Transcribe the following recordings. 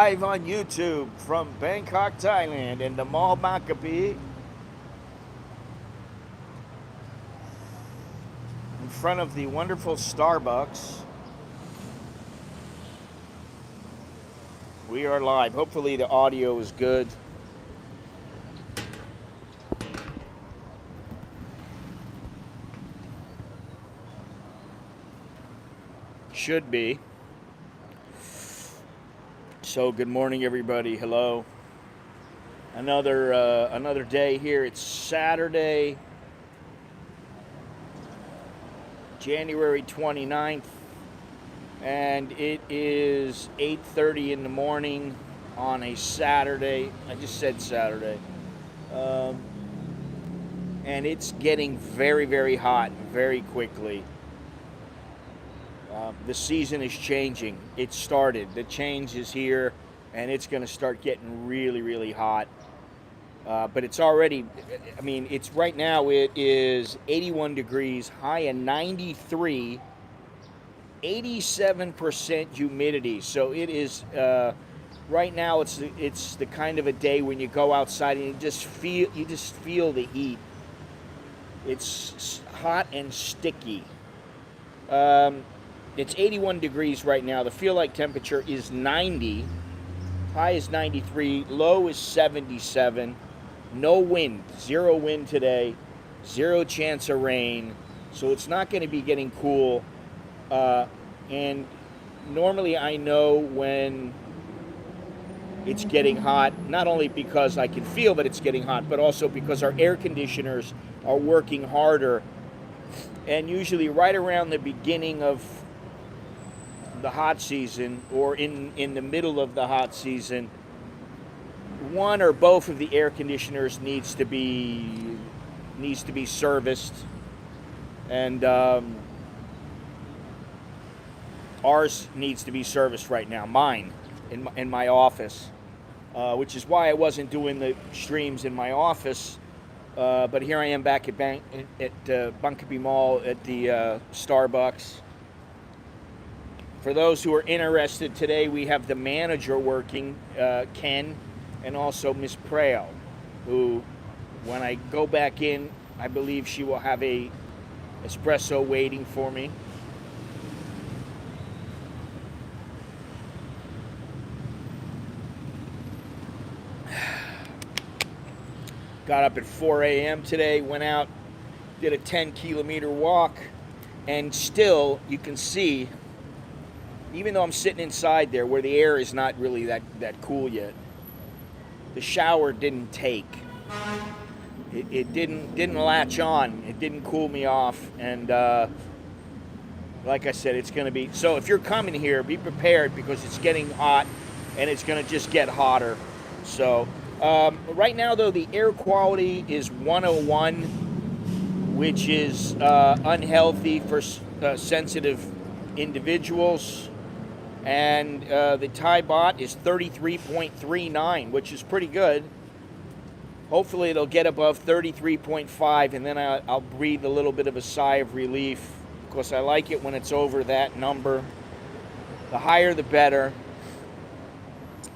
Live on YouTube from Bangkok, Thailand, and the Mall Bangkok in front of the wonderful Starbucks. We are live. Hopefully, the audio is good. Should be. So, good morning, everybody. Hello. Another day here. It's Saturday, January 29th, and it is 8:30 in the morning on a Saturday. I just said Saturday. And it's getting very, very hot very quickly. The season is changing. It started. The change is here, and it's going to start getting really, really hot. But it's already, it's right now, it is 81 degrees, high of 93, 87% humidity. So it is, right now, it's the kind of a day when you go outside and you just feel the heat. It's hot and sticky. It's 81 degrees right now. The feel-like temperature is 90. High is 93. Low is 77. No wind. Zero wind today. Zero chance of rain. So it's not going to be getting cool. And normally I know when it's getting hot, not only because I can feel that it's getting hot, but also because our air conditioners are working harder. And usually right around the beginning of the hot season, or in the middle of the hot season, one or both of the air conditioners needs to be serviced, and ours needs to be serviced right now. Mine, in my office, which is why I wasn't doing the streams in my office. But here I am back at Bangkok Mall at the Starbucks. For those who are interested, today we have the manager working, Ken, and also Miss Preo, who, when I go back in, I believe she will have a espresso waiting for me. Got up at 4 a.m. today, went out, did a 10-kilometer walk, and still you can see, even though I'm sitting inside there where the air is not really that cool yet, the shower didn't take. It didn't latch on. It didn't cool me off. And like I said, it's going to be... So if you're coming here, be prepared, because it's getting hot and it's going to just get hotter. So right now, though, the air quality is 101, which is unhealthy for sensitive individuals. And the Thai baht is 33.39, which is pretty good. Hopefully it'll get above 33.5, and then I'll breathe a little bit of a sigh of relief, because I like it when it's over that number. The higher, the better.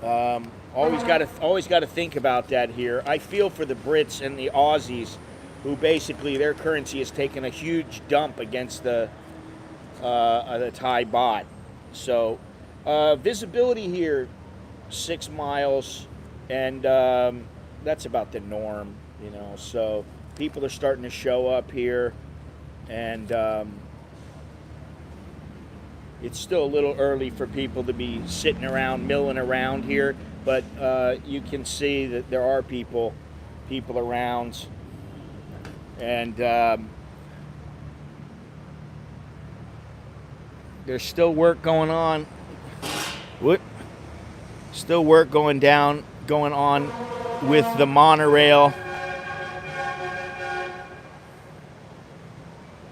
Always got to think about that here. I feel for the Brits and the Aussies, who basically their currency has taken a huge dump against the Thai baht. So visibility here, 6 miles, and that's about the norm, So people are starting to show up here, and it's still a little early for people to be sitting around, milling around here, but you can see that there are people around, and there's still work going on. Still work going on with the monorail.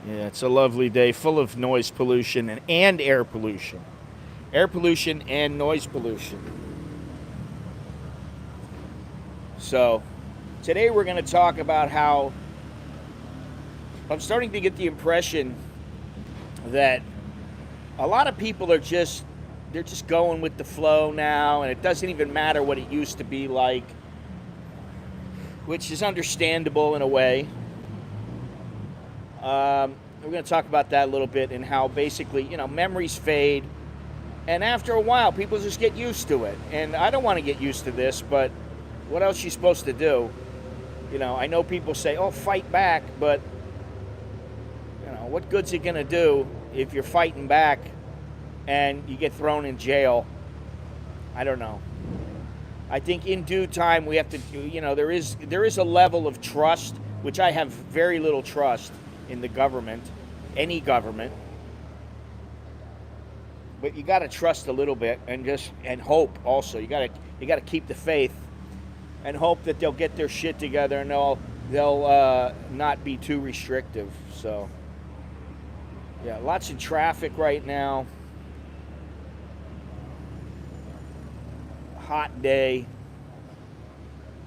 Yeah, it's a lovely day, full of noise pollution and air pollution. Air pollution and noise pollution. So, today we're going to talk about how I'm starting to get the impression that a lot of people are just they're just going with the flow now, and it doesn't even matter what it used to be like, which is understandable in a way. We're going to talk about that a little bit, and how basically, memories fade, and after a while, people just get used to it. And I don't want to get used to this, but what else are you supposed to do? I know people say, "Oh, fight back," but what good's it going to do if you're fighting back and you get thrown in jail? I don't know. I think in due time we have to, there is a level of trust, which I have very little trust in the government, any government. But you got to trust a little bit, and hope also. You got to keep the faith and hope that they'll get their shit together, and they'll not be too restrictive. So yeah, lots of traffic right now. Hot day.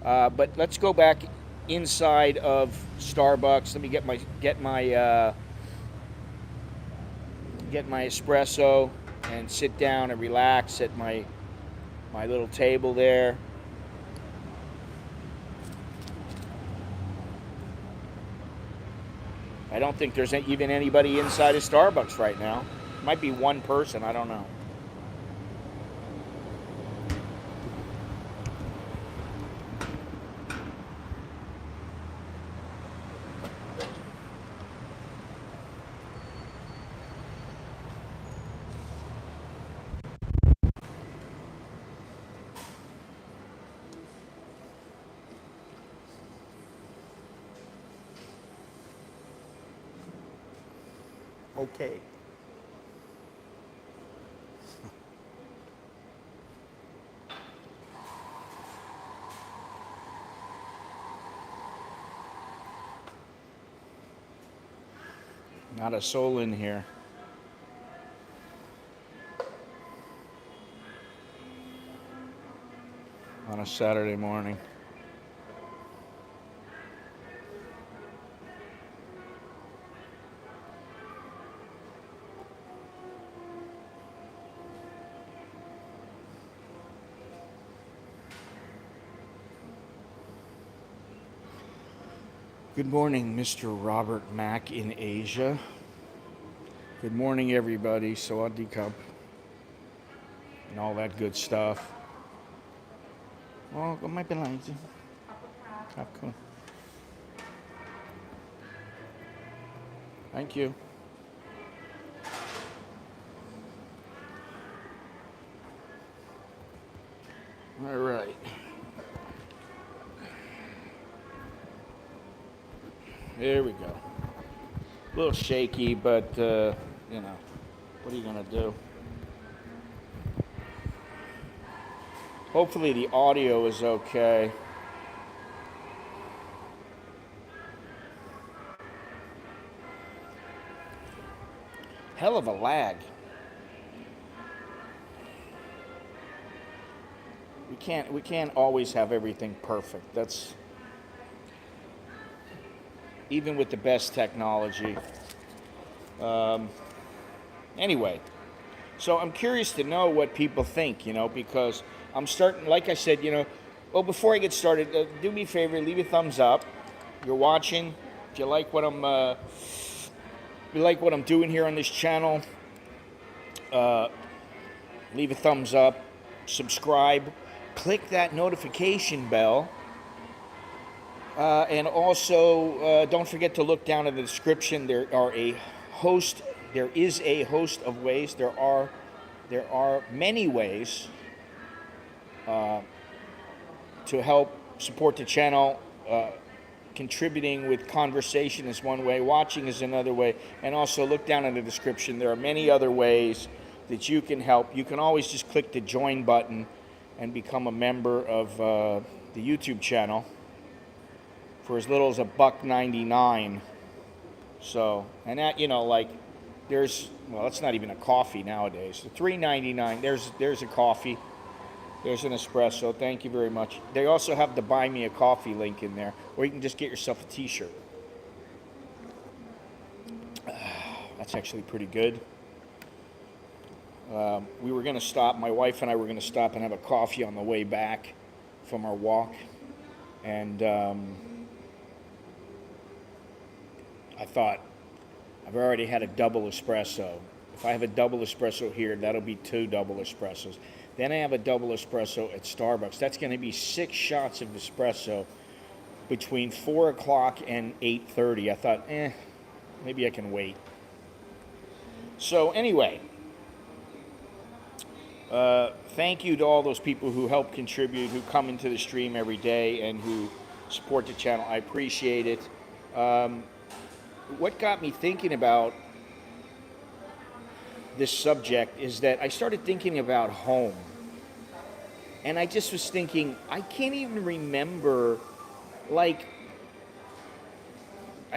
But let's go back inside of Starbucks. Let me get my espresso and sit down and relax at my little table there. I don't think there's even anybody inside of Starbucks right now. Might be one person, I don't know. Okay. Not a soul in here. On a Saturday morning. Good morning, Mr. Robert Mack in Asia. Good morning, everybody. Sawadee Cup. And all that good stuff. Oh, mayเป็นไรสิครับคุณ Thank you. All right. There we go. A little shaky, but, what are you going to do? Hopefully the audio is okay. Hell of a lag. We can't always have everything perfect. That's even with the best technology. Anyway, so I'm curious to know what people think, because I'm starting, like I said, well, before I get started, do me a favor, leave a thumbs up. You're watching. If you like what I'm doing here on this channel, leave a thumbs up, subscribe, click that notification bell. And also, don't forget to look down in the description. There is a host of ways. There are many ways to help support the channel. Contributing with conversation is one way. Watching is another way. And also, look down in the description. There are many other ways that you can help. You can always just click the join button and become a member of the YouTube channel for as little as $1.99. So, and that, there's, well, it's not even a coffee nowadays. $3.99. There's a coffee. There's an espresso. Thank you very much. They also have the Buy Me a Coffee link in there, or you can just get yourself a t-shirt. That's actually pretty good. We were going to stop, my wife and I were going to stop and have a coffee on the way back from our walk. And I thought, I've already had a double espresso. If I have a double espresso here, that'll be 2 double espressos. Then I have a double espresso at Starbucks. That's going to be 6 shots of espresso between 4 o'clock and 8:30. I thought, maybe I can wait. So anyway, thank you to all those people who help contribute, who come into the stream every day, and who support the channel. I appreciate it. What got me thinking about this subject is that I started thinking about home. And I just was thinking, I can't even remember, I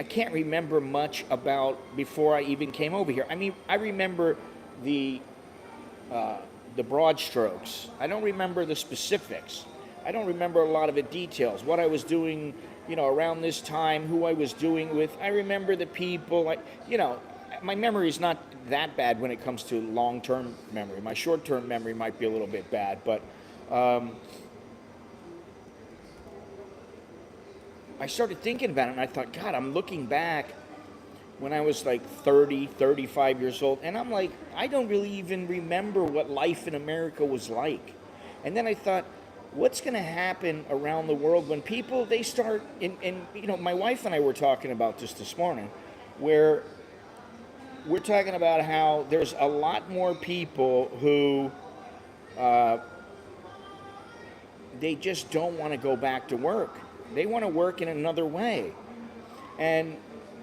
can't remember much about before I even came over here. I mean, I remember the broad strokes. I don't remember the specifics. I don't remember a lot of the details. What I was doing, around this time, who I was doing with. I remember the people. My memory is not that bad when it comes to long-term memory. My short-term memory might be a little bit bad, but I started thinking about it, and I thought, God, I'm looking back when I was like 30, 35 years old, and I'm like, I don't really even remember what life in America was like. And then I thought, what's going to happen around the world when people, they start, my wife and I were talking about this morning, where we're talking about how there's a lot more people who they just don't want to go back to work. They want to work in another way. And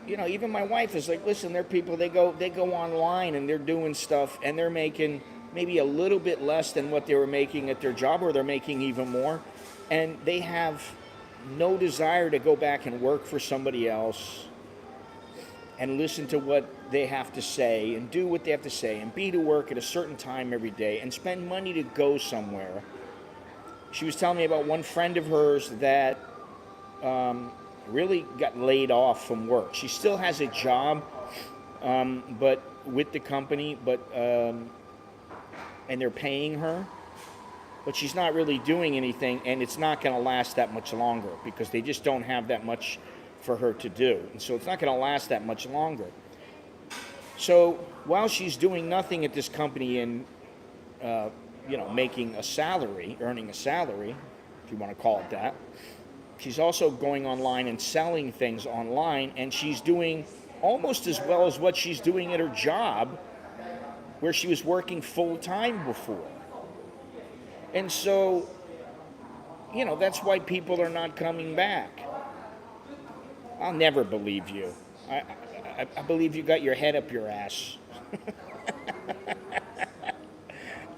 even my wife is like, listen, there are people, they go online and they're doing stuff and they're making maybe a little bit less than what they were making at their job, or they're making even more. And they have no desire to go back and work for somebody else and listen to what they have to say and do what they have to say and be to work at a certain time every day and spend money to go somewhere. She was telling me about one friend of hers that really got laid off from work. She still has a job, but with the company, and they're paying her, but she's not really doing anything, and it's not going to last that much longer because they just don't have that much for her to do, and so it's not going to last that much longer. So while she's doing nothing at this company and making a salary, earning a salary, if you want to call it that, she's also going online and selling things online, and she's doing almost as well as what she's doing at her job where she was working full-time before. And so, that's why people are not coming back. I'll never believe you. I believe you got your head up your ass.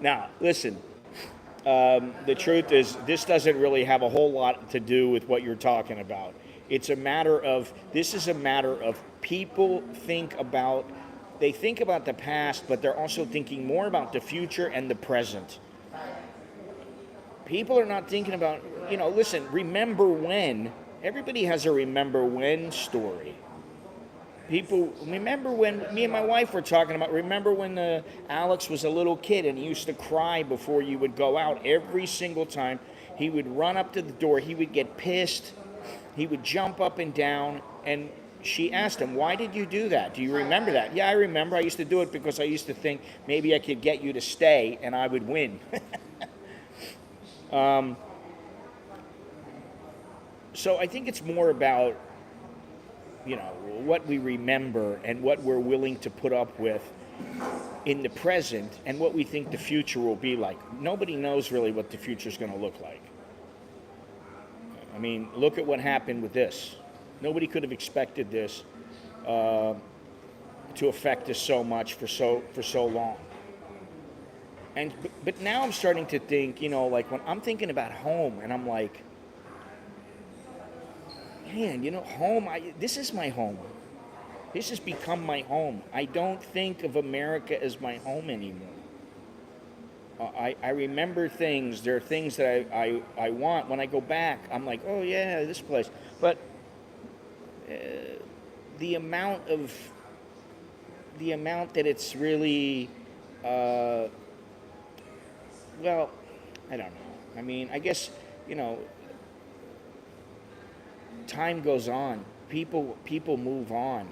Now, listen. The truth is, this doesn't really have a whole lot to do with what you're talking about. This is a matter of people they think about the past, but they're also thinking more about the future and the present. People are not thinking about, listen, remember when. Everybody has a remember when story. People remember when me and my wife were talking about, remember when Alex was a little kid and he used to cry before you would go out every single time. He would run up to the door, he would get pissed, he would jump up and down, and she asked him, why did you do that? Do you remember that? Yeah, I remember. I used to do it because I used to think maybe I could get you to stay and I would win. So I think it's more about what we remember and what we're willing to put up with in the present and what we think the future will be like. Nobody knows really what the future is going to look like. I mean, look at what happened with this. Nobody could have expected this to affect us so much for so long. But now I'm starting to think, like when I'm thinking about home, and I'm like, man, home, this is my home. This has become my home. I don't think of America as my home anymore. I remember things. There are things that I want. When I go back, I'm like, oh yeah, this place. But the amount that it's really Uh, well, I don't know. I mean, I guess, you know, time goes on. People move on.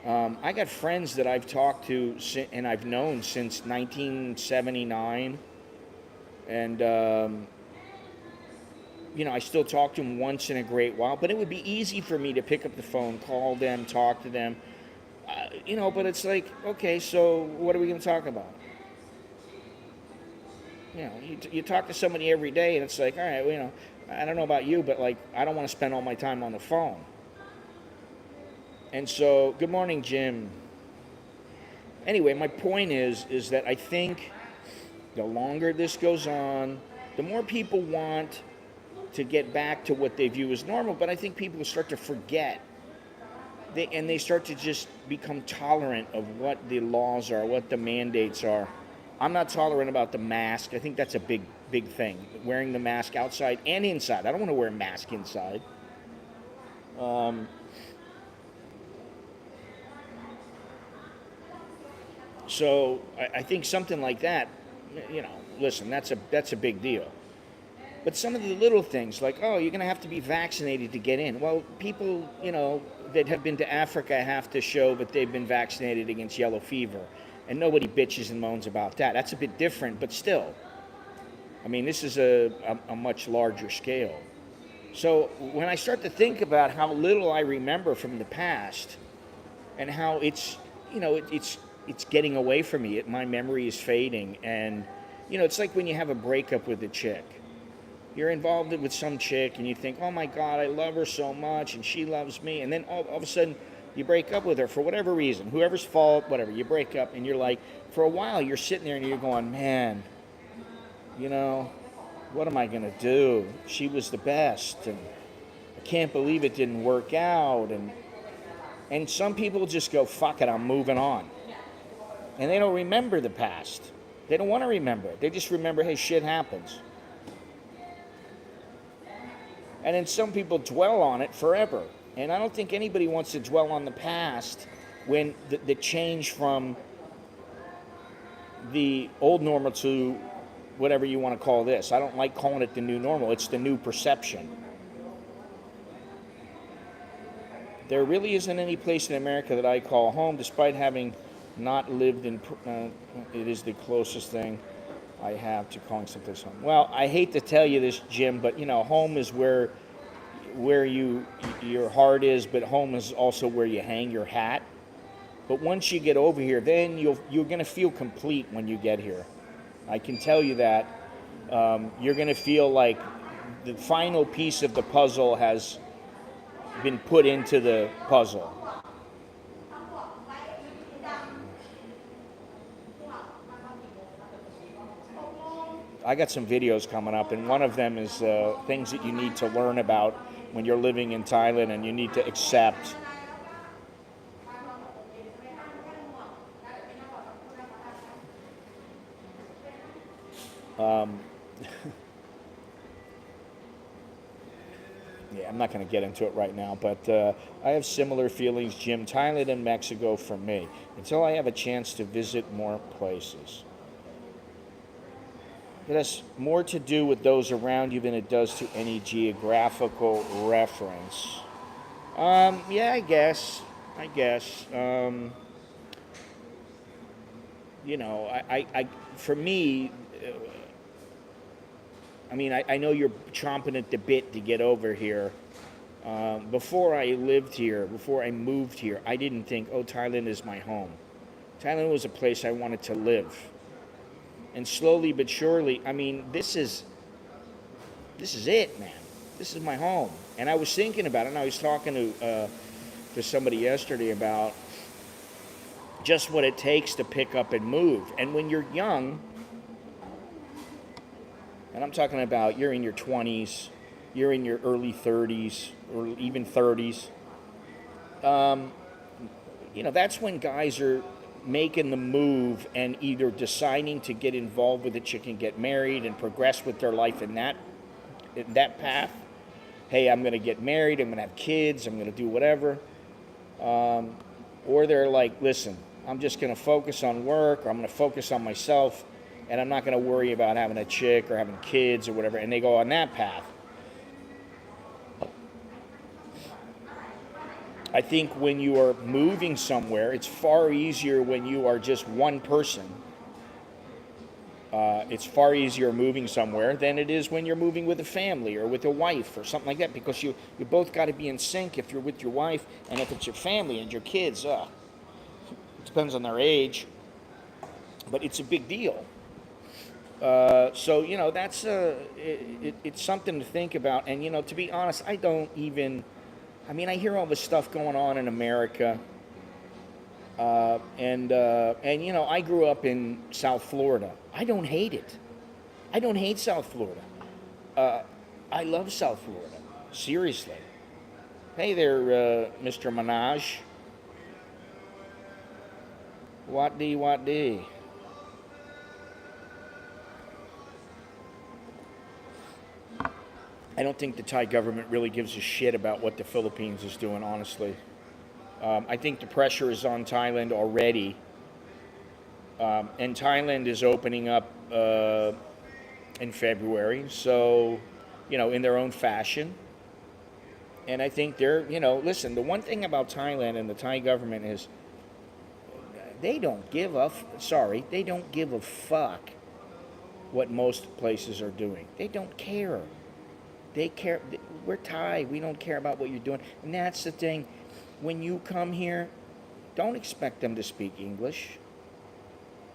I got friends that I've talked to and I've known since 1979, and you know, I still talk to them once in a great while. But it would be easy for me to pick up the phone, call them, talk to them. You know, but it's like, okay, so what are we going to talk about? You know, you talk to somebody every day, and it's like, all right, well, you know, I don't know about you, but like, I don't want to spend all my time on the phone. And so, good morning, Jim. Anyway, my point is that I think the longer this goes on, the more people want to get back to what they view as normal. But I think people start to forget. They start to just become tolerant of what the laws are, what the mandates are. I'm not tolerant about the mask. I think that's a big thing. Wearing the mask outside and inside. I don't want to wear a mask inside. Um, so I think something like that, you know, listen, that's a big deal. But some of the little things, like, oh, you're going to have to be vaccinated to get in. Well, people, you know, that have been to Africa have to show that they've been vaccinated against yellow fever. And nobody bitches and moans about that. That's a bit different, but still. I mean, this is a much larger scale. So when I start to think about how little I remember from the past and how it's, you know, it's getting away from me, my memory is fading. And, you know, it's like when you have a breakup with a chick. You're involved with some chick and you think, oh my God, I love her so much and she loves me. And then all of a sudden you break up with her for whatever reason, whoever's fault, whatever. You break up and you're like, for a while you're sitting there and you're going, man, you know, what am I going to do? She was the best and I can't believe it didn't work out. And some people just go, fuck it, I'm moving on. And they don't remember the past. They don't want to remember it. They just remember, hey, shit happens. And then some people dwell on it forever. And I don't think anybody wants to dwell on the past when the change from the old normal to whatever you want to call this. I don't like calling it the new normal. It's the new perception. There really isn't any place in America that I call home, despite having not lived in, it is the closest thing I have to calling someplace home. Well, I hate to tell you this, Jim, but you know, home is where your heart is, but home is also where you hang your hat. But once you get over here, then you're going to feel complete when you get here. I can tell you that. You're going to feel like the final piece of the puzzle has been put into the puzzle. I got some videos coming up, and one of them is things that you need to learn about when you're living in Thailand and you need to accept. Yeah, I'm not going to get into it right now, but I have similar feelings, Jim. Thailand and Mexico for me, until I have a chance to visit more places. It has more to do with those around you than it does to any geographical reference. Yeah, I guess. You know, for me, I mean, I know you're chomping at the bit to get over here. Before I lived here, before I moved here, I didn't think, oh, Thailand is my home. Thailand was a place I wanted to live. And slowly but surely, I mean, this is it, man. This is my home. And I was thinking about it, and I was talking to somebody yesterday about just what it takes to pick up and move. And when you're young, and I'm talking about you're in your 20s, you're in your early 30s, or even 30s, you know, that's when guys are making the move and either deciding to get involved with a chick and get married and progress with their life in that path. Hey, I'm going to get married, I'm going to have kids, I'm going to do whatever. Or they're like, listen, I'm just going to focus on work, or I'm going to focus on myself, and I'm not going to worry about having a chick or having kids or whatever. And they go on that path. I think when you are moving somewhere, it's far easier when you are just one person. It's far easier moving somewhere than it is when you're moving with a family or with a wife or something like that, because you both got to be in sync if you're with your wife, and if it's your family and your kids, it depends on their age, but it's a big deal. So, that's it's something to think about. And, to be honest, I hear all this stuff going on in America. And I grew up in South Florida. I don't hate it. I don't hate South Florida. I love South Florida. Seriously. Hey there, Mr. Minaj. What dee? I don't think the Thai government really gives a shit about what the Philippines is doing, honestly. I think the pressure is on Thailand already. And Thailand is opening up in February, so, in their own fashion. And I think listen, the one thing about Thailand and the Thai government is they don't give a fuck what most places are doing. They don't care. They care. We're Thai. We don't care about what you're doing. And that's the thing. When you come here, don't expect them to speak English.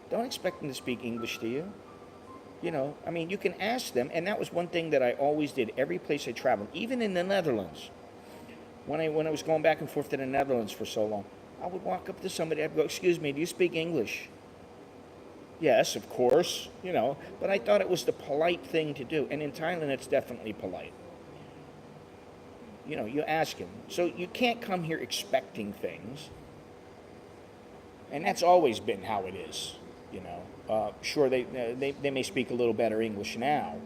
Don't expect them to speak English to you. You can ask them, and that was one thing that I always did every place I traveled, even in the Netherlands. When I was going back and forth to the Netherlands for so long, I would walk up to somebody, I'd go, "Excuse me, do you speak English?" Yes, of course, but I thought it was the polite thing to do. And in Thailand, it's definitely polite. You ask him. So you can't come here expecting things. And that's always been how it is, Sure, they may speak a little better English now.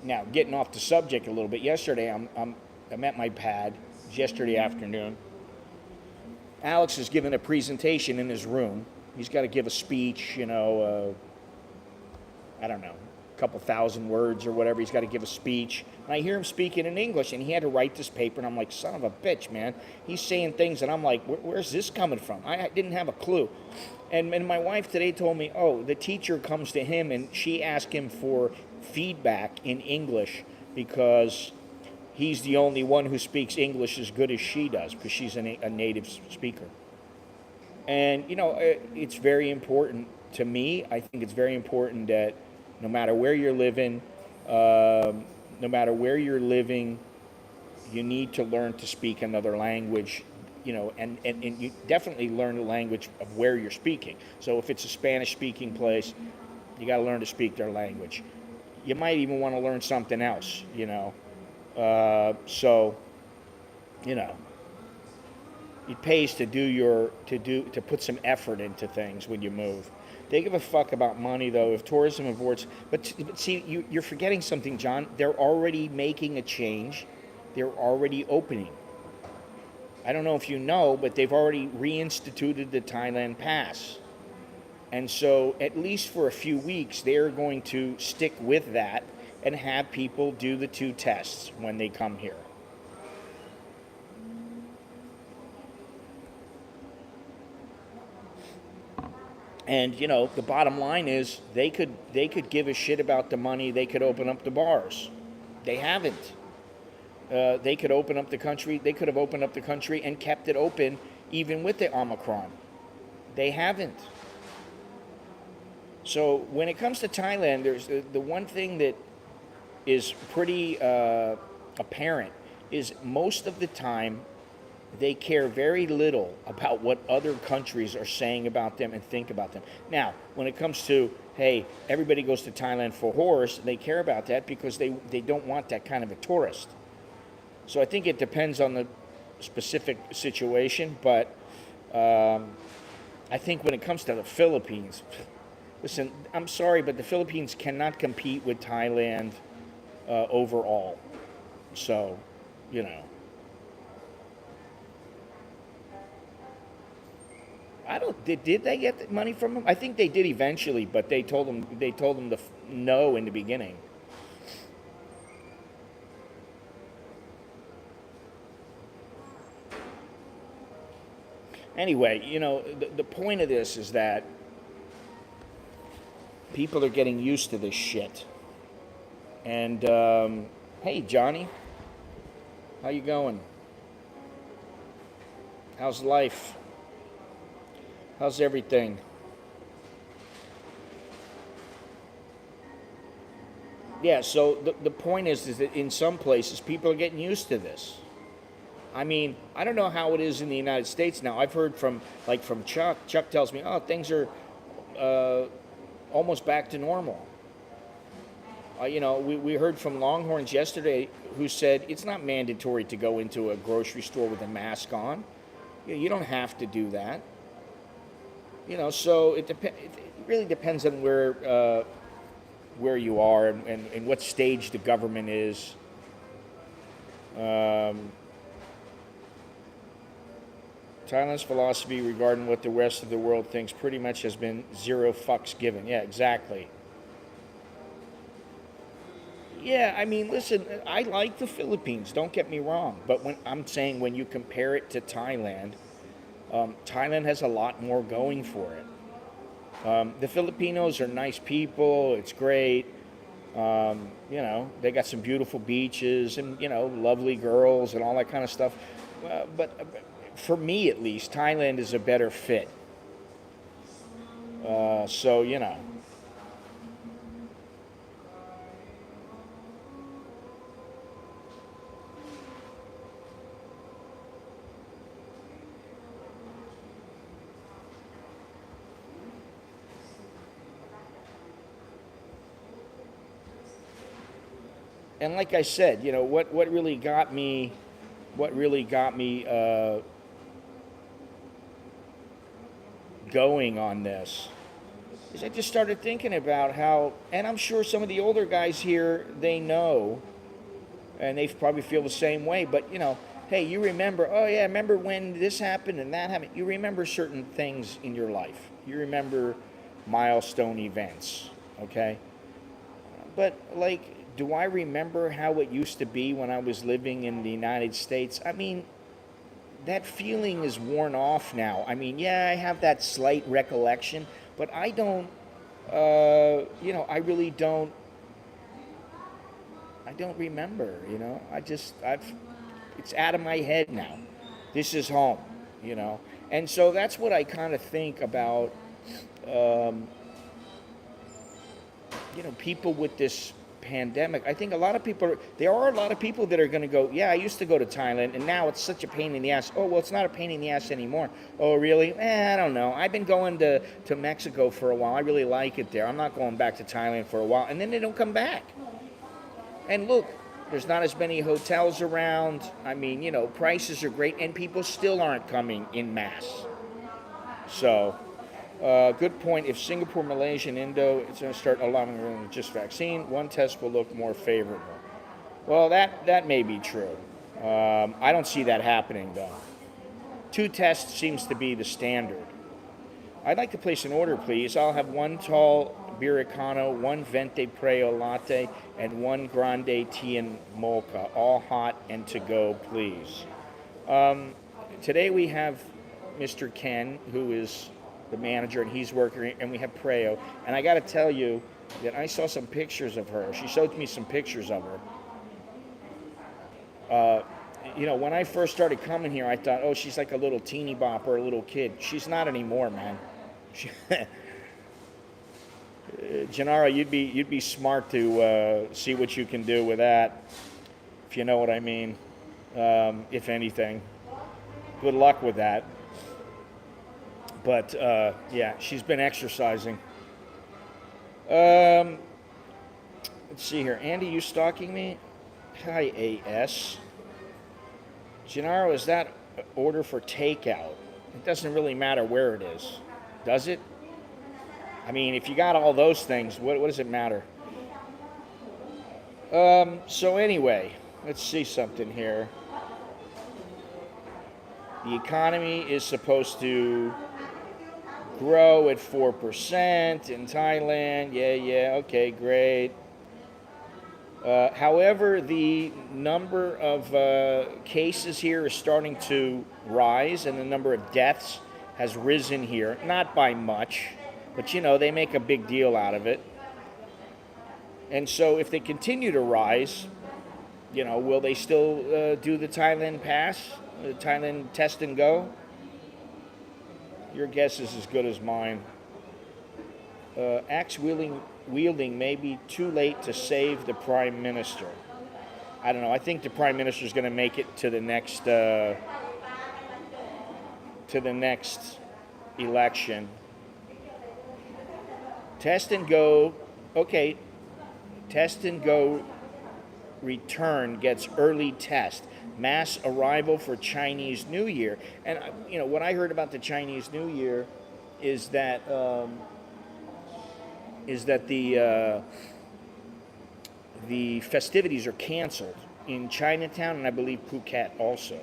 Now, getting off the subject a little bit, yesterday I'm at my pad. It was yesterday afternoon. Alex is giving a presentation in his room. He's got to give a speech, I don't know, a couple thousand words or whatever. He's got to give a speech. And I hear him speaking in English, and he had to write this paper, and I'm like, son of a bitch, man. He's saying things, and I'm like, where's this coming from? I didn't have a clue. And my wife today told me, the teacher comes to him, and she asked him for feedback in English because he's the only one who speaks English as good as she does, because she's a native speaker. And, it's very important to me. I think it's very important that no matter where you're living, you need to learn to speak another language, and you definitely learn the language of where you're speaking. So if it's a Spanish-speaking place, you got to learn to speak their language. You might even want to learn something else, it pays to put some effort into things when you move. They give a fuck about money, though, if tourism awards. But see, you're forgetting something, John. They're already making a change. They're already opening. I don't know if you know, but they've already reinstituted the Thailand Pass. And so, at least for a few weeks, they're going to stick with that and have people do the 2 tests when they come here. And, the bottom line is they could give a shit about the money. They could open up the bars. They haven't. They could open up the country. They could have opened up the country and kept it open even with the Omicron. They haven't. So when it comes to Thailand, there's the one thing that is pretty apparent is most of the time they care very little about what other countries are saying about them and think about them. Now, when it comes to, hey, everybody goes to Thailand for horse, they care about that because they don't want that kind of a tourist. So I think it depends on the specific situation, but I think when it comes to the Philippines, listen, I'm sorry, but the Philippines cannot compete with Thailand overall. So, I don't. Did they get the money from him? I think they did eventually, but they told him to no in the beginning. Anyway, the point of this is that people are getting used to this shit. And hey, Johnny, how you going? How's life? How's everything? Yeah, so the point is that in some places people are getting used to this. I mean, I don't know how it is in the United States now. I've heard from Chuck. Chuck tells me, oh, things are uh, almost back to normal. We heard from Longhorns yesterday who said it's not mandatory to go into a grocery store with a mask on. You don't have to do that. So it really depends on where you are and what stage the government is. Thailand's philosophy regarding what the rest of the world thinks pretty much has been zero fucks given. Yeah, exactly. Yeah, I mean, listen, I like the Philippines, don't get me wrong. But when you compare it to Thailand, Thailand has a lot more going for it. The Filipinos are nice people, it's great. They got some beautiful beaches and, lovely girls and all that kind of stuff. But for me, at least, Thailand is a better fit. So. And like I said, what really got me going on this is I just started thinking about how, and I'm sure some of the older guys here, they know, and they probably feel the same way, but hey, you remember, oh yeah, remember when this happened and that happened. You remember certain things in your life. You remember milestone events, okay? But do I remember how it used to be when I was living in the United States? I mean, that feeling is worn off now. I mean, yeah, I have that slight recollection, but I don't, I really don't, I don't remember, it's out of my head now. This is home, And so that's what I kind of think about, um, people with this pandemic. I think there are a lot of people that are going to go, yeah, I used to go to Thailand and now it's such a pain in the ass. Oh, well, it's not a pain in the ass anymore. Oh, really? I don't know. I've been going to Mexico for a while. I really like it there. I'm not going back to Thailand for a while. And then they don't come back. And look, there's not as many hotels around. I mean, prices are great and people still aren't coming in mass. So, good point. If Singapore, Malaysia, and Indo, it's going to start allowing just vaccine, one test will look more favorable. Well, that may be true. I don't see that happening, though. 2 tests seems to be the standard. I'd like to place an order, please. I'll have 1 tall Biricano, 1 Venti Preo latte, and 1 grande tea and mocha, all hot and to go, please. Today we have Mr. Ken, who is the manager, and he's working, and we have Preo. And I got to tell you that I saw some pictures of her. She showed me some pictures of her. When I first started coming here, I thought, oh, she's like a little teeny bop or a little kid. She's not anymore, man. Gennaro, you'd be smart to see what you can do with that, if you know what I mean. If anything, good luck with that. But yeah, she's been exercising. Let's see here. Andy, you stalking me? Hi, AS. Gennaro, is that order for takeout? It doesn't really matter where it is, does it? I mean, if you got all those things, what does it matter? So anyway, let's see something here. The economy is supposed to Grow at 4% in Thailand. Yeah, okay, great. However, the number of cases here is starting to rise, and the number of deaths has risen here. Not by much, but they make a big deal out of it. And so if they continue to rise, will they still do the Thailand pass, the Thailand test and go? Your guess is as good as mine. Axe wielding may be too late to save the prime minister. I don't know. I think the prime minister is going to make it to the next election. Test and go. Okay. Test and go return gets early test. Mass arrival for Chinese New Year. And what I heard about the Chinese New Year is that the festivities are canceled in Chinatown and I believe Phuket also.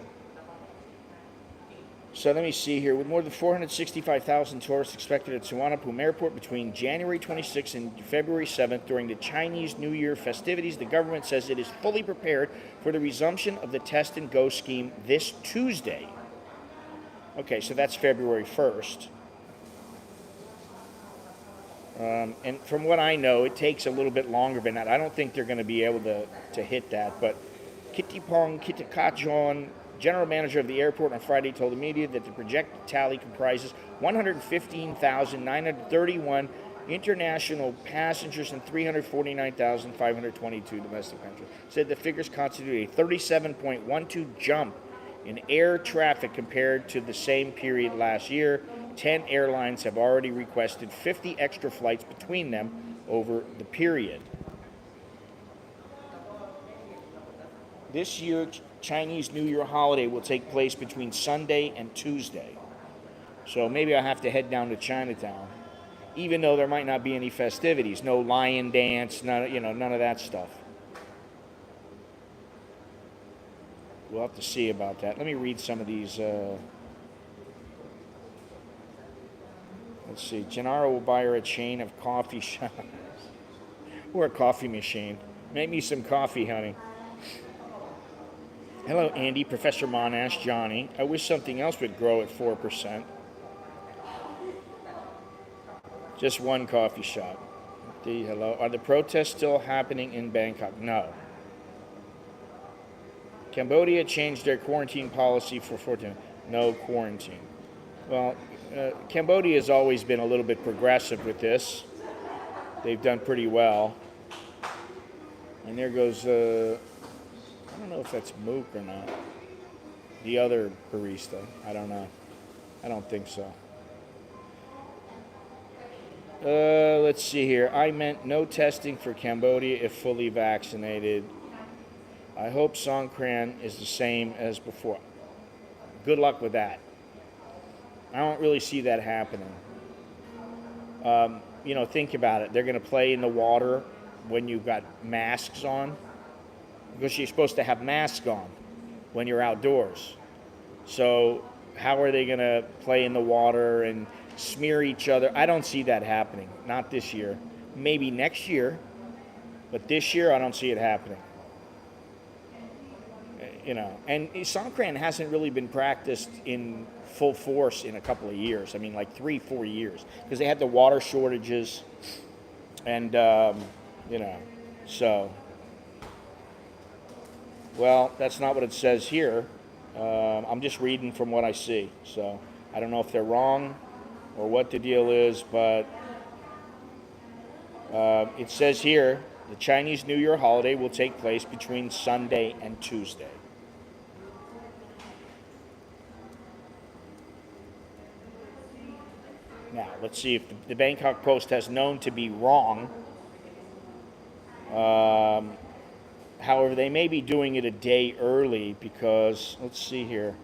So let me see here. With more than 465,000 tourists expected at Suvarnabhumi Airport between January 26th and February 7th during the Chinese New Year festivities, the government says it is fully prepared for the resumption of the test and go scheme this Tuesday. Okay, so that's February 1st. And from what I know, it takes a little bit longer than that. I don't think they're going to be able to hit that. But Kittipong Kitakajon, general manager of the airport, on Friday told the media that the projected tally comprises 115,931 international passengers and 349,522 domestic passengers. Said the figures constitute a 37.12 jump in air traffic compared to the same period last year. 10 airlines have already requested 50 extra flights between them over the period. This year, Chinese New Year holiday will take place between Sunday and Tuesday. So maybe I'll have to head down to Chinatown, even though there might not be any festivities. No lion dance, none of that stuff. We'll have to see about that. Let me read some of these. Let's see. Gennaro will buy her a chain of coffee shops or a coffee machine. Make me some coffee, honey. Hello, Andy. Professor Monash, Johnny. I wish something else would grow at 4%. Just one coffee shop. Hello. Are the protests still happening in Bangkok? No. Cambodia changed their quarantine policy for 14. No quarantine. Well, Cambodia has always been a little bit progressive with this. They've done pretty well. And there goes, I don't know if that's Mook or not. The other barista. I don't know. I don't think so. Let's see here. I meant no testing for Cambodia if fully vaccinated. I hope Songkran is the same as before. Good luck with that. I don't really see that happening. Think about it. They're going to play in the water when you've got masks on, because you're supposed to have masks on when you're outdoors. So how are they going to play in the water and smear each other? I don't see that happening. Not this year. Maybe next year, but this year I don't see it happening. And Songkran hasn't really been practiced in full force in a couple of years. I mean, like 3-4 years, because they had the water shortages, and so. Well, that's not what it says here. I'm just reading from what I see, so I don't know if they're wrong or what the deal is, but it says here the Chinese New Year holiday will take place between Sunday and Tuesday. Now, let's see if the Bangkok Post has known to be wrong. However, they may be doing it a day early because, let's see here.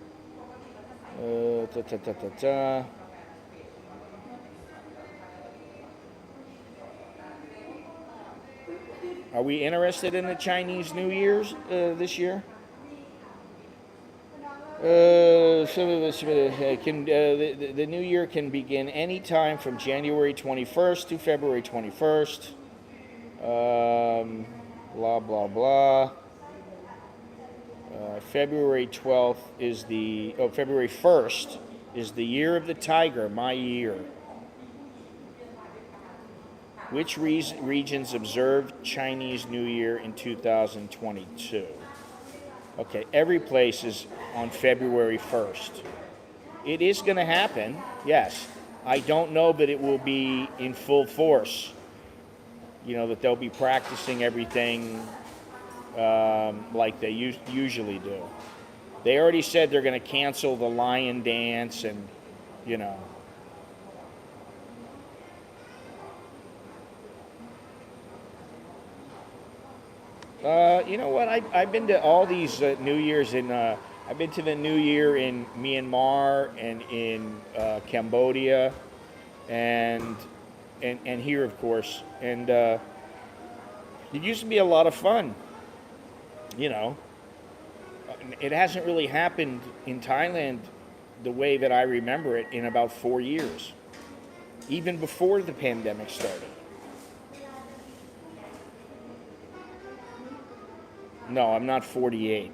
Are we interested in the Chinese New Year's this year? The new year can begin anytime from January 21st to February 21st. Blah, blah, blah. February 12th is February 1st is the year of the tiger, my year. Which regions observed Chinese New Year in 2022? Okay, every place is on February 1st. It is going to happen, yes. I don't know that it will be in full force. You know, that they'll be practicing everything like they usually do. They already said they're going to cancel the lion dance and, you know. You know what? I've been to all these New Year's I've been to the New Year in Myanmar and in Cambodia, and here, of course. And it used to be a lot of fun. You know, it hasn't really happened in Thailand the way that I remember it in about 4 years, even before the pandemic started. No, I'm not 48.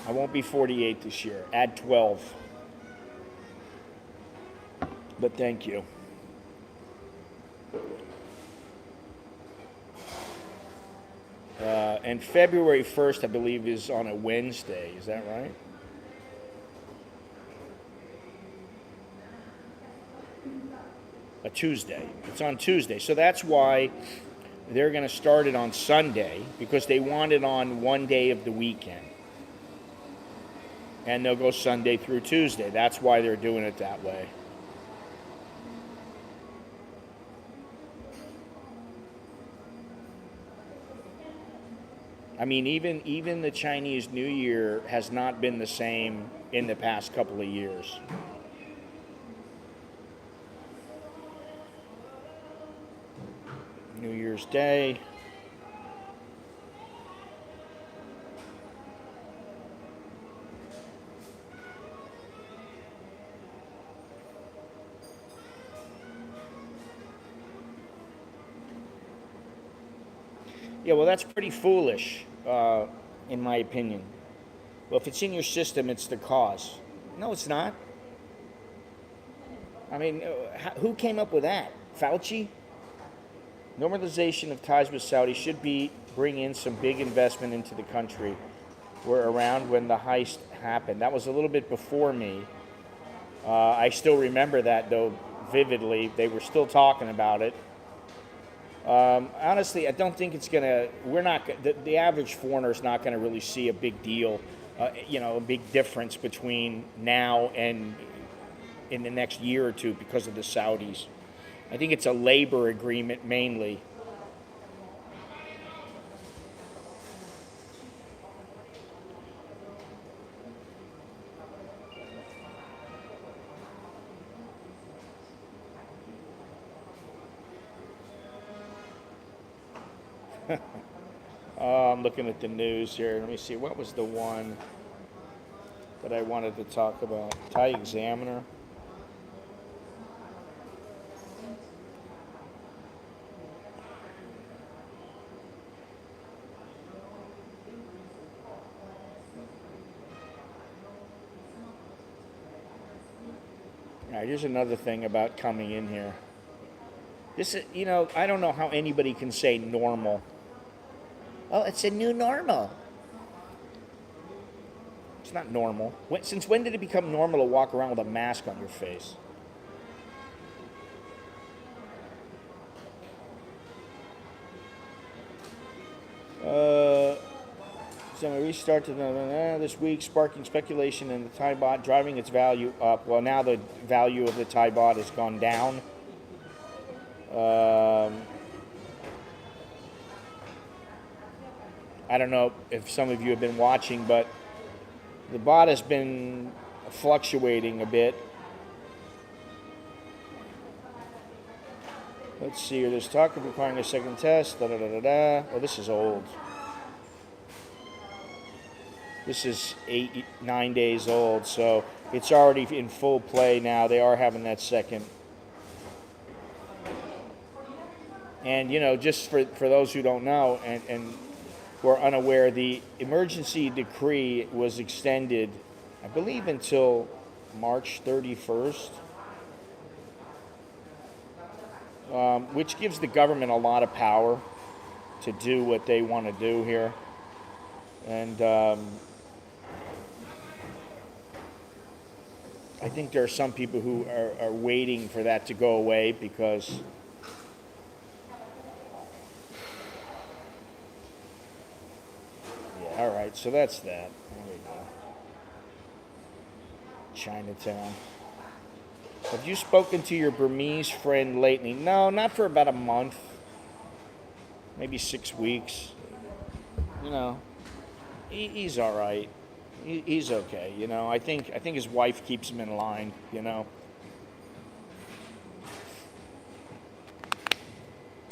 I won't be 48 this year. Add 12. But thank you. And February 1st, I believe, is on a Wednesday. Is that right? A Tuesday. It's on Tuesday. So that's why they're going to start it on Sunday, because they want it on one day of the weekend. And they'll go Sunday through Tuesday. That's why they're doing it that way. I mean, even the Chinese New Year has not been the same in the past couple of years. New Year's Day. Yeah, well, that's pretty foolish, in my opinion. Well, if it's in your system, it's the cause. No, it's not. I mean, who came up with that? Fauci? Normalization of ties with Saudi should bring in some big investment into the country. We're around when the heist happened. That was a little bit before me. I still remember that, though, vividly. They were still talking about it. Honestly, I don't think it's gonna. We're not. The average foreigner is not going to really see a big deal. A big difference between now and in the next year or two because of the Saudis. I think it's a labor agreement mainly. I'm looking at the news here. Let me see. What was the one that I wanted to talk about? Thai Examiner. All right, here's another thing about coming in here. This is, I don't know how anybody can say normal. Oh, it's a new normal. It's not normal. Since when did it become normal to walk around with a mask on your face? So we restart this week, sparking speculation in the Thai baht, driving its value up. Well, now the value of the Thai baht has gone down. I don't know if some of you have been watching, but the baht has been fluctuating a bit. Let's see here. There's talk of requiring a second test. Oh, this is old. This is 9 days old, so it's already in full play now. They are having that second. And, just for those who don't know and who are unaware, the emergency decree was extended, I believe, until March 31st, which gives the government a lot of power to do what they want to do here. And I think there are some people who are waiting for that to go away because all right, so that's that. There we go. Chinatown. Have you spoken to your Burmese friend lately? No, not for about a month. Maybe 6 weeks. He's all right. He's okay. I think his wife keeps him in line.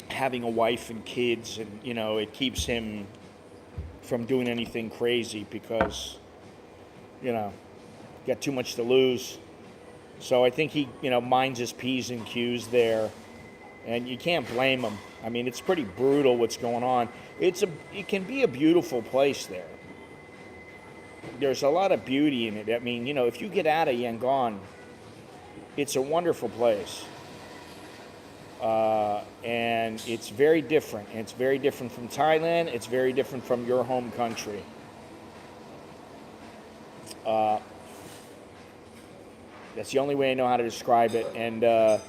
Having a wife and kids, and it keeps him from doing anything crazy because, got too much to lose. So I think he, minds his P's and Q's there, and you can't blame him. I mean, it's pretty brutal what's going on. It can be a beautiful place there. There's a lot of beauty in it. I mean, if you get out of Yangon, it's a wonderful place. And it's very different. And it's very different from Thailand. It's very different from your home country. That's the only way I know how to describe it. And, a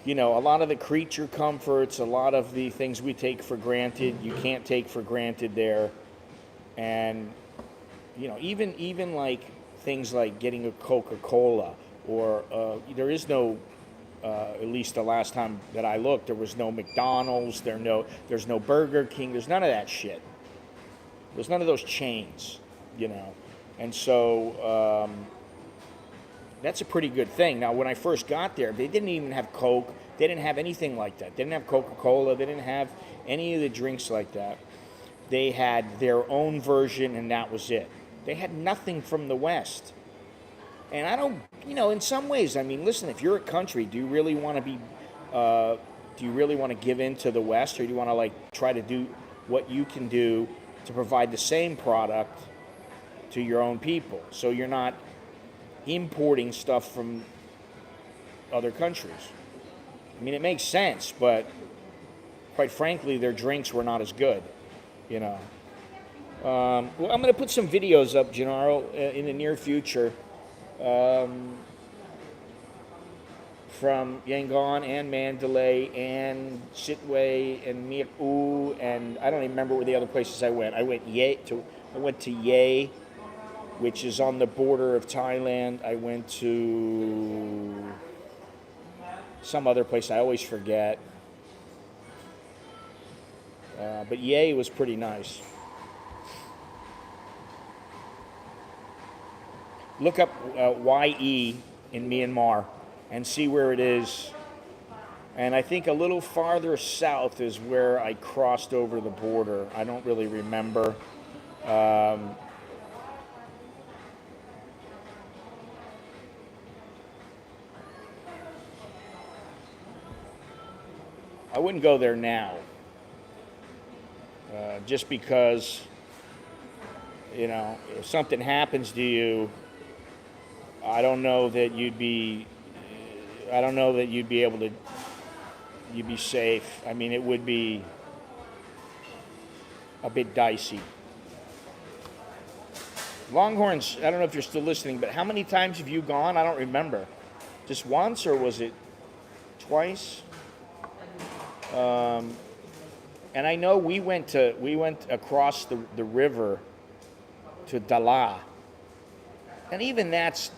lot of the creature comforts, a lot of the things we take for granted, you can't take for granted there. And, even like things like getting a Coca-Cola or there is no, at least the last time that I looked, there was no McDonald's, there's no Burger King, there's none of that shit. There's none of those chains, And so that's a pretty good thing. Now, when I first got there, they didn't even have Coke. They didn't have anything like that. They didn't have Coca-Cola. They didn't have any of the drinks like that. They had their own version, and that was it. They had nothing from the West. And I don't, in some ways, I mean, listen, if you're a country, do you really want to give in to the West, or do you want to try to do what you can do to provide the same product to your own people, so you're not importing stuff from other countries? I mean, it makes sense, but quite frankly, their drinks were not as good, Well, I'm going to put some videos up, Gennaro, in the near future. From Yangon and Mandalay and Sitwe and Miak-U, and I don't even remember where the other places I went. I went to Ye, which is on the border of Thailand. I went to some other place I always forget. But Ye was pretty nice. Look up YE in Myanmar and see where it is. And I think a little farther south is where I crossed over the border. I don't really remember. I wouldn't go there now. Just because, if something happens to you, I don't know that you'd be able to, you'd be safe. I mean, it would be a bit dicey. Longhorns, I don't know if you're still listening, but how many times have you gone? I don't remember. Just once, or was it twice? And I know we went across the river to Dala. And even that's,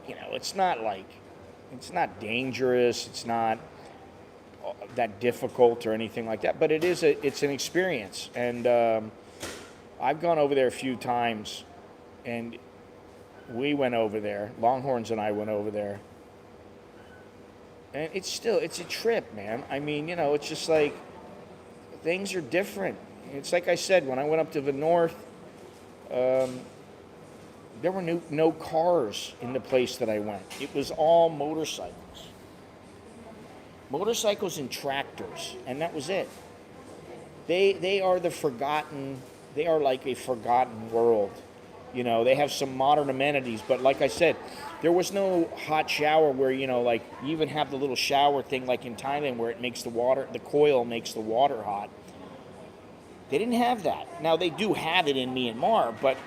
it's not dangerous, it's not that difficult or anything like that, but it's an experience. And I've gone over there a few times, and we went over there, Longhorns and I went over there. And it's a trip, man. I mean, it's just like, things are different. It's like I said, when I went up to the north, there were no cars in the place that I went. It was all motorcycles. Motorcycles and tractors, and that was it. They are they are like a forgotten world. You know, they have some modern amenities, but like I said, there was no hot shower where, you know, like you even have the little shower thing like in Thailand where it makes the coil makes the water hot. They didn't have that. Now they do have it in Myanmar, but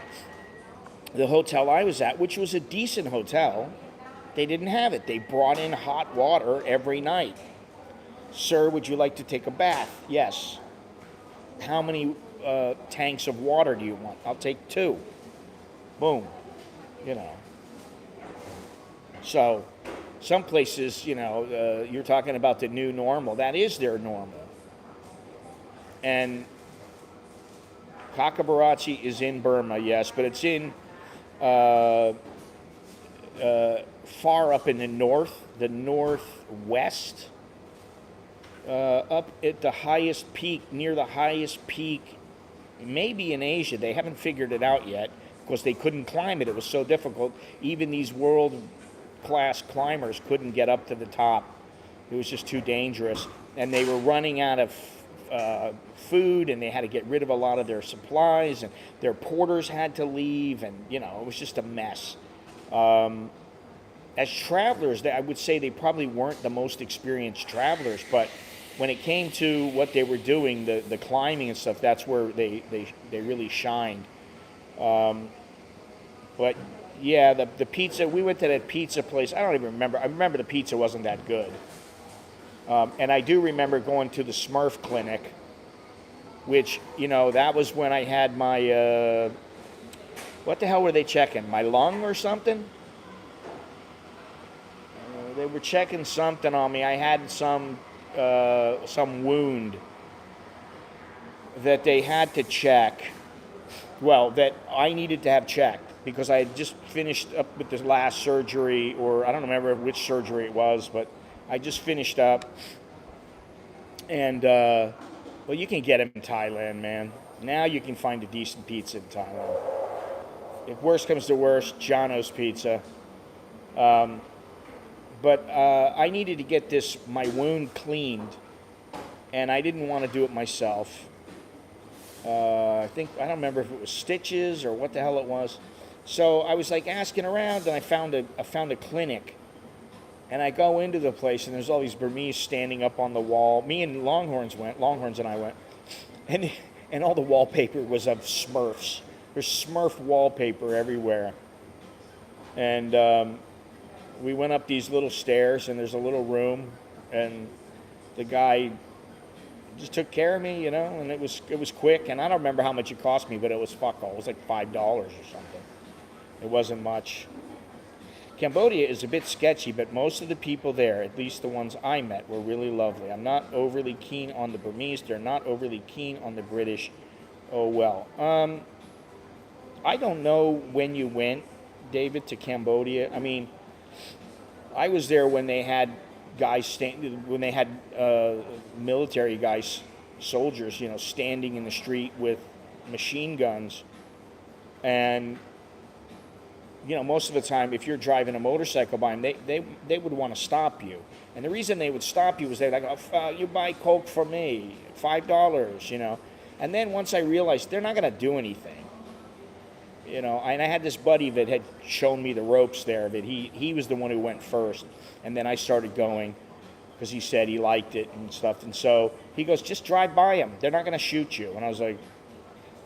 the hotel I was at, which was a decent hotel, they didn't have it. They brought in hot water every night. Sir, would you like to take a bath? Yes. How many tanks of water do you want? I'll take 2. Boom. You know. So, some places, you know, you're talking about the new normal. That is their normal. And Cockabarachi is in Burma, yes, but it's in far up in the northwest, up at the highest peak, near the highest peak, maybe in Asia. They haven't figured it out yet because they couldn't climb it. It was so difficult. Even these world-class climbers couldn't get up to the top. It was just too dangerous. And they were running out of food, and they had to get rid of a lot of their supplies, and their porters had to leave, and, you know, it was just a mess. As travelers, I would say they probably weren't the most experienced travelers, but when it came to what they were doing, the climbing and stuff, that's where they really shined. But yeah, the pizza, we went to that pizza place. I don't even remember. I remember the pizza wasn't that good. And I do remember going to the Smurf clinic, which, you know, that was when I had my, what the hell were they checking? My lung or something? They were checking something on me. I had some wound that they had to check. Well, that I needed to have checked because I had just finished up with the last surgery, or I don't remember which surgery it was, but I just finished up. And, well, you can get them in Thailand, man. Now you can find a decent pizza in Thailand. If worst comes to worst, Jono's Pizza. But I needed to get my wound cleaned, and I didn't want to do it myself. I don't remember if it was stitches or what the hell it was. So I was like asking around, and I found a clinic. And I go into the place, and there's all these Burmese standing up on the wall. Me and Longhorns and I went, and all the wallpaper was of Smurfs. There's Smurf wallpaper everywhere. And we went up these little stairs, and there's a little room, and the guy just took care of me, you know, and it was quick. And I don't remember how much it cost me, but it was fuck all. It was like $5 or something. It wasn't much. Cambodia is a bit sketchy, but most of the people there, at least the ones I met, were really lovely. I'm not overly keen on the Burmese. They're not overly keen on the British. Oh, well. I don't know when you went, David, to Cambodia. I mean, I was there when they had guys, when they had military guys, soldiers, you know, standing in the street with machine guns. And you know, most of the time, if you're driving a motorcycle by them, they would want to stop you. And the reason they would stop you was they're like, oh, you buy Coke for me, $5, you know. And then once I realized they're not going to do anything, you know, and I had this buddy that had shown me the ropes there, that he was the one who went first. And then I started going because he said he liked it and stuff. And so he goes, just drive by them. They're not going to shoot you. And I was like,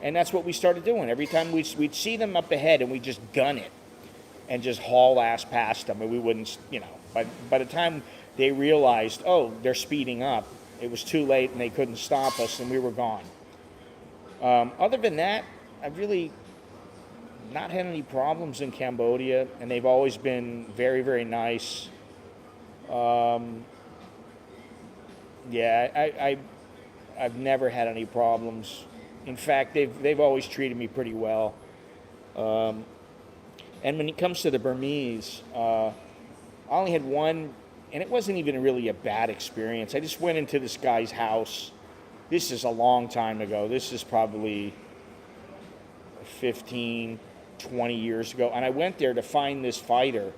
and that's what we started doing. Every time we'd see them up ahead, and we'd just gun it and just haul ass past them, and we wouldn't, you know. By the time they realized, oh, they're speeding up, it was too late, and they couldn't stop us, and we were gone. Other than that, I've really not had any problems in Cambodia, and they've always been very, very nice. Yeah, I've never had any problems. In fact, they've always treated me pretty well. And when it comes to the Burmese, I only had one, and it wasn't even really a bad experience. I just went into this guy's house. This is a long time ago. This is probably, 15, 20 years ago. And I went there to find this fighter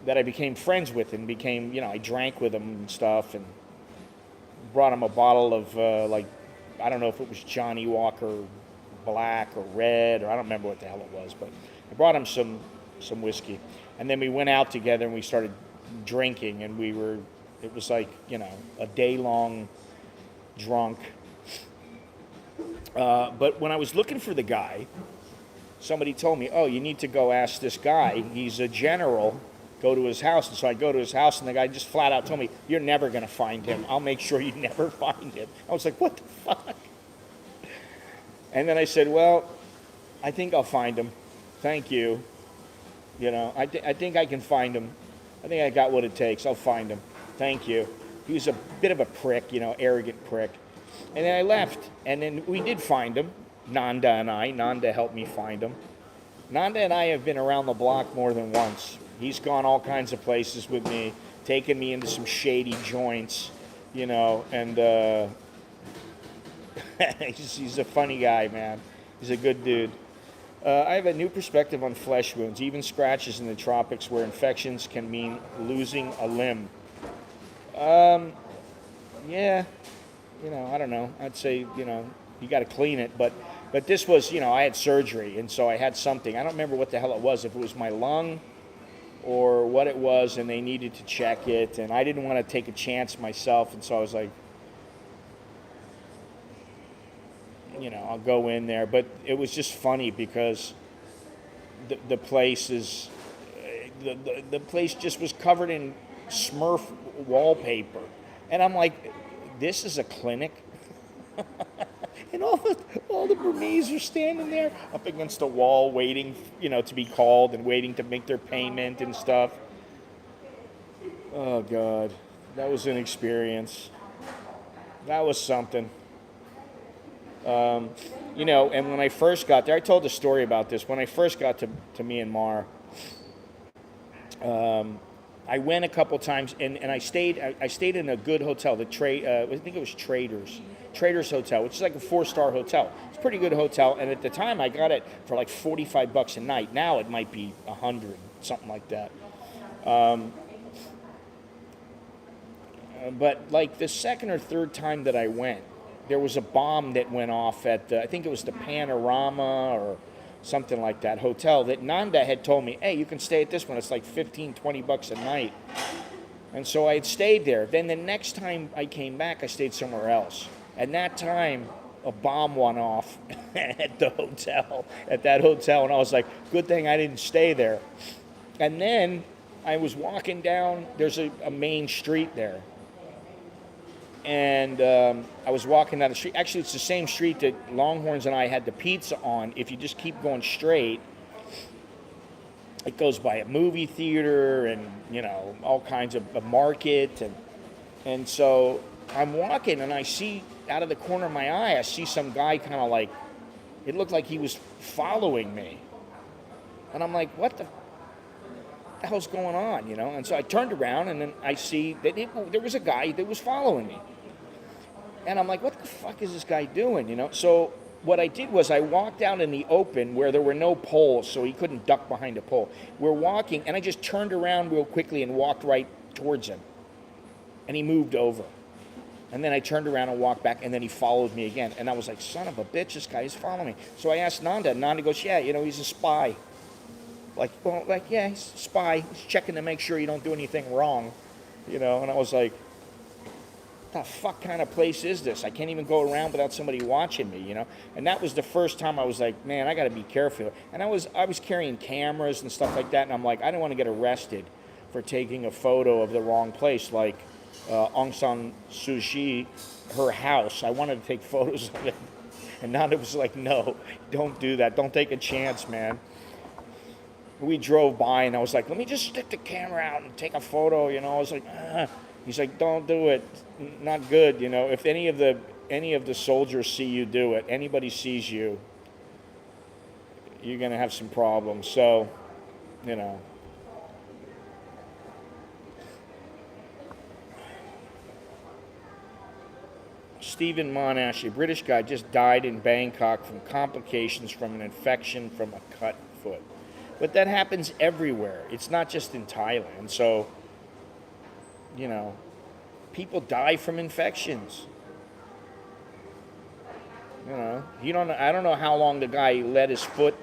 that I became friends with and became, I drank with him and stuff and brought him a bottle of, I don't know if it was Johnny Walker Black or Red, or I don't remember what the hell it was, but I brought him some whiskey. And then we went out together and we started drinking, and it was like, a day-long drunk. But when I was looking for the guy, somebody told me, oh, you need to go ask this guy. He's a general. Go to his house. And so I go to his house, and the guy just flat out told me, you're never going to find him. I'll make sure you never find him. I was like, what the fuck? And then I said, well, I think I'll find him. Thank you. I think I can find him. I think I got what it takes. I'll find him. Thank you. He was a bit of a prick, arrogant prick. And then I left. And then we did find him, Nanda and I. Nanda helped me find him. Nanda and I have been around the block more than once. He's gone all kinds of places with me, taken me into some shady joints, and he's a funny guy, man. He's a good dude. I have a new perspective on flesh wounds, even scratches in the tropics where infections can mean losing a limb. Yeah, I don't know. I'd say, you got to clean it, but this was, I had surgery, and so I had something. I don't remember what the hell it was, if it was my lung or what it was, and they needed to check it, and I didn't want to take a chance myself, and so I was like, I'll go in there. But it was just funny because the place is, the place just was covered in Smurf wallpaper, and I'm like, this is a clinic? And all the Burmese are standing there up against the wall waiting, to be called and waiting to make their payment and stuff. Oh, God. That was an experience. That was something. And when I first got there, I told a story about this. When I first got to Myanmar, I went a couple times, and I stayed in a good hotel. I think it was Traders Hotel, which is like a 4-star hotel. It's a pretty good hotel, and at the time I got it for like $45 a night. Now it might be $100, something like that. But like the second or third time that I went, there was a bomb that went off at I think it was the Panorama or something like that hotel that Nanda had told me, hey, you can stay at this one. It's like $15-20 a night. And so I had stayed there. Then the next time I came back, I stayed somewhere else. And that time, a bomb went off at that hotel. And I was like, good thing I didn't stay there. And then I was walking down, there's a main street there. And I was walking down the street. Actually, it's the same street that Longhorns and I had the pizza on. If you just keep going straight, it goes by a movie theater and, all kinds of a market. And so I'm walking, and I see out of the corner of my eye, I see some guy kind of like, it looked like he was following me. And I'm like, what the hell's going on, And so I turned around, and then I see that there was a guy that was following me. And I'm like, what the fuck is this guy doing, So what I did was I walked out in the open where there were no poles, so he couldn't duck behind a pole. We're walking, and I just turned around real quickly and walked right towards him. And he moved over. And then I turned around and walked back, and then he followed me again. And I was like, son of a bitch, this guy is following me. So I asked Nanda, and Nanda goes, yeah, he's a spy. Yeah, he's a spy. He's checking to make sure you don't do anything wrong, And I was like, what the fuck kind of place is this? I can't even go around without somebody watching me, And that was the first time I was like, man, I got to be careful. And I was carrying cameras and stuff like that, and I'm like, I don't want to get arrested for taking a photo of the wrong place, like Aung San Suu Kyi, her house. I wanted to take photos of it, and now it was like, no, don't do that. Don't take a chance, man. We drove by, and I was like, let me just stick the camera out and take a photo, I was like, He's like, don't do it. Not good, If any of the soldiers see you do it, anybody sees you, you're going to have some problems. So, Stephen Monash, a British guy, just died in Bangkok from complications from an infection from a cut foot. But that happens everywhere. It's not just in Thailand. So, you know, people die from infections. You know, I don't know how long the guy let his foot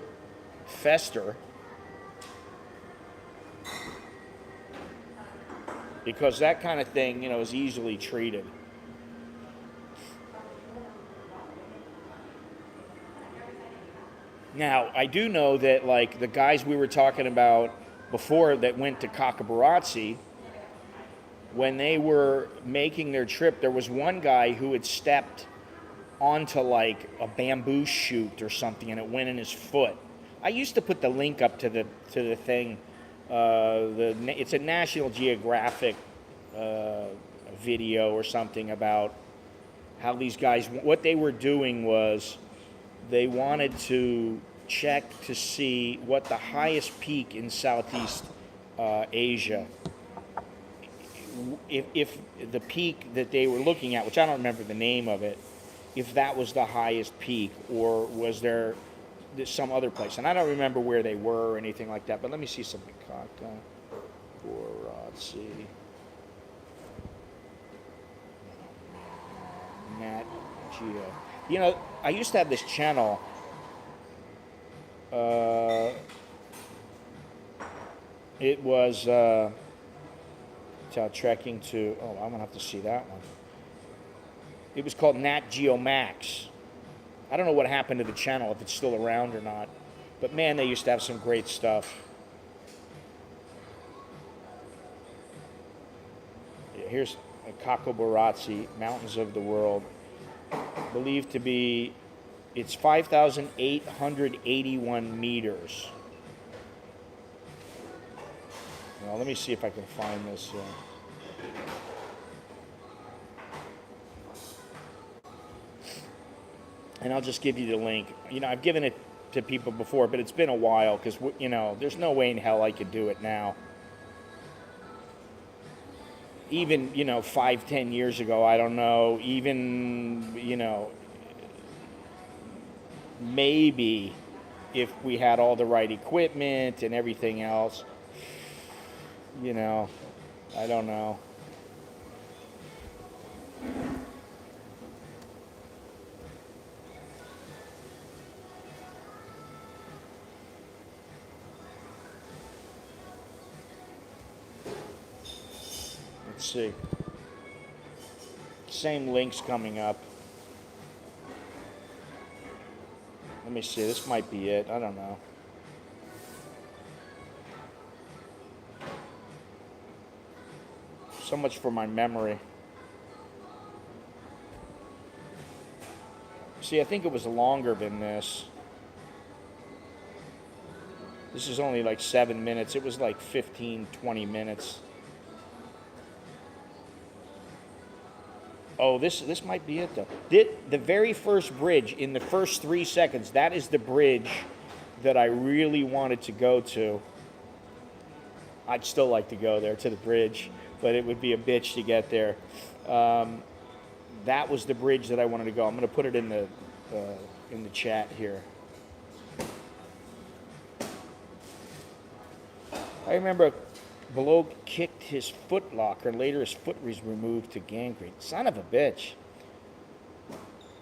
fester, because that kind of thing, you know, is easily treated. Now, I do know that, like, the guys we were talking about before that went to Kakabaratsi, when they were making their trip, there was one guy who had stepped onto, like, a bamboo shoot or something, and it went in his foot. I used to put the link up to the thing. It's a National Geographic video or something about how these guys, what they were doing was they wanted to check to see what the highest peak in Southeast Asia, if the peak that they were looking at, which I don't remember the name of it, if that was the highest peak, or was there some other place. And I don't remember where they were or anything like that, but let me see something. Kakabaratsi. Nat Geo. You know, I used to have this channel. It was trekking to. Oh, I'm gonna have to see that one. It was called Nat Geo Max. I don't know what happened to the channel, if it's still around or not. But man, they used to have some great stuff. Yeah, here's Kakabaratsi, Mountains of the World. Believed to be, it's 5,881 meters. Now, let me see if I can find this. And I'll just give you the link. You know, I've given it to people before, but it's been a while because, you know, there's no way in hell I could do it now. Even, you know, 5-10 years ago, I don't know. Even, you know, maybe if we had all the right equipment and everything else, you know, I don't know. Let's see. Same links coming up. Let me see. This might be it. I don't know. So much for my memory. See, I think it was longer than this. This is only like 7 minutes. It was like 15, 20 minutes. Oh, this might be it, though. The very first bridge, in the first 3 seconds, that is the bridge that I really wanted to go to. I'd still like to go there, to the bridge, but it would be a bitch to get there. That was the bridge that I wanted to go. I'm going to put it in the chat here. I remember below kicked his foot locker. Later, his foot was removed to gangrene. Son of a bitch.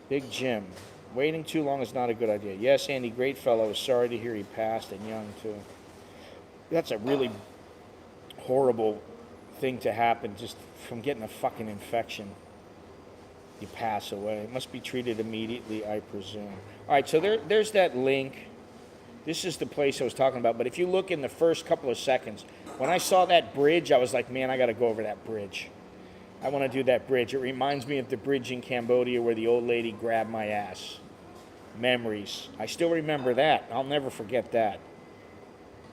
Big Jim. Waiting too long is not a good idea. Yes, Andy, great fellow. Sorry to hear he passed, and young, too. That's a really horrible thing to happen, just from getting a fucking infection. You pass away. It must be treated immediately, I presume. All right, so there's that link. This is the place I was talking about. But if you look in the first couple of seconds, when I saw that bridge, I was like, man, I got to go over that bridge. I want to do that bridge. It reminds me of the bridge in Cambodia where the old lady grabbed my ass. Memories. I still remember that. I'll never forget that.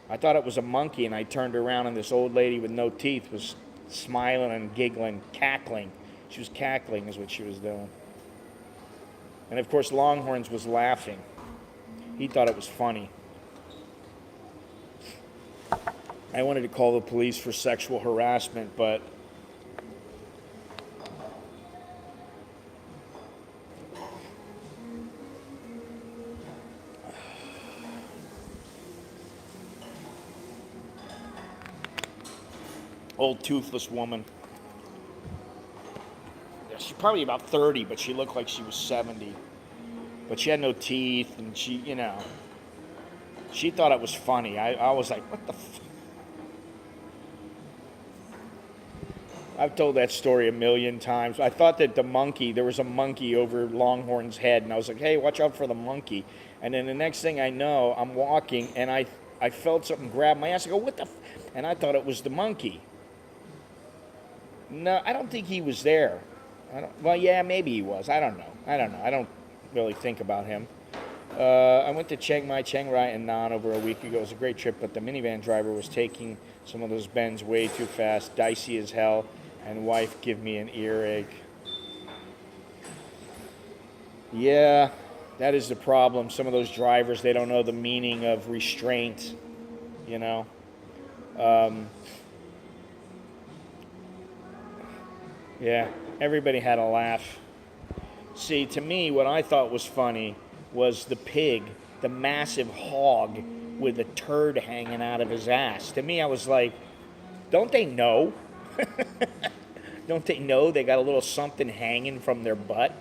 I thought it was a monkey, and I turned around, and this old lady with no teeth was smiling and giggling, cackling. She was cackling is what she was doing. And, of course, Longhorns was laughing. He thought it was funny. I wanted to call the police for sexual harassment, but Old toothless woman. Yeah, she's probably about 30, but she looked like she was 70. But she had no teeth, and she thought it was funny. I was like, what the I've told that story a million times. I thought that there was a monkey over Longhorn's head, and I was like, hey, watch out for the monkey. And then the next thing I know, I'm walking, and I felt something grab my ass. I go, what the And I thought it was the monkey. No, I don't think he was there. Well, yeah, maybe he was. I don't know. I don't really think about him. I went to Chiang Rai and Nan over a week ago. It was a great trip, but the minivan driver was taking some of those bends way too fast, dicey as hell, and wife give me an earache. Yeah, that is the problem. Some of those drivers, they don't know the meaning of restraint, you know. Um, yeah, everybody had a laugh. See, to me, what I thought was funny was the pig, the massive hog with a turd hanging out of his ass. To me, I was like, don't they know? Don't they know they got a little something hanging from their butt?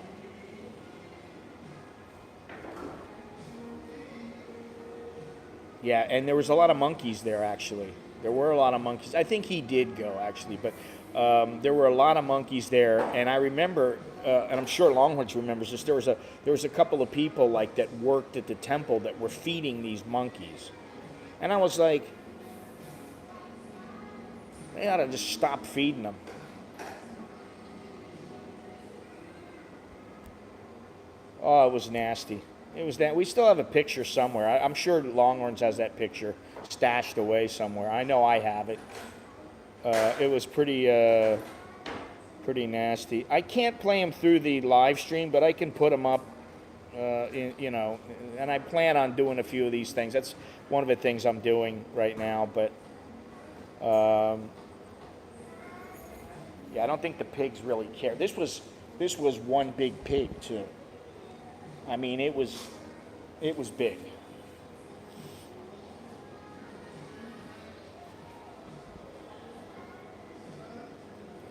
Yeah, and there was a lot of monkeys there, actually. There were a lot of monkeys. I think he did go, actually, but there were a lot of monkeys there. And I remember, and I'm sure Longhorns remembers this, there was a couple of people like that worked at the temple that were feeding these monkeys. And I was like, they ought to just stop feeding them. Oh, it was nasty. It was that. We still have a picture somewhere. I'm sure Longhorns has that picture stashed away somewhere. I know I have it. It was pretty nasty. I can't play them through the live stream, but I can put them up. And I plan on doing a few of these things. That's one of the things I'm doing right now. But yeah, I don't think the pigs really care. This was one big pig too. I mean, it was big.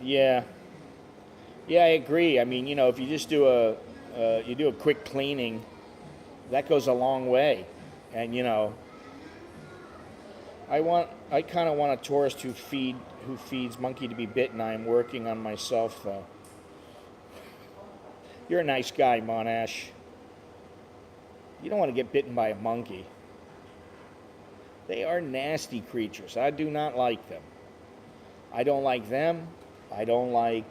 Yeah, yeah, I agree. I mean, if you just do a quick cleaning, that goes a long way. And I kind of want a tourist who feeds monkey to be bitten. I am working on myself though. You're a nice guy, Monash. You don't want to get bitten by a monkey. They are nasty creatures. I do not like them. I don't like them. I don't like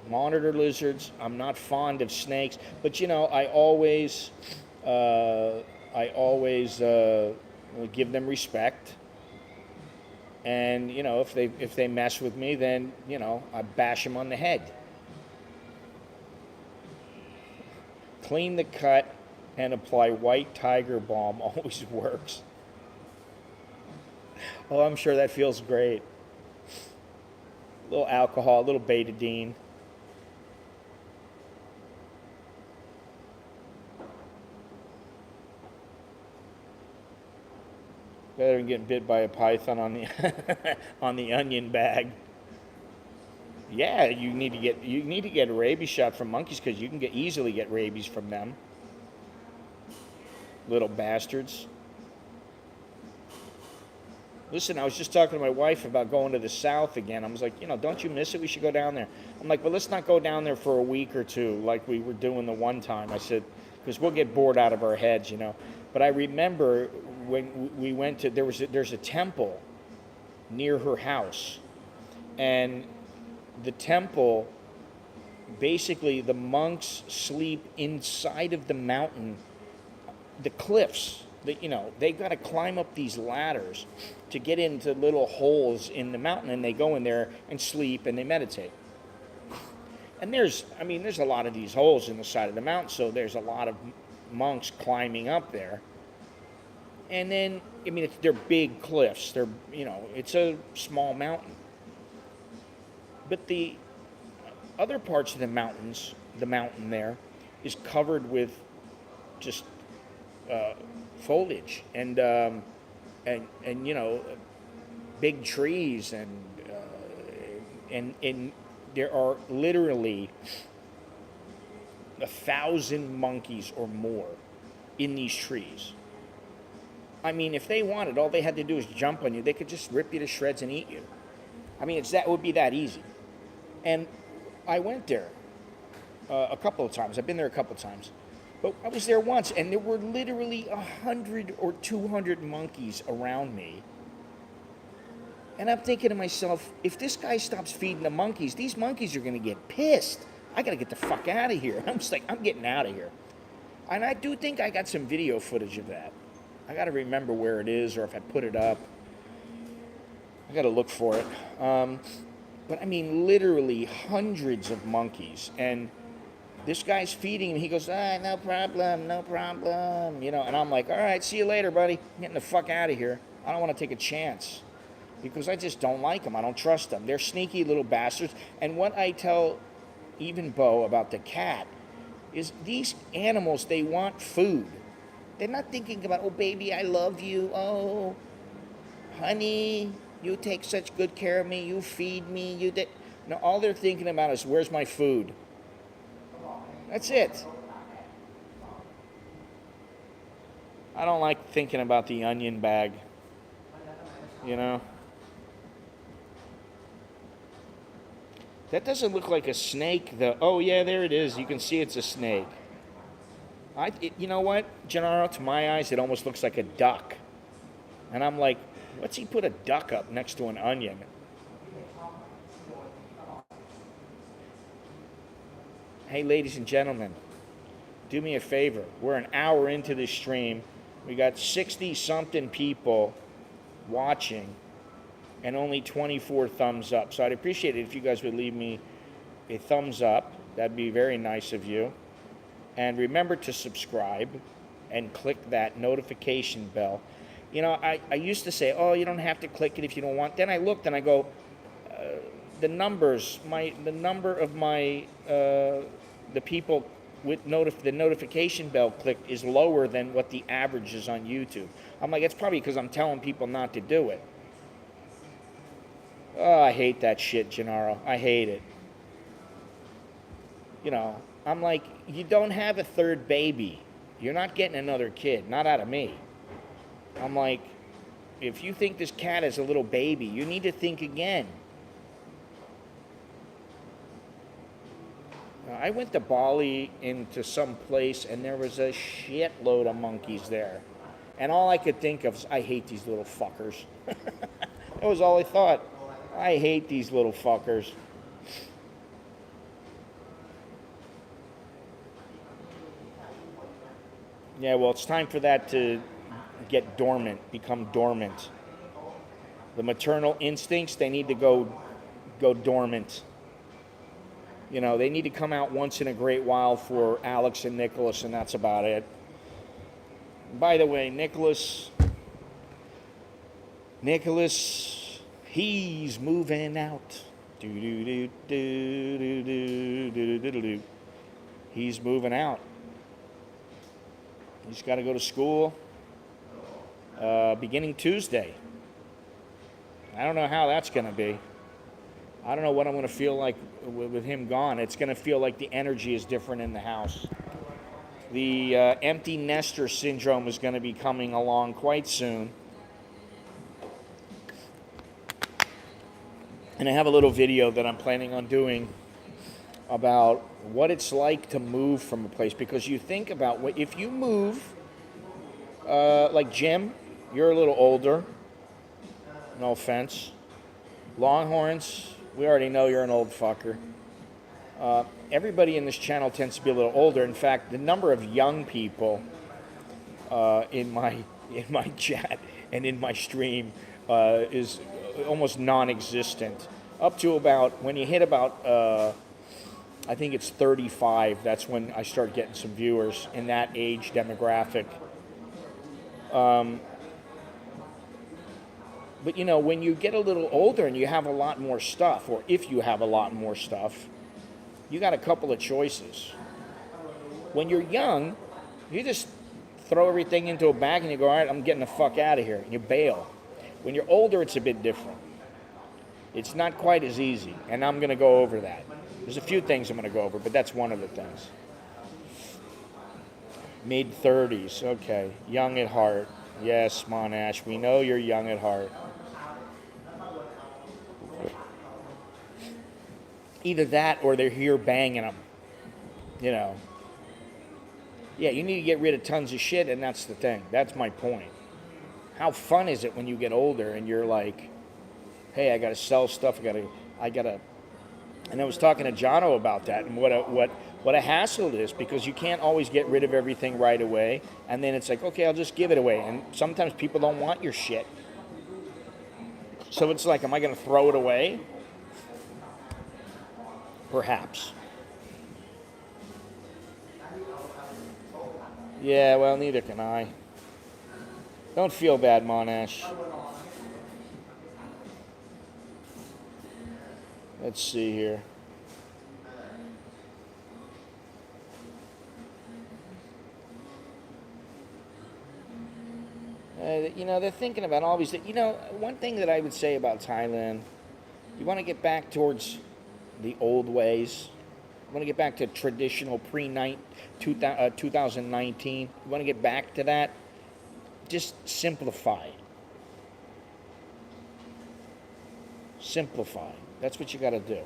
monitor lizards. I'm not fond of snakes. But I always give them respect. And if they mess with me, then I bash them on the head. Clean the cut and apply white tiger balm. Always works. Oh, I'm sure that feels great. A little alcohol, a little betadine. Better than getting bit by a python on the on the onion bag. Yeah, you need to get a rabies shot from monkeys because you can easily get rabies from them. Little bastards. Listen, I was just talking to my wife about going to the South again. I was like, don't you miss it? We should go down there. I'm like, but let's not go down there for a week or two like we were doing the one time. I said, because we'll get bored out of our heads. But I remember when we went to, there's a temple near her house. And the temple, basically the monks sleep inside of the mountain, the cliffs. They got to climb up these ladders to get into little holes in the mountain, and they go in there and sleep and they meditate. And there's a lot of these holes in the side of the mountain, so there's a lot of monks climbing up there. And then, they're big cliffs. It's a small mountain. But the other parts of the mountain there, is covered with just foliage and big trees and and there are literally 1,000 monkeys or more in these trees. I mean, if they wanted, all they had to do is jump on you. They could just rip you to shreds and eat you. I mean, it would be that easy. And I went there a couple of times. I've been there a couple of times. But I was there once, and there were literally 100 or 200 monkeys around me. And I'm thinking to myself, if this guy stops feeding the monkeys, these monkeys are going to get pissed. I got to get the fuck out of here. I'm just like, I'm getting out of here. And I do think I got some video footage of that. I got to remember where it is, or if I put it up. I got to look for it. But I mean, literally hundreds of monkeys. And this guy's feeding, and he goes, no problem, no problem. You know, and I'm like, all right, see you later, buddy. I'm getting the fuck out of here. I don't want to take a chance. Because I just don't like them. I don't trust them. They're sneaky little bastards. And what I tell even Bo about the cat is these animals, they want food. They're not thinking about, oh, baby, I love you. Oh, honey, you take such good care of me. You feed me. You did. No, all they're thinking about is, where's my food? That's it. I don't like thinking about the onion bag, you know? That doesn't look like a snake, though. Oh, yeah, there it is. You can see it's a snake. You know what, Gennaro? To my eyes, it almost looks like a duck. And I'm like, what's he put a duck up next to an onion? Hey, ladies and gentlemen, do me a favor. We're an hour into this stream. We got 60-something people watching and only 24 thumbs up. So I'd appreciate it if you guys would leave me a thumbs up. That'd be very nice of you. And remember to subscribe and click that notification bell. You know, I used to say, oh, you don't have to click it if you don't want. Then I looked and I go, the number of my the people with the notification bell clicked is lower than what the average is on YouTube. I'm like, it's probably because I'm telling people not to do it. Oh, I hate that shit, Gennaro. I hate it. You know, I'm like, you don't have a third baby. You're not getting another kid. Not out of me. I'm like, if you think this cat is a little baby, you need to think again. I went to Bali into some place, and there was a shitload of monkeys there. And all I could think of is, I hate these little fuckers. That was all I thought. I hate these little fuckers. Yeah, well, it's time for that to get dormant, become dormant. The maternal instincts, they need to go dormant. You know, they need to come out once in a great while for Alex and Nicholas, and that's about it. By the way, Nicholas, he's moving out. He's moving out. He's got to go to school beginning Tuesday. I don't know how that's going to be. I don't know what I'm going to feel like with him gone. It's going to feel like the energy is different in the house. The empty nester syndrome is going to be coming along quite soon. And I have a little video that I'm planning on doing about what it's like to move from a place. Because you think about, if you move, like Jim, you're a little older. No offense. Longhorns, we already know you're an old fucker. Everybody in this channel tends to be a little older. In fact, the number of young people in my chat and in my stream is almost non-existent. Up to about, when you hit about, I think it's 35, that's when I start getting some viewers in that age demographic. But, you know, when you get a little older and you have a lot more stuff, or if you have a lot more stuff, you got a couple of choices. When you're young, you just throw everything into a bag and you go, all right, I'm getting the fuck out of here. And you bail. When you're older, it's a bit different. It's not quite as easy, and I'm going to go over that. There's a few things I'm going to go over, but that's one of the things. Mid-30s, okay. Young at heart. Yes, Monash, we know you're young at heart. Either that or they're here banging them, you know. Yeah, you need to get rid of tons of shit, and that's the thing. That's my point. How fun is it when you get older and you're like, hey, I got to sell stuff. I got to. And I was talking to Jono about that and what a hassle it is, because you can't always get rid of everything right away. And then it's like, okay, I'll just give it away. And sometimes people don't want your shit. So it's like, am I going to throw it away? Perhaps. Yeah, well, neither can I. Don't feel bad, Monash. Let's see here. You know, they're thinking about all these. You know, one thing that I would say about Thailand, you want to get back towards the old ways. You want to get back to traditional pre-2019. You want to get back to that. Just simplify. Simplify. That's what you got to do.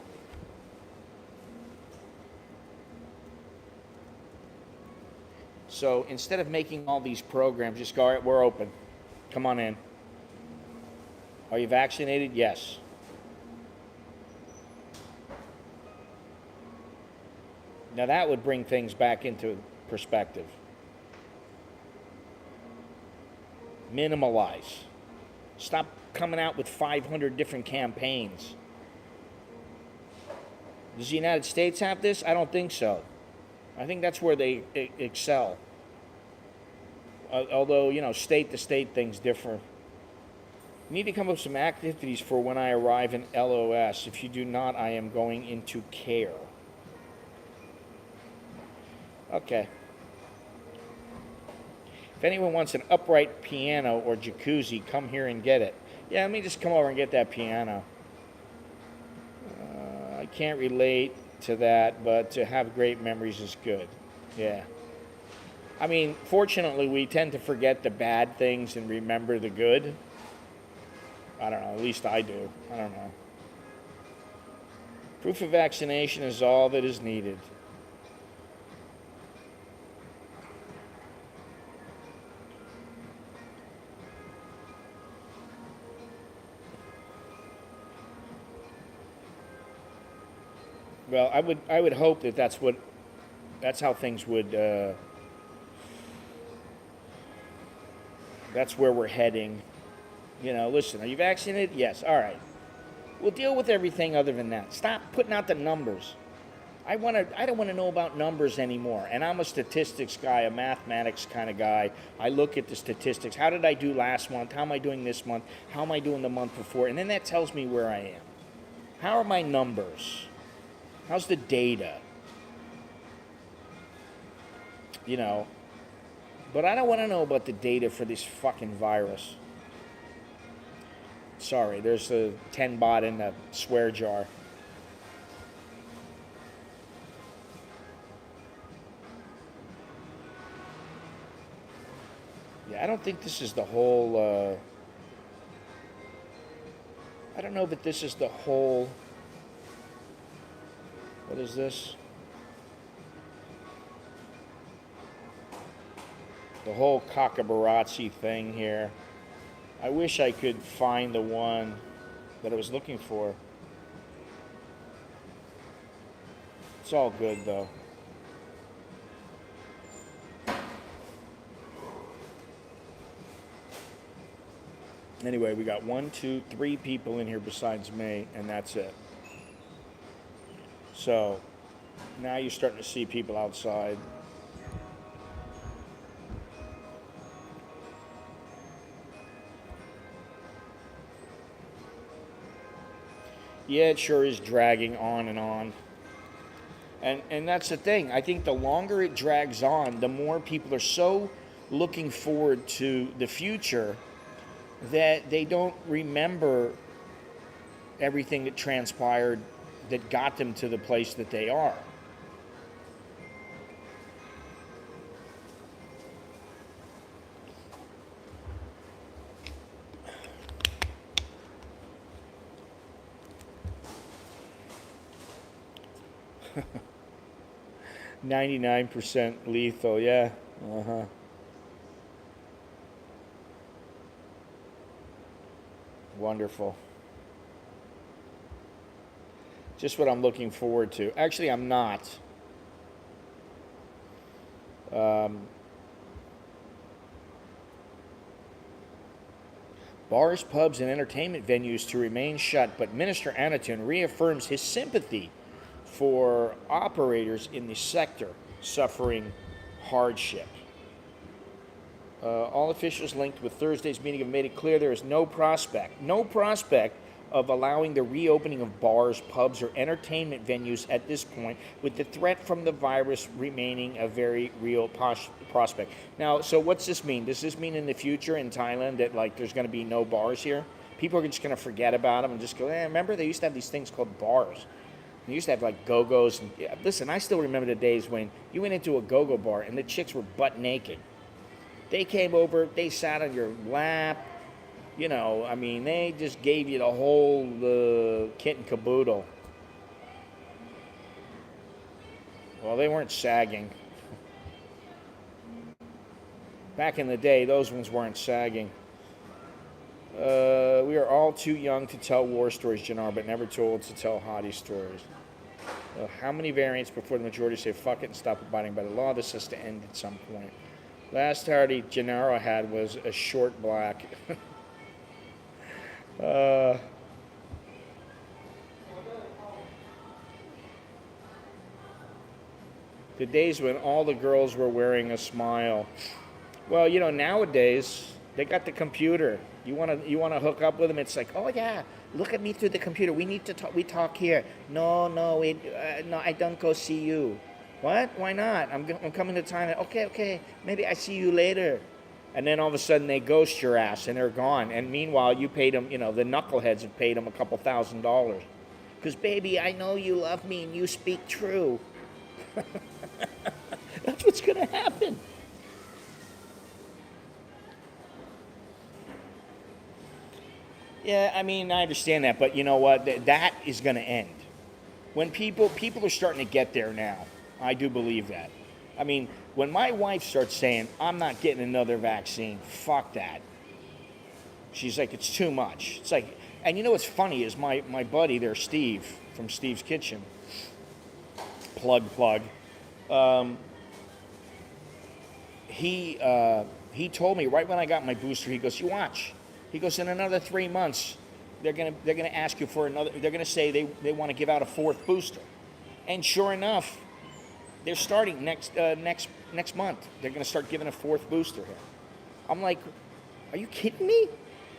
So instead of making all these programs, just go, all right, we're open. Come on in. Are you vaccinated? Yes. Now that would bring things back into perspective. Minimalize. Stop coming out with 500 different campaigns. Does the United States have this? I don't think so. I think that's where they excel. Although, you know, state to state things differ. You need to come up with some activities for when I arrive in LOS. If you do not, I am going into care. Okay. If anyone wants an upright piano or jacuzzi, come here and get it. Yeah, let me just come over and get that piano. I can't relate to that, but to have great memories is good. Yeah. I mean, fortunately, we tend to forget the bad things and remember the good. I don't know, at least I do. I don't know. Proof of vaccination is all that is needed. Well, I would hope that that's how things would. That's where we're heading. You know, listen, are you vaccinated? Yes. All right. We'll deal with everything other than that. Stop putting out the numbers. I don't want to know about numbers anymore. And I'm a statistics guy, a mathematics kind of guy. I look at the statistics. How did I do last month? How am I doing this month? How am I doing the month before? And then that tells me where I am. How are my numbers? How's the data? You know, but I don't want to know about the data for this fucking virus. Sorry, there's a 10 bot in the swear jar. Yeah, I don't think this is the whole, I don't know that this is the whole, what is this? The whole cockabarazzi thing here. I wish I could find the one that I was looking for. It's all good though. Anyway, we got 1, 2, 3 people in here besides me, and that's it. So now you're starting to see people outside. Yeah, it sure is dragging on and on. And that's the thing. I think the longer it drags on, the more people are so looking forward to the future that they don't remember everything that transpired that got them to the place that they are. %99 lethal, yeah. Uh-huh. Wonderful. Just what I'm looking forward to. Actually, I'm not. Bars, pubs, and entertainment venues to remain shut, but Minister Anatun reaffirms his sympathy for operators in the sector suffering hardship. All officials linked with Thursday's meeting have made it clear there is no prospect of allowing the reopening of bars, pubs, or entertainment venues at this point, with the threat from the virus remaining a very real prospect. Now, so what's this mean? Does this mean in the future in Thailand that like there's going to be no bars here? People are just going to forget about them and just go, remember they used to have these things called bars. They used to have like go-go's. And, yeah, listen, I still remember the days when you went into a go-go bar and the chicks were butt naked. They came over, they sat on your lap. You know, I mean, they just gave you the whole kit and caboodle. Well, they weren't sagging. Back in the day, those ones weren't sagging. We are all too young to tell war stories, Jannar, but never too old to tell hottie stories. How many variants before the majority say fuck it and stop abiding by the law? This has to end at some point. Last hottie Gennaro had was a short black. The days when all the girls were wearing a smile. Well, you know, nowadays they got the computer. You want to hook up with them? It's like, oh yeah, look at me through the computer. We need to talk. We talk here. No, no, I don't go see you. What? Why not? I'm coming to Thailand. Okay. Maybe I see you later. And then all of a sudden they ghost your ass and they're gone. And meanwhile, you paid them, you know, the knuckleheads have paid them a couple $1,000. Because, baby, I know you love me and you speak true. That's what's going to happen. Yeah, I mean, I understand that. But you know what? That is going to end. When people are starting to get there now. I do believe that. I mean, when my wife starts saying, I'm not getting another vaccine, fuck that. She's like, it's too much. It's like, and you know what's funny is my buddy there, Steve, from Steve's Kitchen, plug, he told me right when I got my booster, he goes, you watch. He goes, in another 3 months, they're gonna ask you for another, they're gonna say they want to give out a 4th booster. And sure enough, they're starting next month. They're going to start giving a 4th booster here. I'm like, are you kidding me?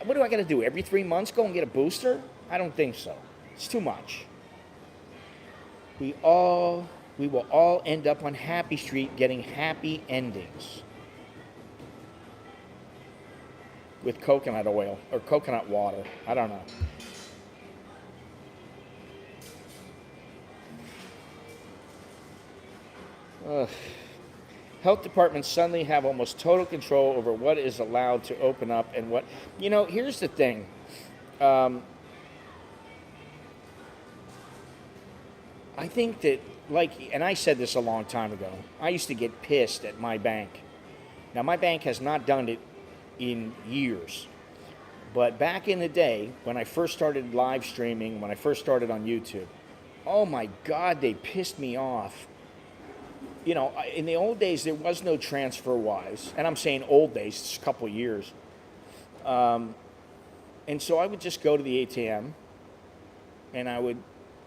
What do I got to do? Every 3 months go and get a booster? I don't think so. It's too much. We will all end up on Happy Street getting happy endings. With coconut oil or coconut water. I don't know. Health departments suddenly have almost total control over what is allowed to open up and what... You know, here's the thing. I think that, like, and I said this a long time ago, I used to get pissed at my bank. Now, my bank has not done it in years. But back in the day, when I first started live streaming, when I first started on YouTube, oh my God, they pissed me off. You know, in the old days, there was no TransferWise. And I'm saying old days, it's a couple of years. And so I would just go to the ATM and I would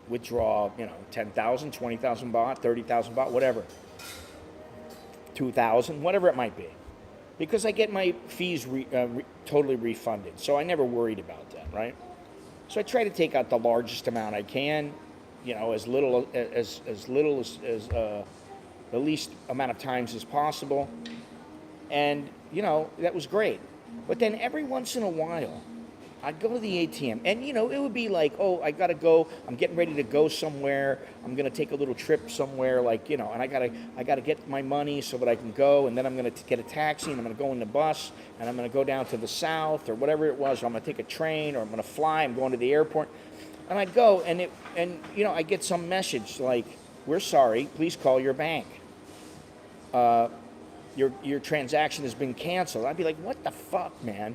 withdraw, you know, 10,000, 20,000 baht, 30,000 baht, whatever. 2,000, whatever it might be. Because I get my fees totally refunded. So I never worried about that, right? So I try to take out the largest amount I can, you know, as little as the least amount of times as possible. And, you know, that was great. But then every once in a while, I'd go to the ATM, and it would be like, oh, I gotta go. I'm getting ready to go somewhere. I'm gonna take a little trip somewhere, like and I gotta get my money so that I can go, and then I'm gonna get a taxi, and I'm gonna go in the bus, and I'm gonna go down to the south or whatever it was, or I'm gonna take a train, or I'm gonna fly. I'm going to the airport, and I'd go, I get some message like, we're sorry, please call your bank. Your transaction has been canceled. I'd be like, what the fuck, man?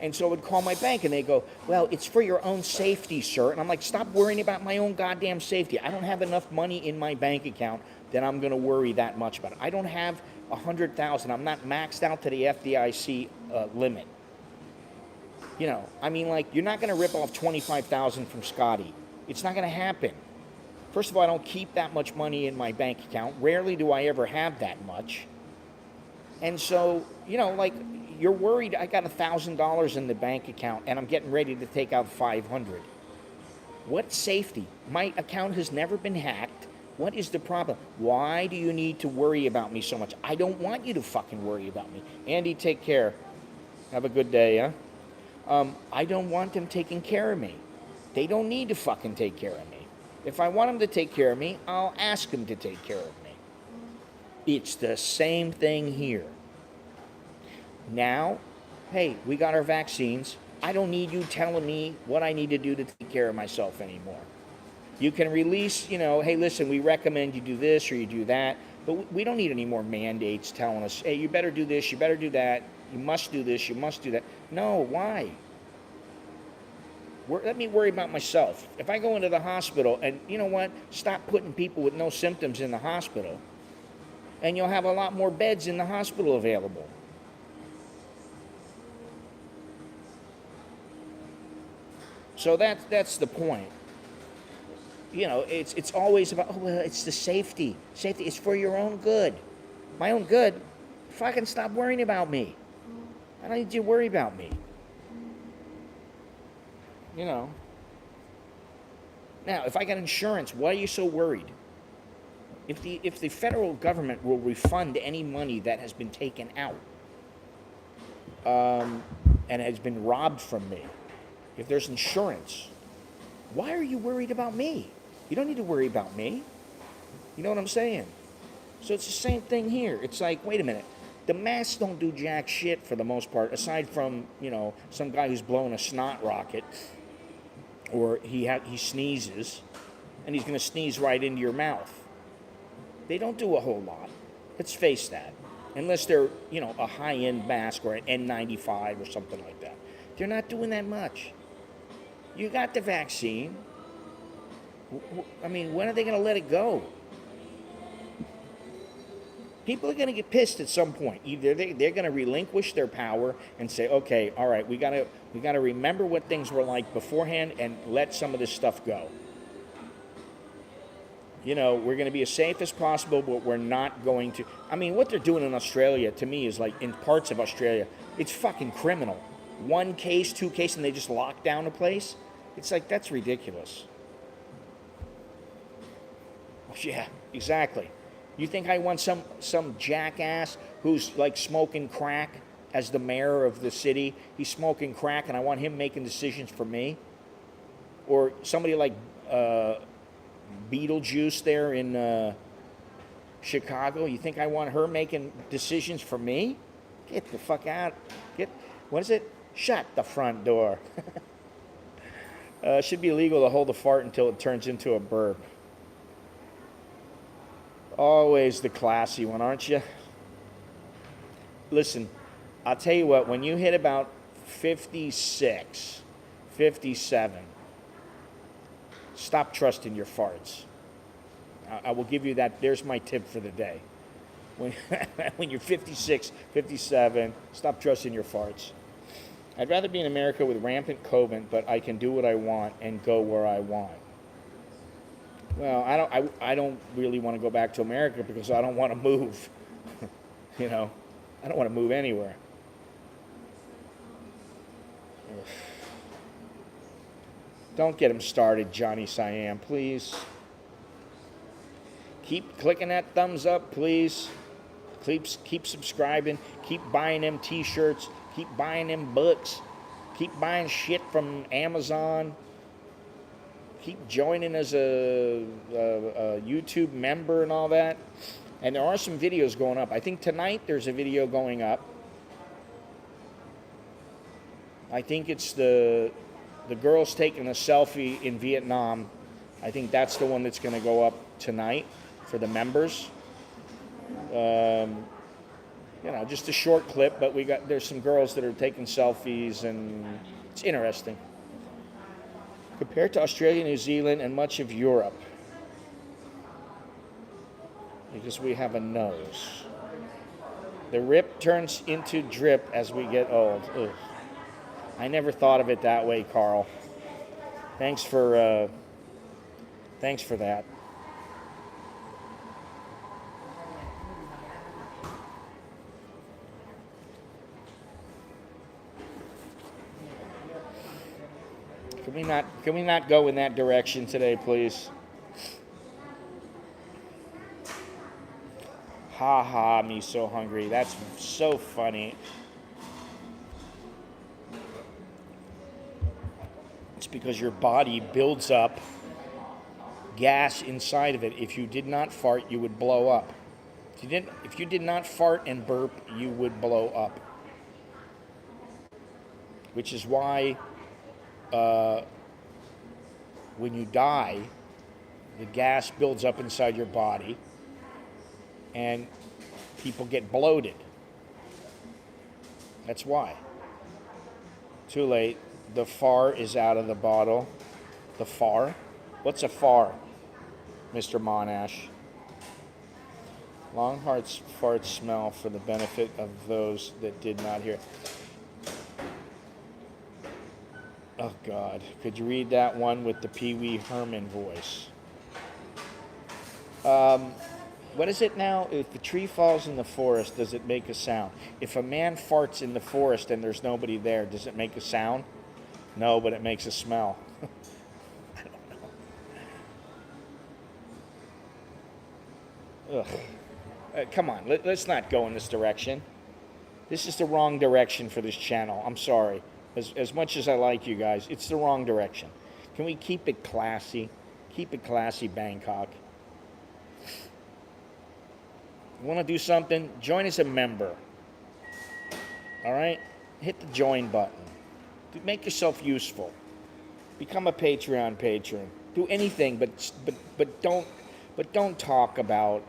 And so I would call my bank, and they go, well, it's for your own safety, sir. And I'm like, stop worrying about my own goddamn safety. I don't have enough money in my bank account that I'm going to worry that much about it. I don't have 100,000. I'm not maxed out to the FDIC limit. You're not going to rip off 25,000 from Scotty. It's not going to happen. First of all, I don't keep that much money in my bank account. Rarely do I ever have that much. And so, you're worried I got $1,000 in the bank account and I'm getting ready to take out 500. What safety? My account has never been hacked. What is the problem? Why do you need to worry about me so much? I don't want you to fucking worry about me. Andy, take care. Have a good day, huh? I don't want them taking care of me. They don't need to fucking take care of me. If I want them to take care of me, I'll ask them to take care of me. It's the same thing here. Now, hey, we got our vaccines. I don't need you telling me what I need to do to take care of myself anymore. You can release, hey, listen, we recommend you do this or you do that, but we don't need any more mandates telling us, hey, you better do this, you better do that, you must do this, you must do that. No, why? Let me worry about myself. If I go into the hospital, and you know what? Stop putting people with no symptoms in the hospital, and you'll have a lot more beds in the hospital available. So that's the point. It's always about, oh, well, it's the safety. Safety is for your own good. My own good? Fucking stop worrying about me. I don't need you to worry about me. Now, if I got insurance, why are you so worried? If the federal government will refund any money that has been taken out and has been robbed from me, if there's insurance, why are you worried about me? You don't need to worry about me. You know what I'm saying? So it's the same thing here. It's like, wait a minute. The masks don't do jack shit for the most part, aside from, some guy who's blowing a snot rocket, or he sneezes, and he's going to sneeze right into your mouth. They don't do a whole lot. Let's face that. Unless they're, a high-end mask or an N95 or something like that. They're not doing that much. You got the vaccine. When are they going to let it go? People are going to get pissed at some point. Either they're going to relinquish their power and say, okay, all right, we got to remember what things were like beforehand and let some of this stuff go. We're going to be as safe as possible, but we're not going to. What they're doing in Australia, to me, is like, in parts of Australia, it's fucking criminal. 1 case, 2 cases, and they just lock down a place. It's like, that's ridiculous. Yeah, exactly. You think I want some jackass who's like smoking crack as the mayor of the city? He's smoking crack, and I want him making decisions for me? Or somebody like Beetlejuice there in Chicago? You think I want her making decisions for me? Get the fuck out. What is it? Shut the front door. It should be illegal to hold a fart until it turns into a burp. Always the classy one, aren't you? Listen, I'll tell you what, when you hit about 56, 57, stop trusting your farts. I will give you that. There's my tip for the day. When you're 56, 57, stop trusting your farts. I'd rather be in America with rampant COVID, but I can do what I want and go where I want. Well, I don't really want to go back to America because I don't want to move. I don't want to move anywhere. Ugh. Don't get him started, Johnny Siam, please. Keep clicking that thumbs up, please. Keep subscribing. Keep buying them t-shirts. Keep buying them books. Keep buying shit from Amazon. Keep joining as a YouTube member and all that. And there are some videos going up. I think tonight there's a video going up. I think it's the girls taking a selfie in Vietnam. I think that's the one that's going to go up tonight for the members. Just a short clip, but there's some girls that are taking selfies, and it's interesting. Compared to Australia, New Zealand, and much of Europe, because we have a nose. The rip turns into drip as we get old. Ugh. I never thought of it that way, Carl. Thanks for that. Can we not go in that direction today, please? Ha ha, me so hungry. That's so funny. It's because your body builds up gas inside of it. If you did not fart, you would blow up. If you did not fart and burp, you would blow up. Which is why when you die, the gas builds up inside your body and people get bloated. That's why. Too late. The far is out of the bottle. The far? What's a far, Mr. Monash? Long farts smell for the benefit of those that did not hear. Oh, God. Could you read that one with the Pee Wee Herman voice? What is it now? If the tree falls in the forest, does it make a sound? If a man farts in the forest and there's nobody there, does it make a sound? No, but it makes a smell. I don't know. Ugh. Come on, let's not go in this direction. This is the wrong direction for this channel. I'm sorry. As much as I like you guys, it's the wrong direction. Can we keep it classy? Keep it classy, Bangkok. You want to do something? Join as a member. All right? Hit the join button. Make yourself useful. Become a Patreon patron. Do anything, but don't talk about,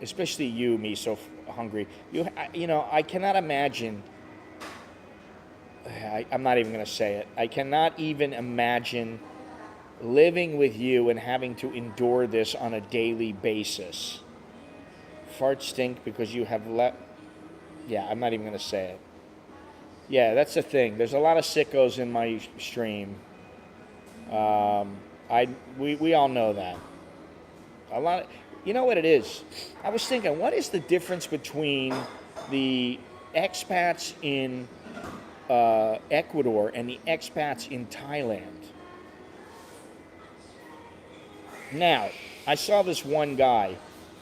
especially you, me so hungry. I cannot imagine. I'm not even going to say it. I cannot even imagine living with you and having to endure this on a daily basis. Farts stink because you have Yeah, I'm not even going to say it. Yeah, that's the thing. There's a lot of sickos in my stream. We all know that. A lot. You know what it is? I was thinking, what is the difference between the expats in Ecuador and the expats in Thailand? Now, I saw this one guy,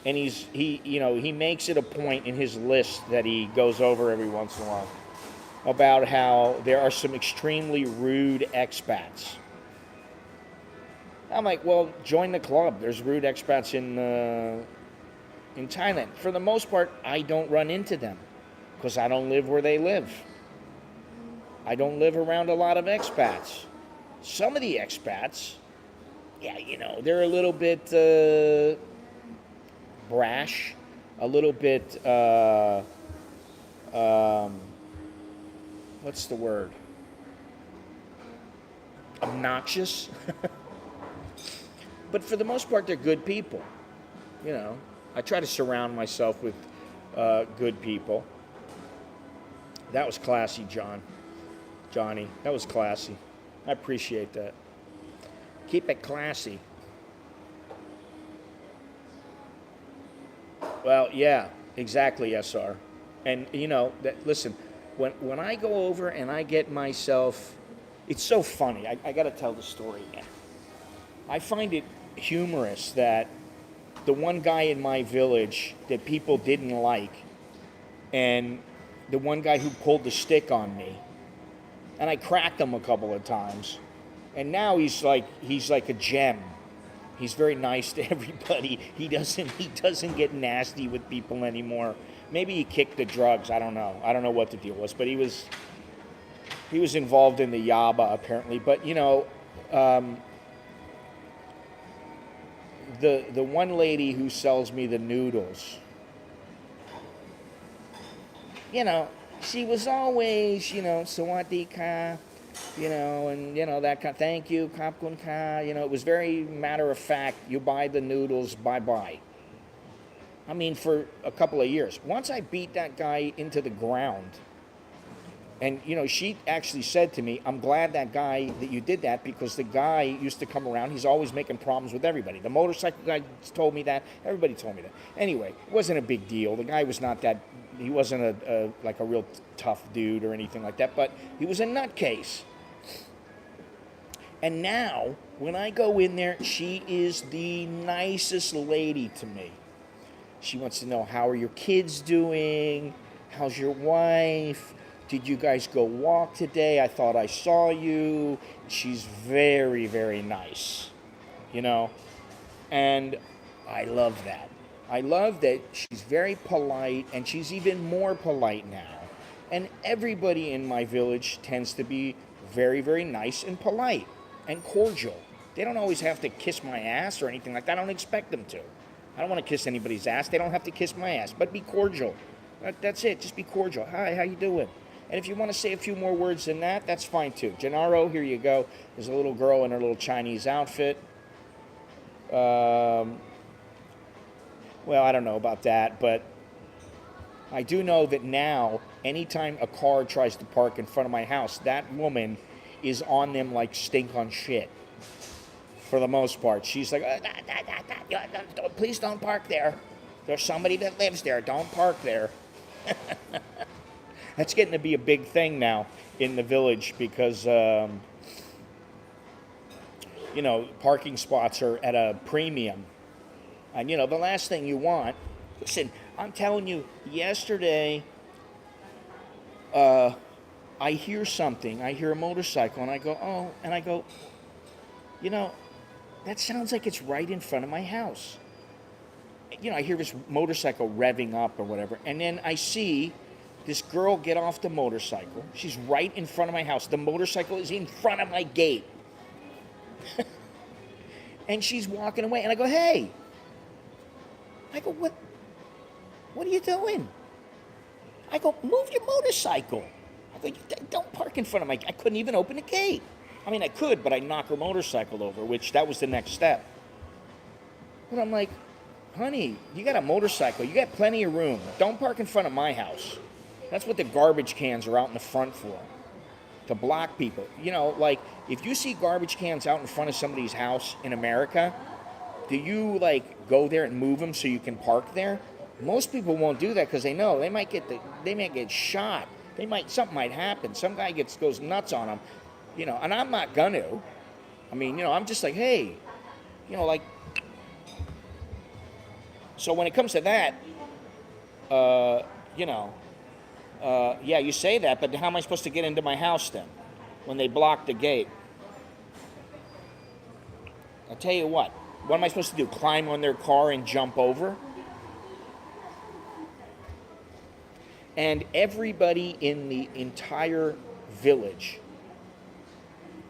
and he makes it a point in his list that he goes over every once in a while about how there are some extremely rude expats. I'm like, well, join the club. There's rude expats in Thailand. For the most part, I don't run into them because I don't live where they live. I don't live around a lot of expats. Some of the expats, yeah, they're a little bit brash, a little bit, what's the word? Obnoxious. But for the most part, they're good people. I try to surround myself with good people. That was classy, Johnny. That was classy. I appreciate that. Keep it classy. Well, yeah, exactly, SR. And listen, when I go over and I get myself, it's so funny. I got to tell the story again. I find it humorous that the one guy in my village that people didn't like, and the one guy who pulled the stick on me, and I cracked him a couple of times. And now he's like a gem. He's very nice to everybody. He doesn't get nasty with people anymore. Maybe he kicked the drugs. I don't know. I don't know what the deal was, but he was involved in the yaba apparently. But the one lady who sells me the noodles, she was always, sawadee ka, and that kind. Thank you, kapkun ka. It was very matter of fact. You buy the noodles, bye. I mean, for a couple of years. Once I beat that guy into the ground, and she actually said to me, "I'm glad that you did that, because the guy used to come around. He's always making problems with everybody. The motorcycle guy told me that. Everybody told me that. Anyway, it wasn't a big deal. The guy was not that. He wasn't a real tough dude or anything like that. But he was a nutcase. And now, when I go in there, she is the nicest lady to me. She wants to know, how are your kids doing? How's your wife? Did you guys go walk today? I thought I saw you. She's very, very nice, and I love that. I love that she's very polite, and she's even more polite now. And everybody in my village tends to be very, very nice and polite and cordial. They don't always have to kiss my ass or anything like that. I don't expect them to. I don't want to kiss anybody's ass. They don't have to kiss my ass, but be cordial. That's it. Just be cordial. Hi, how you doing? And if you want to say a few more words than that, that's fine too. Gennaro, here you go. There's a little girl in her little Chinese outfit. Well, I don't know about that, but I do know that now, anytime a car tries to park in front of my house, that woman is on them like stink on shit. For the most part. She's like, please don't park there. There's somebody that lives there. Don't park there. That's getting to be a big thing now in the village because, parking spots are at a premium. And, the last thing you want, listen, I'm telling you, yesterday, I hear something. I hear a motorcycle, and I go, oh, and I go, that sounds like it's right in front of my house. I hear this motorcycle revving up or whatever, and then I see this girl get off the motorcycle. She's right in front of my house. The motorcycle is in front of my gate. And she's walking away, and I go, hey. I go, what are you doing? I go, move your motorcycle. I go, don't park in front of I couldn't even open the gate. I mean, I could, but I knock her motorcycle over, which that was the next step. But I'm like, honey, you got a motorcycle. You got plenty of room. Don't park in front of my house. That's what the garbage cans are out in the front for, to block people. If you see garbage cans out in front of somebody's house in America, do you, go there and move them so you can park there? Most people won't do that because they know they might get shot. Something might happen. Some guy goes nuts on them. And I'm not gonna. I mean, I'm just like, hey, So when it comes to that, yeah, you say that, but how am I supposed to get into my house then when they block the gate? I'll tell you what am I supposed to do? Climb on their car and jump over? And everybody in the entire village,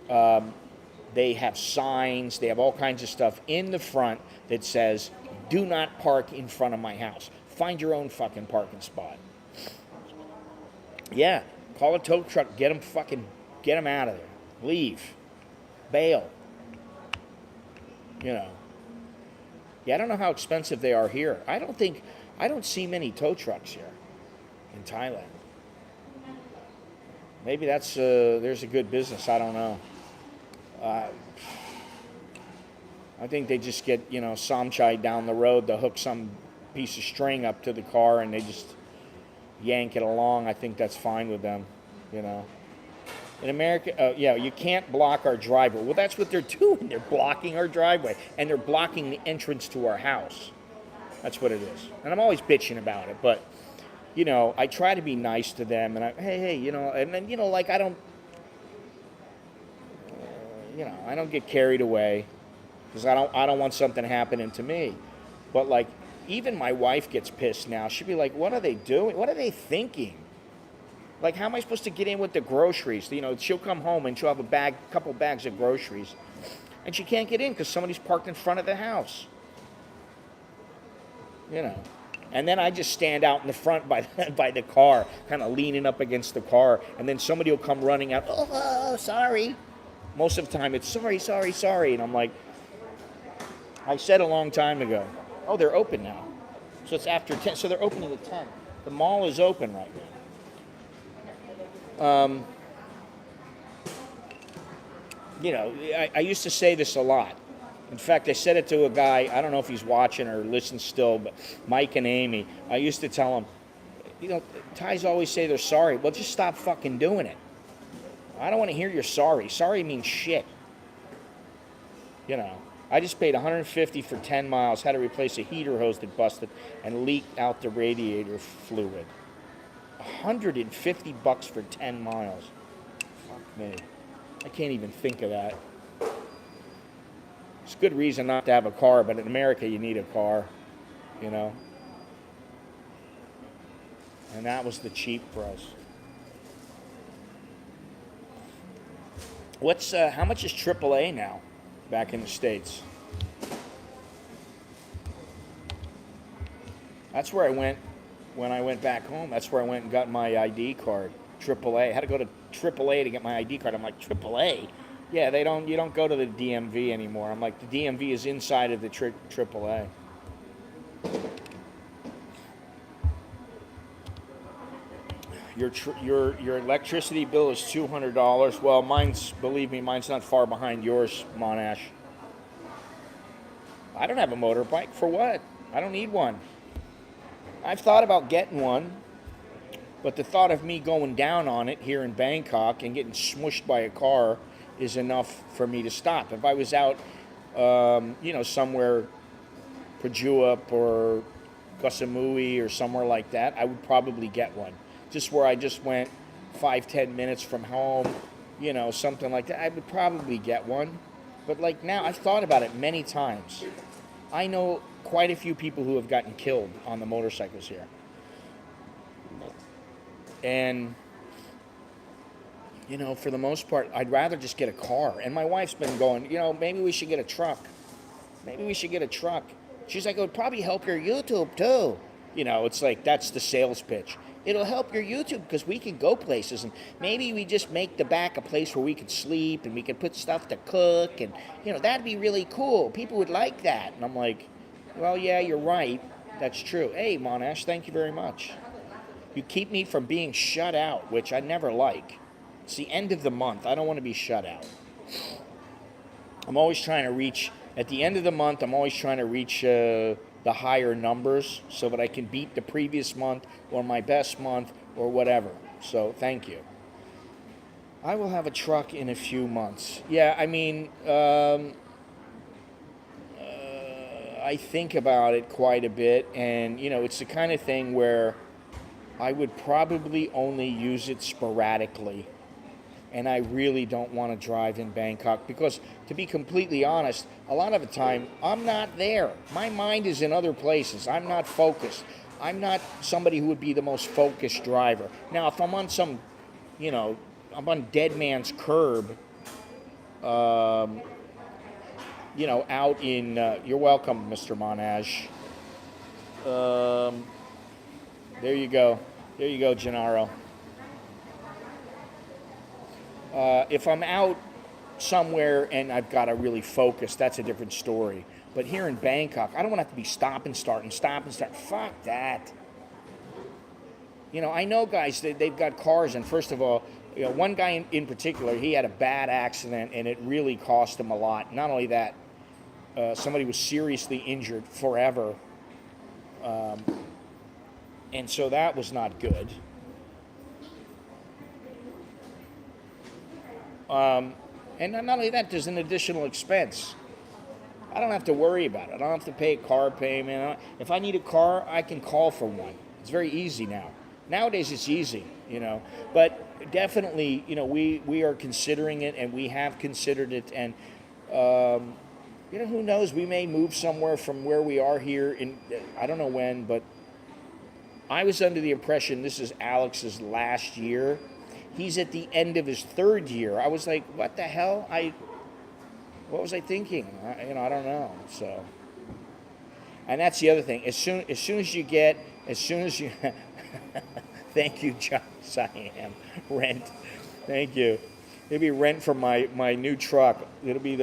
they have signs, they have all kinds of stuff in the front that says, do not park in front of my house. Find your own fucking parking spot. Yeah, call a tow truck, get them out of there. Leave. Bail. Yeah, I don't know how expensive they are here. I don't see many tow trucks here in Thailand. Maybe there's a good business. I don't know. I think they just get, samchai down the road to hook some piece of string up to the car and they just yank it along. I think that's fine with them, In America, you can't block our driveway. Well, that's what they're doing. They're blocking our driveway and they're blocking the entrance to our house. That's what it is. And I'm always bitching about it, but I try to be nice to them and hey, and then, I don't get carried away because I don't want something happening to me. But like, even my wife gets pissed now. She'll be like, "What are they doing? What are they thinking? Like, how am I supposed to get in with the groceries?" She'll come home and she'll have a couple bags of groceries, and she can't get in because somebody's parked in front of the house. And then I just stand out in the front by the car, kind of leaning up against the car, and then somebody will come running out. Oh, sorry. Most of the time it's sorry, and I'm like, I said a long time ago. Oh, they're open now. So it's after 10. So they're opening at 10. The mall is open right now. I used to say this a lot. In fact, I said it to a guy, I don't know if he's watching or listens still, but Mike and Amy, I used to tell them, Thais always say they're sorry. Well, just stop fucking doing it. I don't want to hear you're sorry. Sorry means shit. I just paid $150 for 10 miles, had to replace a heater hose that busted and leaked out the radiator fluid. $150 for 10 miles. Fuck me. I can't even think of that. It's a good reason not to have a car, but in America you need a car, And that was the cheap price. How much is AAA now back in the States? That's where I went when I went back home. That's where I went and got my ID card. AAA. I had to go to AAA to get my ID card. I'm like, AAA? Yeah, you don't go to the DMV anymore. I'm like, the DMV is inside of the AAA. Your electricity bill is $200. Well, believe me, mine's not far behind yours, Monash. I don't have a motorbike. For what? I don't need one. I've thought about getting one, but the thought of me going down on it here in Bangkok and getting smushed by a car is enough for me to stop. If I was out, somewhere, Prachuap or Koh Samui or somewhere like that, I would probably get one. Just where I just went 5-10 minutes from home, something like that, I would probably get one. But like now, I've thought about it many times. I know quite a few people who have gotten killed on the motorcycles here. And for the most part, I'd rather just get a car. And my wife's been going, maybe we should get a truck. She's like, it would probably help your YouTube too. It's like, that's the sales pitch. It'll help your YouTube because we can go places, and maybe we just make the back a place where we could sleep and we could put stuff to cook, and that'd be really cool. People would like that. And I'm like, well, yeah, you're right. That's true. Hey, Monash, thank you very much. You keep me from being shut out, which I never like. It's the end of the month. I don't want to be shut out. I'm always trying to reach, at the end of the month, I'm always trying to reach the higher numbers so that I can beat the previous month or my best month or whatever. So thank you. I will have a truck in a few months. Yeah, I mean, I think about it quite a bit, and it's the kind of thing where I would probably only use it sporadically. And I really don't want to drive in Bangkok because, to be completely honest, a lot of the time, I'm not there. My mind is in other places. I'm not focused. I'm not somebody who would be the most focused driver. Now, if I'm on some, I'm on Dead Man's Curb, out in, you're welcome, Mr. Monash. There you go, Gennaro. If I'm out somewhere and I've got to really focus, that's a different story. But here in Bangkok, I don't want to have to be stop and start. Fuck that. I know guys, they've got cars, and first of all, one guy in particular, he had a bad accident, and it really cost him a lot. Not only that, somebody was seriously injured forever. And so that was not good. And not only that, there's an additional expense. I don't have to worry about it. I don't have to pay a car payment. If I need a car, I can call for one. It's very easy now. Nowadays it's easy, but definitely, we are considering it, and we have considered it, and who knows? We may move somewhere from where we are here in, I don't know when, but I was under the impression this is Alex's last year. He's at the end of his third year. I was like, what the hell? What was I thinking? I don't know. So, and that's the other thing. As soon as you thank you, John Siam. Rent. Thank you. It'll be rent for my new truck. It'll be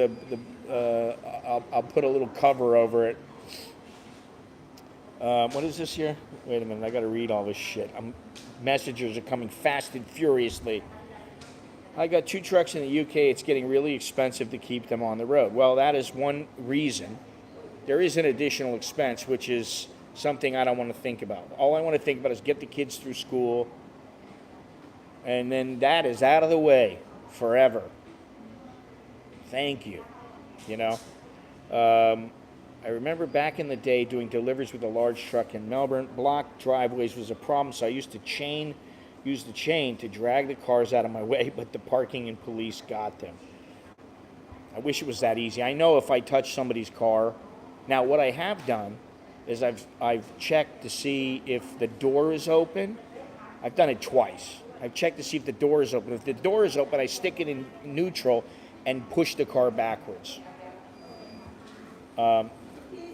I'll put a little cover over it. What is this here? Wait a minute, I gotta read all this shit. Messages are coming fast and furiously. I got 2 trucks in the UK. It's getting really expensive to keep them on the road. Well, that is one reason. There is an additional expense, which is something I don't want to think about. All I want to think about is get the kids through school, and then that is out of the way forever. Thank you. I remember back in the day doing deliveries with a large truck in Melbourne. Blocked driveways was a problem, so I used the chain to drag the cars out of my way, but the parking and police got them. I wish it was that easy. I know if I touch somebody's car. Now, what I have done is I've checked to see if the door is open. I've done it twice. I've checked to see if the door is open. If the door is open, I stick it in neutral and push the car backwards.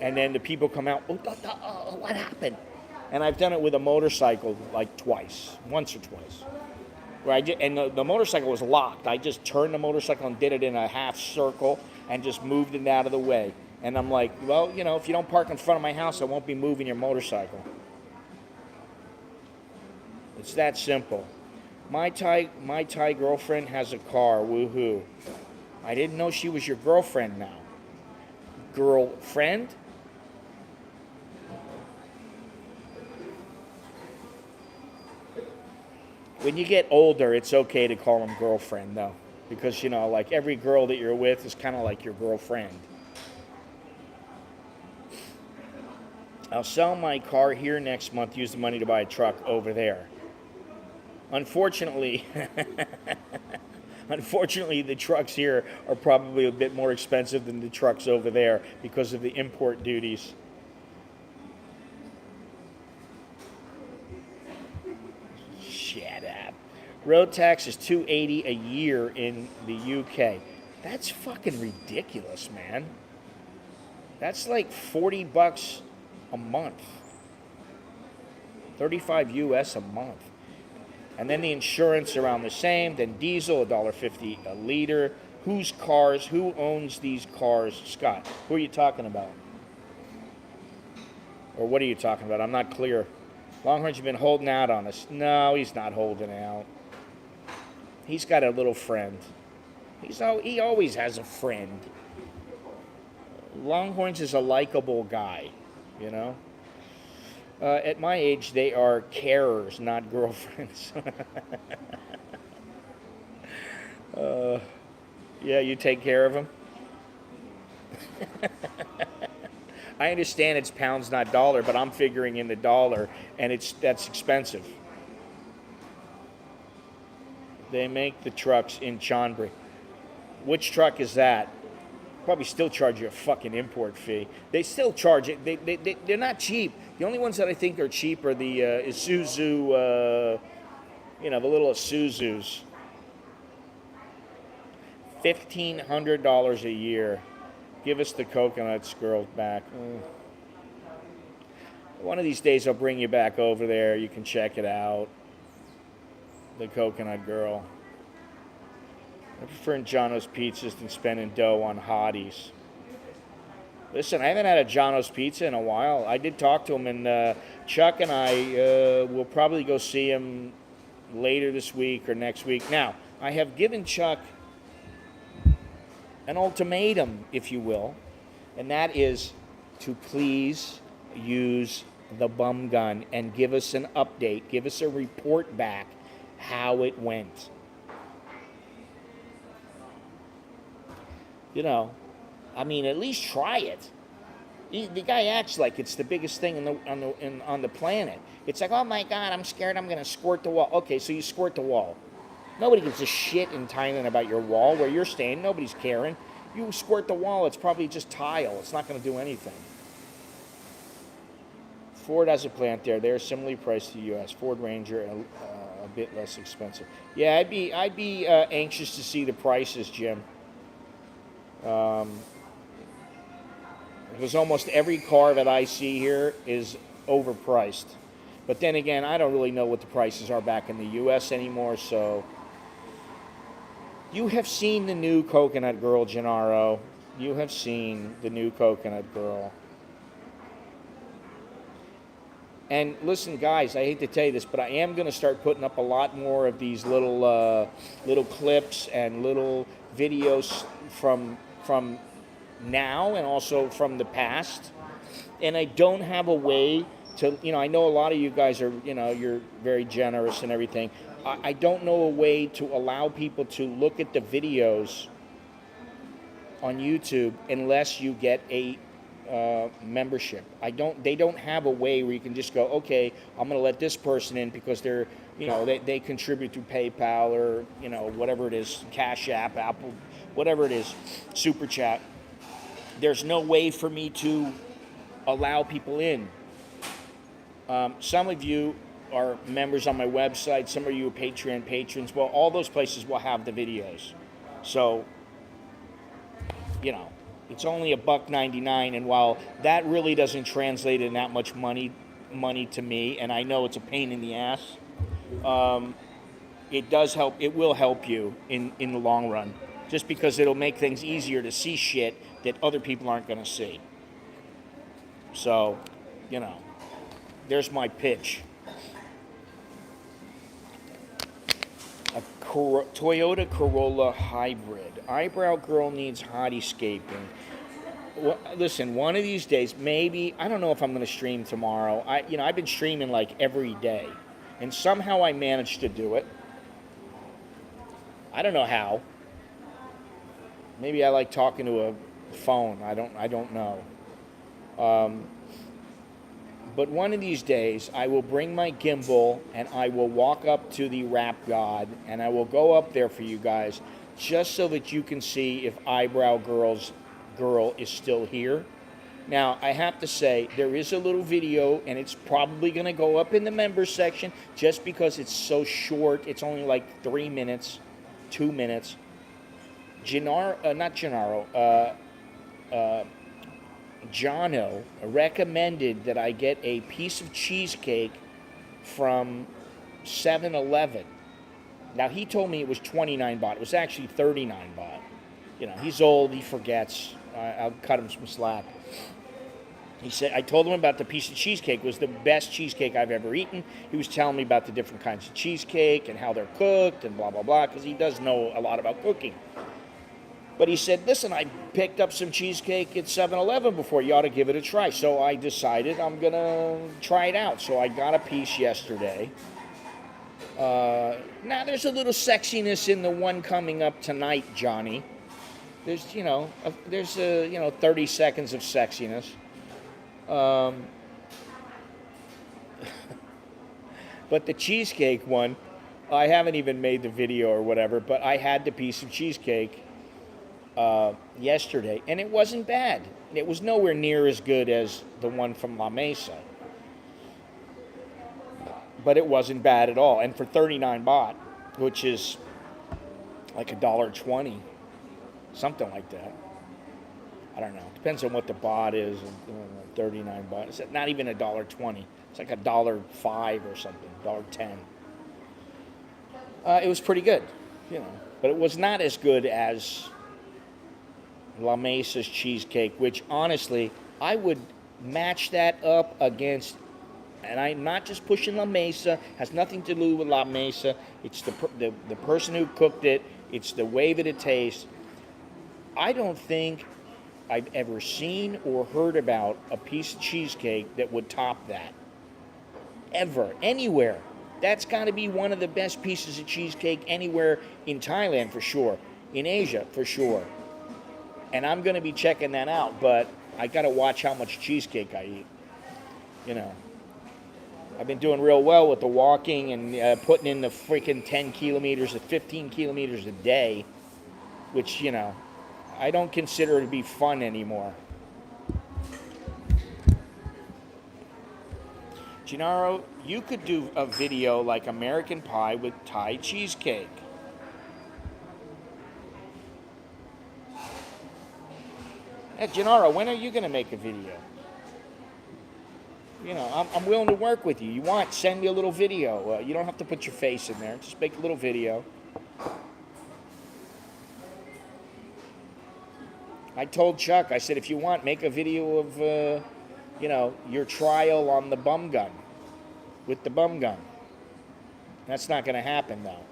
And then the people come out, what happened? And I've done it with a motorcycle like once or twice. And the motorcycle was locked. I just turned the motorcycle and did it in a half circle and just moved it out of the way. And I'm like, well, if you don't park in front of my house, I won't be moving your motorcycle. It's that simple. My Thai girlfriend has a car. Woohoo! I didn't know she was your girlfriend now. Girlfriend? When you get older, it's okay to call them girlfriend, though. Because, like every girl that you're with is kind of like your girlfriend. I'll sell my car here next month, use the money to buy a truck over there. Unfortunately, the trucks here are probably a bit more expensive than the trucks over there because of the import duties. Shut up. Road tax is $280 a year in the UK. That's fucking ridiculous, man. That's like $40 a month. 35 US a month. And then the insurance around the same, then diesel, $1.50 a liter. Who owns these cars? Scott, who are you talking about? Or what are you talking about? I'm not clear. Longhorns have been holding out on us. No, he's not holding out. He's got a little friend. He always has a friend. Longhorns is a likable guy, At my age, they are carers, not girlfriends. Yeah, you take care of them? I understand it's pounds, not dollar, but I'm figuring in the dollar, and that's expensive. They make the trucks in Chonburi. Which truck is that? Probably still charge you a fucking import fee. They still charge it. They're not cheap. The only ones that I think are cheap are the Isuzu, the little Isuzus. $1,500 a year. Give us the coconuts, girl, back. One of these days I'll bring you back over there. You can check it out. The coconut girl. I prefer Jono's pizzas than spending dough on hotties. Listen, I haven't had a Jono's pizza in a while. I did talk to him, and Chuck and I will probably go see him later this week or next week. Now, I have given Chuck an ultimatum, if you will, and that is to please use the bum gun and give us an update, give us a report back how it went. At least try it. The guy acts like it's the biggest thing on the planet. It's like, oh my God, I'm scared I'm going to squirt the wall. Okay, so you squirt the wall. Nobody gives a shit in Thailand about your wall where you're staying. Nobody's caring. You squirt the wall, it's probably just tile. It's not going to do anything. Ford has a plant there. They're similarly priced to the U.S. Ford Ranger, a bit less expensive. Yeah, I'd be anxious to see the prices, Jim. Because almost every car that I see here is overpriced. But then again, I don't really know what the prices are back in the U.S. anymore, so... You have seen the new Coconut Girl, Gennaro. You have seen the new Coconut Girl. And listen, guys, I hate to tell you this, but I am going to start putting up a lot more of these little clips and little videos from now and also from the past. And I don't have a way to, I know a lot of you guys are, you're very generous and everything. I don't know a way to allow people to look at the videos on YouTube unless you get a membership. They don't have a way where you can just go, okay, I'm going to let this person in because they're, they contribute through PayPal or, whatever it is, CASHAPP, Apple, whatever it is, Super Chat. There's no way for me to allow people in. Some of you are members on my website. Some of you are Patreon patrons. Well, all those places will have the videos. So, it's only $1.99, and while that really doesn't translate in that much money to me, and I know it's a pain in the ass, it does help. It will help you in the long run, just because it'll make things easier to see shit that other people aren't going to see. So, there's my pitch. A Toyota Corolla hybrid. Eyebrow girl needs hottie-scaping. Well, listen, one of these days, maybe, I don't know if I'm going to stream tomorrow. I've been streaming like every day, and somehow I managed to do it. I don't know how. Maybe I like talking to a phone. I don't know. But one of these days, I will bring my gimbal and I will walk up to the rap god and I will go up there for you guys just so that you can see if Eyebrow Girl is still here. Now, I have to say, there is a little video and it's probably going to go up in the members section just because it's so short. It's only like 3 minutes, 2 minutes. Jono recommended that I get a piece of cheesecake from 7-Eleven. Now, he told me it was 29 baht. It was actually 39 baht. He's old. He forgets. I'll cut him some slack. He said, I told him about the piece of cheesecake. It was the best cheesecake I've ever eaten. He was telling me about the different kinds of cheesecake and how they're cooked and blah, blah, blah, because he does know a lot about cooking. But he said, listen, I picked up some cheesecake at 7-Eleven before. You ought to give it a try. So I decided I'm going to try it out. So I got a piece yesterday. Now, there's a little sexiness in the one coming up tonight, Johnny. There's, 30 seconds of sexiness. But the cheesecake one, I haven't even made the video or whatever, but I had the piece of cheesecake yesterday, and it wasn't bad. It was nowhere near as good as the one from La Mesa, but it wasn't bad at all. And for 39 baht, which is like $1.20, something like that. I don't know. Depends on what the baht is. 39 baht. It's not even $1.20. It's like $1.05 or something. $1.10. It was pretty good, but it was not as good as La Mesa's cheesecake, which honestly, I would match that up against, and I'm not just pushing La Mesa, has nothing to do with La Mesa, it's the person who cooked it, it's the way that it tastes. I don't think I've ever seen or heard about a piece of cheesecake that would top that. Ever, anywhere. That's got to be one of the best pieces of cheesecake anywhere in Thailand for sure, in Asia for sure. And I'm going to be checking that out, but I got to watch how much cheesecake I eat. You know, I've been doing real well with the walking and putting in the freaking 10 kilometers to 15 kilometers a day, which, you know, I don't consider to be fun anymore. Gennaro, you could do a video like American Pie with Thai cheesecake. Hey, Gennaro, when are you going to make a video? You know, I'm willing to work with you. You want, send me a little video. You don't have to put your face in there. Just make a little video. I told Chuck, I said, if you want, make a video of, you know, your trial on the bum gun. With the bum gun. That's not going to happen, though.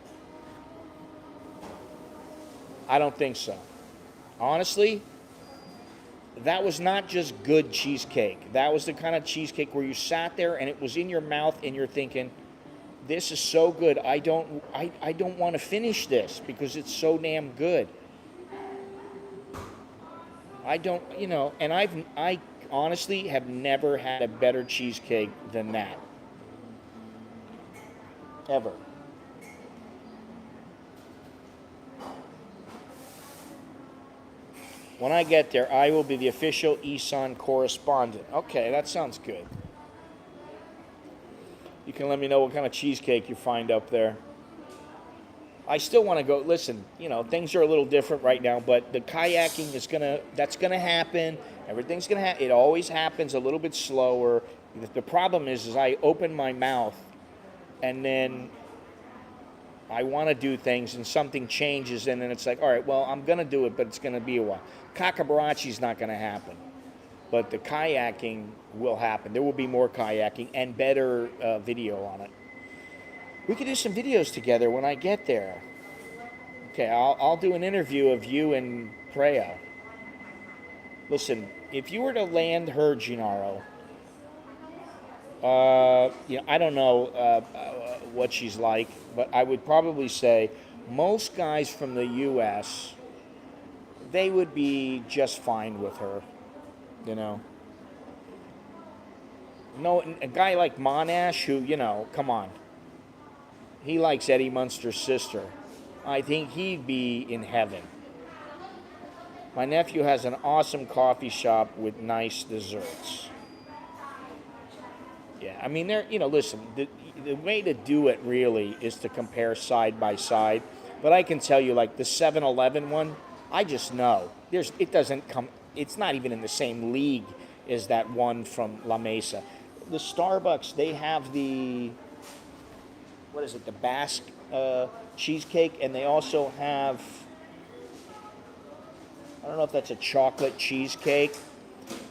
I don't think so. Honestly, that was not just good cheesecake. That was the kind of cheesecake where you sat there and it was in your mouth and you're thinking, this is so good. I don't want to finish this because it's so damn good. I don't, you know, and I honestly have never had a better cheesecake than that. Ever. When I get there, I will be the official Isan correspondent. Okay, that sounds good. You can let me know what kind of cheesecake you find up there. I still want to go, listen, you know, things are a little different right now, but the kayaking is that's gonna happen. Everything's gonna happen. It always happens a little bit slower. The problem is I open my mouth and then I want to do things and something changes and then it's like, all right, well, I'm going to do it, but it's going to be a while. Kakabarachi's not going to happen, but the kayaking will happen. There will be more kayaking and better video on it. We could do some videos together when I get there. Okay, I'll do an interview of you and Preya. Listen, if you were to land her, Gennaro, you know, I don't know what she's like, but I would probably say most guys from the U.S., they would be just fine with her, you know. No, a guy like Monash, who, you know, come on, he likes Eddie Munster's sister. I think he'd be in heaven. My nephew has an awesome coffee shop with nice desserts. Yeah, I mean, you know, listen, the way to do it really is to compare side by side. But I can tell you, like the 7-Eleven one, I just know it doesn't come. It's not even in the same league as that one from La Mesa. The Starbucks, they have the Basque cheesecake, and they also have, I don't know if that's a chocolate cheesecake.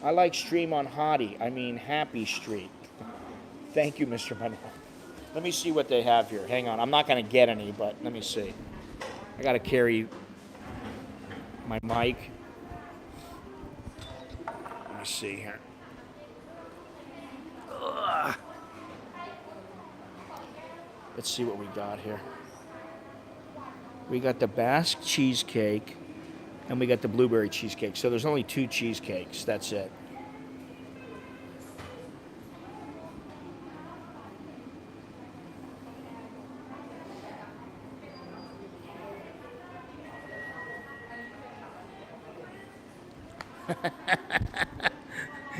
I like Stream on Happy Street. Thank you, Mr. Manuel. Let me see what they have here. Hang on. I'm not going to get any, but let me see. I got to carry my mic. Let me see here. Ugh. Let's see what we got here. We got the Basque cheesecake, and we got the blueberry cheesecake. So there's only 2 cheesecakes. That's it.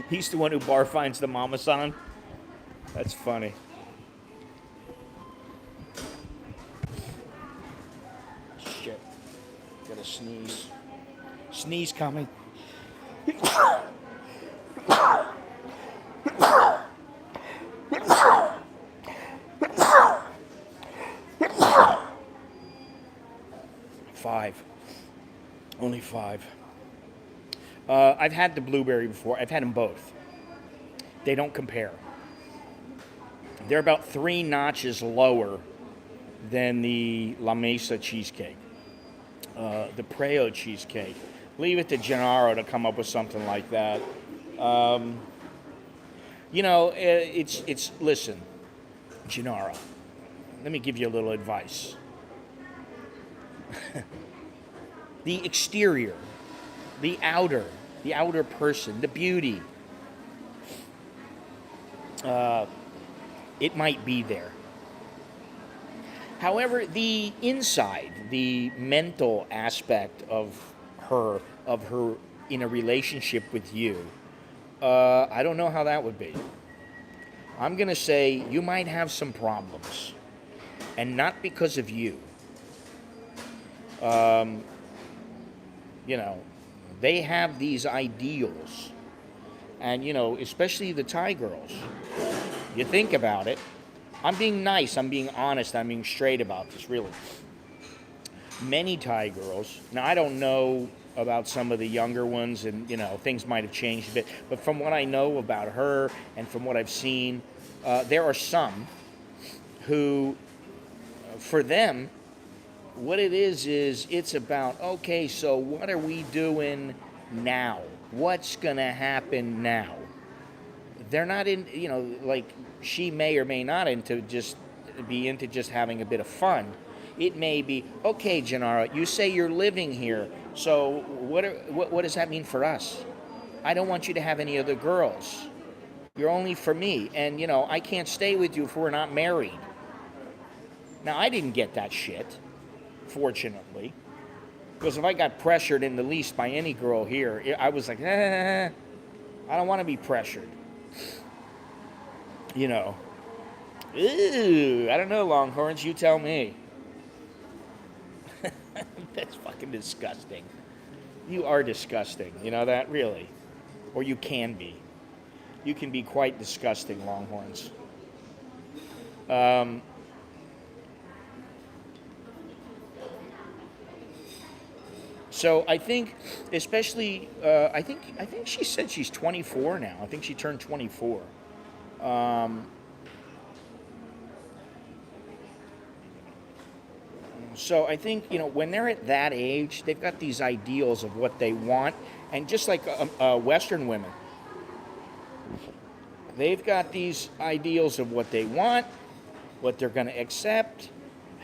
He's the one who bar finds the mama son. That's funny. Shit. Gotta sneeze. Sneeze coming. 5. Only 5. I've had the blueberry before. I've had them both. They don't compare. They're about 3 notches lower than the La Mesa cheesecake. The Preo cheesecake. Leave it to Gennaro to come up with something like that. You know, listen, Gennaro, let me give you a little advice. The exterior, the outer, the outer person, the beauty. It might be there. However, the inside, the mental aspect her, of her in a relationship with you, I don't know how that would be. I'm going to say you might have some problems, and not because of you. You know, they have these ideals, and especially the Thai girls. You think about it. I'm being nice, I'm being honest, I'm being straight about this, really. Many Thai girls, now I don't know about some of the younger ones, and things might have changed a bit, but from what I know about her and from what I've seen, there are some who, for them, what it is it's about, okay, so what are we doing now? What's gonna happen now? They're not in, like she may or may not be into just having a bit of fun. It may be, okay, Janara, you say you're living here, so what does that mean for us? I don't want you to have any other girls. You're only for me, and I can't stay with you if we're not married. Now, I didn't get that shit, fortunately, because if I got pressured in the least by any girl here, I was like, I don't want to be pressured. Ew, I don't know, Longhorns, you tell me. That's fucking disgusting. You are disgusting, you know that, really? Or you can be. You can be quite disgusting, Longhorns. So I think, especially, I think she said she's 24 now. I think she turned 24. So I think, when they're at that age, they've got these ideals of what they want. And just like Western women, they've got these ideals of what they want, what they're going to accept,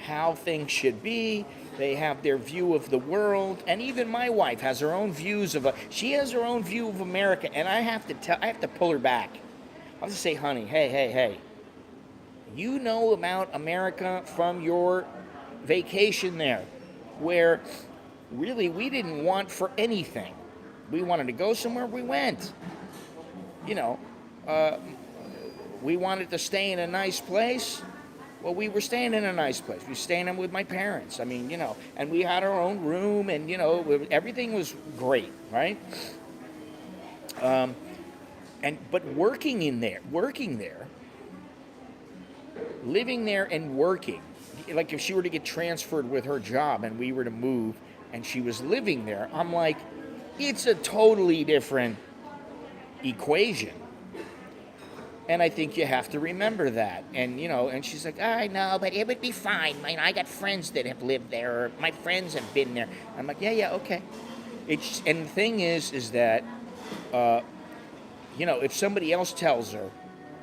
how things should be. They have their view of the world. And even my wife has her own views she has her own view of America. And I have to pull her back. I have to say, honey, hey. You know about America from your vacation there, where really we didn't want for anything. We wanted to go somewhere, we went. We wanted to stay in a nice place. Well, we were staying in a nice place. We were staying with my parents. I mean, and we had our own room, and everything was great, right? But working there, living there and working, like if she were to get transferred with her job and we were to move and she was living there, I'm like, it's a totally different equation. And I think you have to remember that. And, and she's like, I know, but it would be fine. I got friends that have lived there, or my friends have been there. I'm like, yeah, okay. And the thing is that, if somebody else tells her,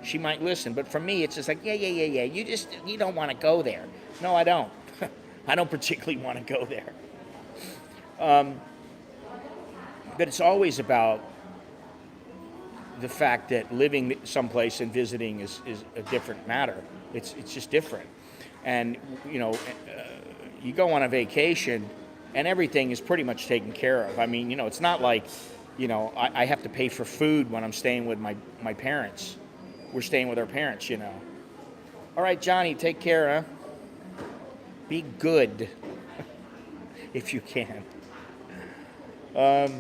she might listen. But for me, it's just like, yeah. You don't want to go there. No, I don't. I don't particularly want to go there. But it's always about the fact that living someplace and visiting is a different matter. It's just different. And, you go on a vacation and everything is pretty much taken care of. I mean, it's not like, I have to pay for food when I'm staying with my parents. We're staying with our parents, All right, Johnny, take care, huh? Be good, if you can. So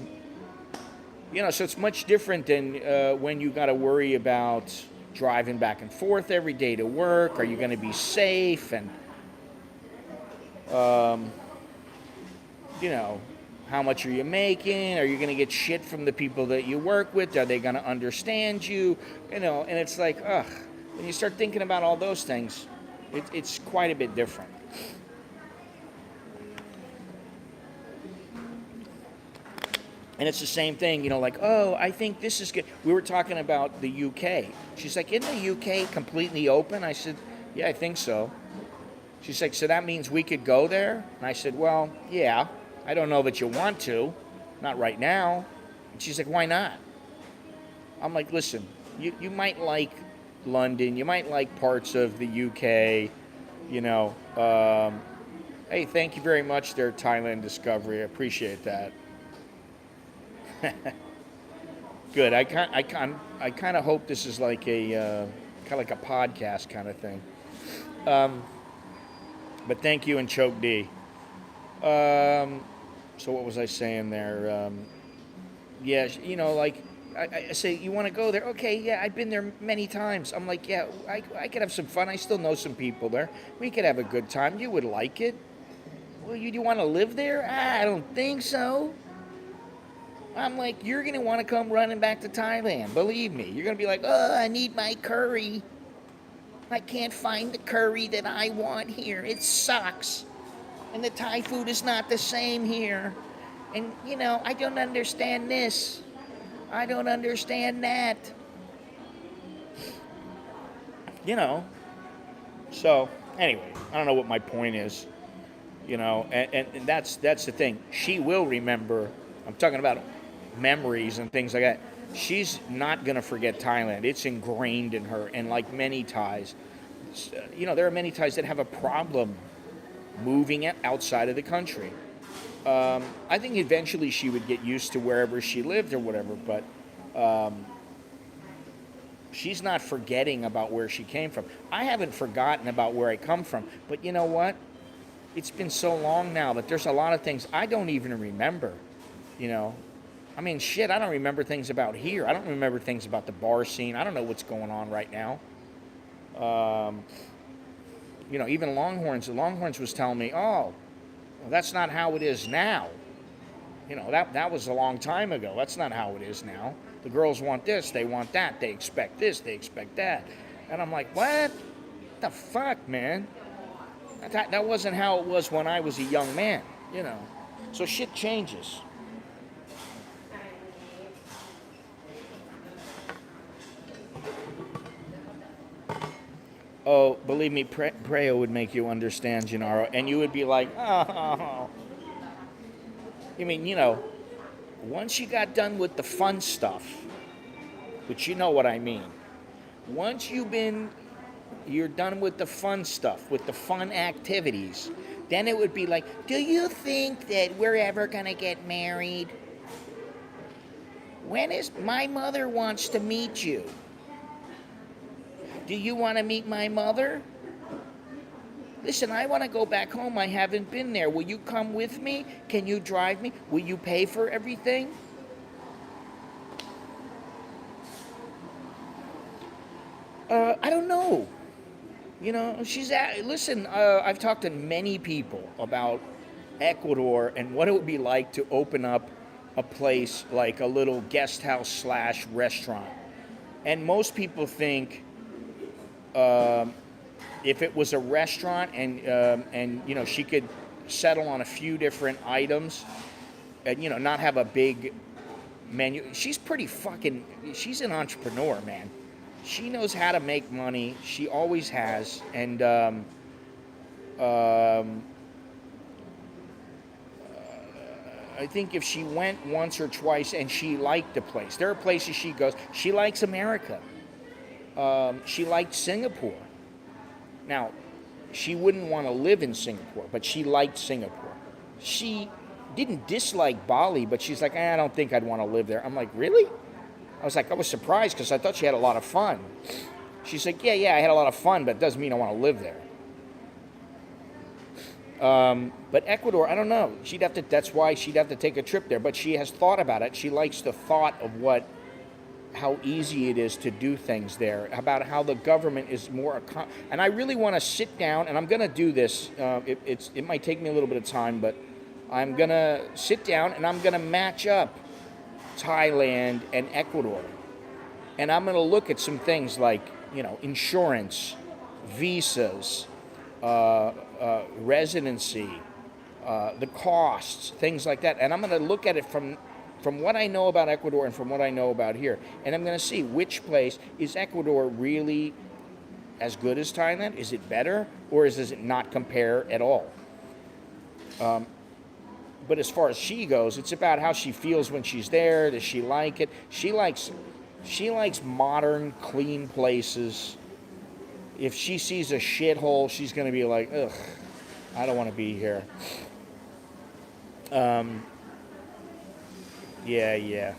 it's much different than when you got to worry about driving back and forth every day to work. Are you going to be safe? And, how much are you making? Are you going to get shit from the people that you work with? Are they going to understand you? And it's like, when you start thinking about all those things, it's quite a bit different. And it's the same thing, like, oh, I think this is good. We were talking about the UK. She's like, isn't the UK completely open? I said, yeah, I think so. She's like, so that means we could go there? And I said, well, yeah. I don't know that you want to. Not right now. And she's like, why not? I'm like, listen, you might like London, you might like parts of the UK, you know. Hey, thank you very much there, Thailand Discovery. I appreciate that. Good. I kind of hope this is like a kind of like a podcast kind of thing. But thank you and Choke D. So what was I saying there? Yeah, you know, like I say, you want to go there? Okay, yeah, I've been there many times. I'm like, yeah, I could have some fun. I still know some people there. We could have a good time. You would like it. Well, you want to live there? I don't think so. I'm like, you're going to want to come running back to Thailand. Believe me. You're going to be like, oh, I need my curry. I can't find the curry that I want here. It sucks. And the Thai food is not the same here. And, you know, I don't understand this. I don't understand that. You know. So, anyway, I don't know what my point is. You know, and that's the thing. She will remember. I'm talking about memories and things like that. She's not going to forget Thailand. It's ingrained in her. And like many Thais, you know, there are many Thais that have a problem moving outside of the country. I think eventually she would get used to wherever she lived or whatever, but she's not forgetting about where she came from. I haven't forgotten about where I come from, but you know what? It's been so long now that there's a lot of things I don't even remember, you know. I mean, shit, I don't remember things about here. I don't remember things about the bar scene. I don't know what's going on right now. You know, even Longhorns was telling me, oh, well, that's not how it is now. You know, that was a long time ago. That's not how it is now. The girls want this, they want that, they expect this, they expect that. And I'm like, what the fuck, man? That wasn't how it was when I was a young man, you know. So shit changes. Oh, believe me, Preo would make you understand, Gennaro. And you would be like, oh. I mean, you know, once you got done with the fun stuff, which you know what I mean. Once you're done with the fun stuff, with the fun activities, then it would be like, do you think that we're ever going to get married? My mother wants to meet you. Do you want to meet my mother? Listen, I want to go back home. I haven't been there. Will you come with me? Can you drive me? Will you pay for everything? I don't know. You know, listen, I've talked to many people about Ecuador and what it would be like to open up a place like a little guest house / restaurant. And most people think if it was a restaurant and you know, she could settle on a few different items and, you know, not have a big menu. She's she's an entrepreneur, man. She knows how to make money. She always has. And I think if she went once or twice and she liked the place, there are places she goes. She likes America. She liked Singapore. Now, she wouldn't want to live in Singapore, but she liked Singapore. She didn't dislike Bali, but she's like, I don't think I'd want to live there. I'm like, really? I was surprised because I thought she had a lot of fun. She's like, yeah, I had a lot of fun, but it doesn't mean I want to live there. But Ecuador, I don't know. That's why she'd have to take a trip there. But she has thought about it. She likes the thought of how easy it is to do things there, about how the government is more, and I really want to sit down, and I'm going to do this. It might take me a little bit of time, but I'm going to sit down and I'm going to match up Thailand and Ecuador. And I'm going to look at some things like, you know, insurance, visas, residency, the costs, things like that. And I'm going to look at it from what I know about Ecuador and from what I know about here. And I'm going to see which place, is Ecuador really as good as Thailand? Is it better? Or does it not compare at all? But as far as she goes, it's about how she feels when she's there. Does she like it? She likes modern, clean places. If she sees a shithole, she's going to be like, ugh, I don't want to be here. Yeah.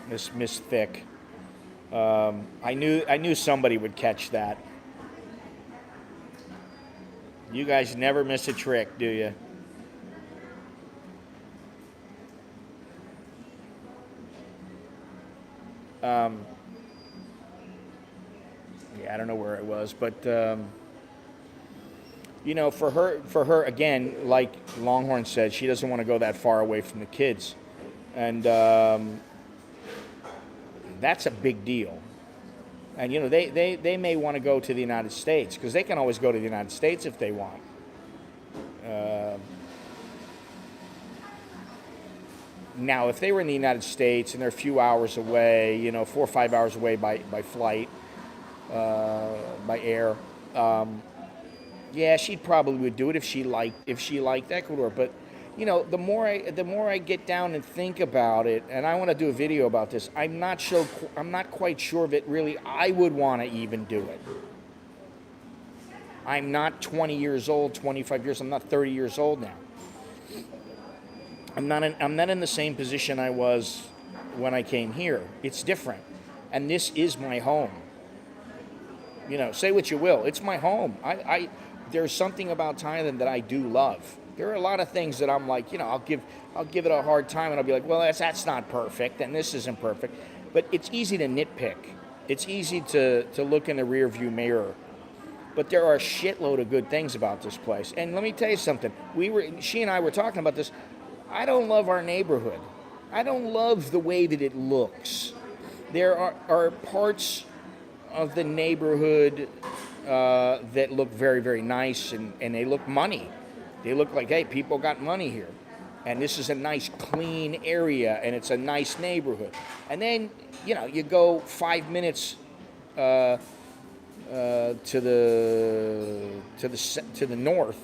Miss Thick. I knew somebody would catch that. You guys never miss a trick, do you? Yeah, I don't know where it was, but for her again, like Longhorn said, she doesn't want to go that far away from the kids, and that's a big deal. And they may want to go to the United States because they can always go to the United States if they want. Now, if they were in the United States and they're a few hours away, 4 or 5 hours away by flight, by air, yeah, she probably would do it if she liked Ecuador. But the more I get down and think about it, and I want to do a video about this, I'm not quite sure that really I would want to even do it. I'm not 20 years old, 25 years. I'm not 30 years old now. I'm not in the same position I was when I came here. It's different, and this is my home. Say what you will, it's my home. There's something about Thailand that I do love. There are a lot of things that I'm like, I'll give it a hard time, and I'll be like, well, that's not perfect, and this isn't perfect. But it's easy to nitpick. It's easy to look in the rearview mirror. But there are a shitload of good things about this place. And let me tell you something. She and I were talking about this. I don't love our neighborhood. I don't love the way that it looks. There are parts of the neighborhood that look very, very nice, and they look money. They look like, hey, people got money here. And this is a nice, clean area, and it's a nice neighborhood. And then, you go 5 minutes to the north,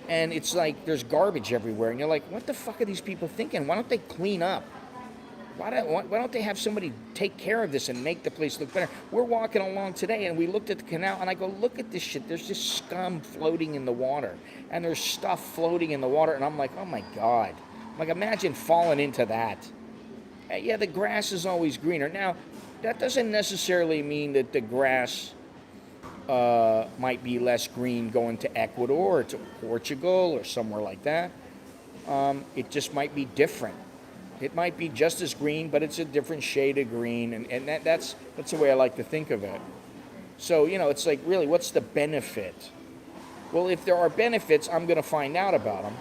and it's like there's garbage everywhere, and you're like, what the fuck are these people thinking? Why don't they clean up? Why don't they have somebody take care of this and make the place look better? We're walking along today, and we looked at the canal, and I go, look at this shit. There's just scum floating in the water, and there's stuff floating in the water, and I'm like, oh my God. I'm like, imagine falling into that. Yeah, the grass is always greener. Now, that doesn't necessarily mean that the grass might be less green going to Ecuador or to Portugal or somewhere like that. It just might be different. It might be just as green, but it's a different shade of green, and that's the way I like to think of it. So, it's like, really, what's the benefit? Well, if there are benefits, I'm going to find out about them.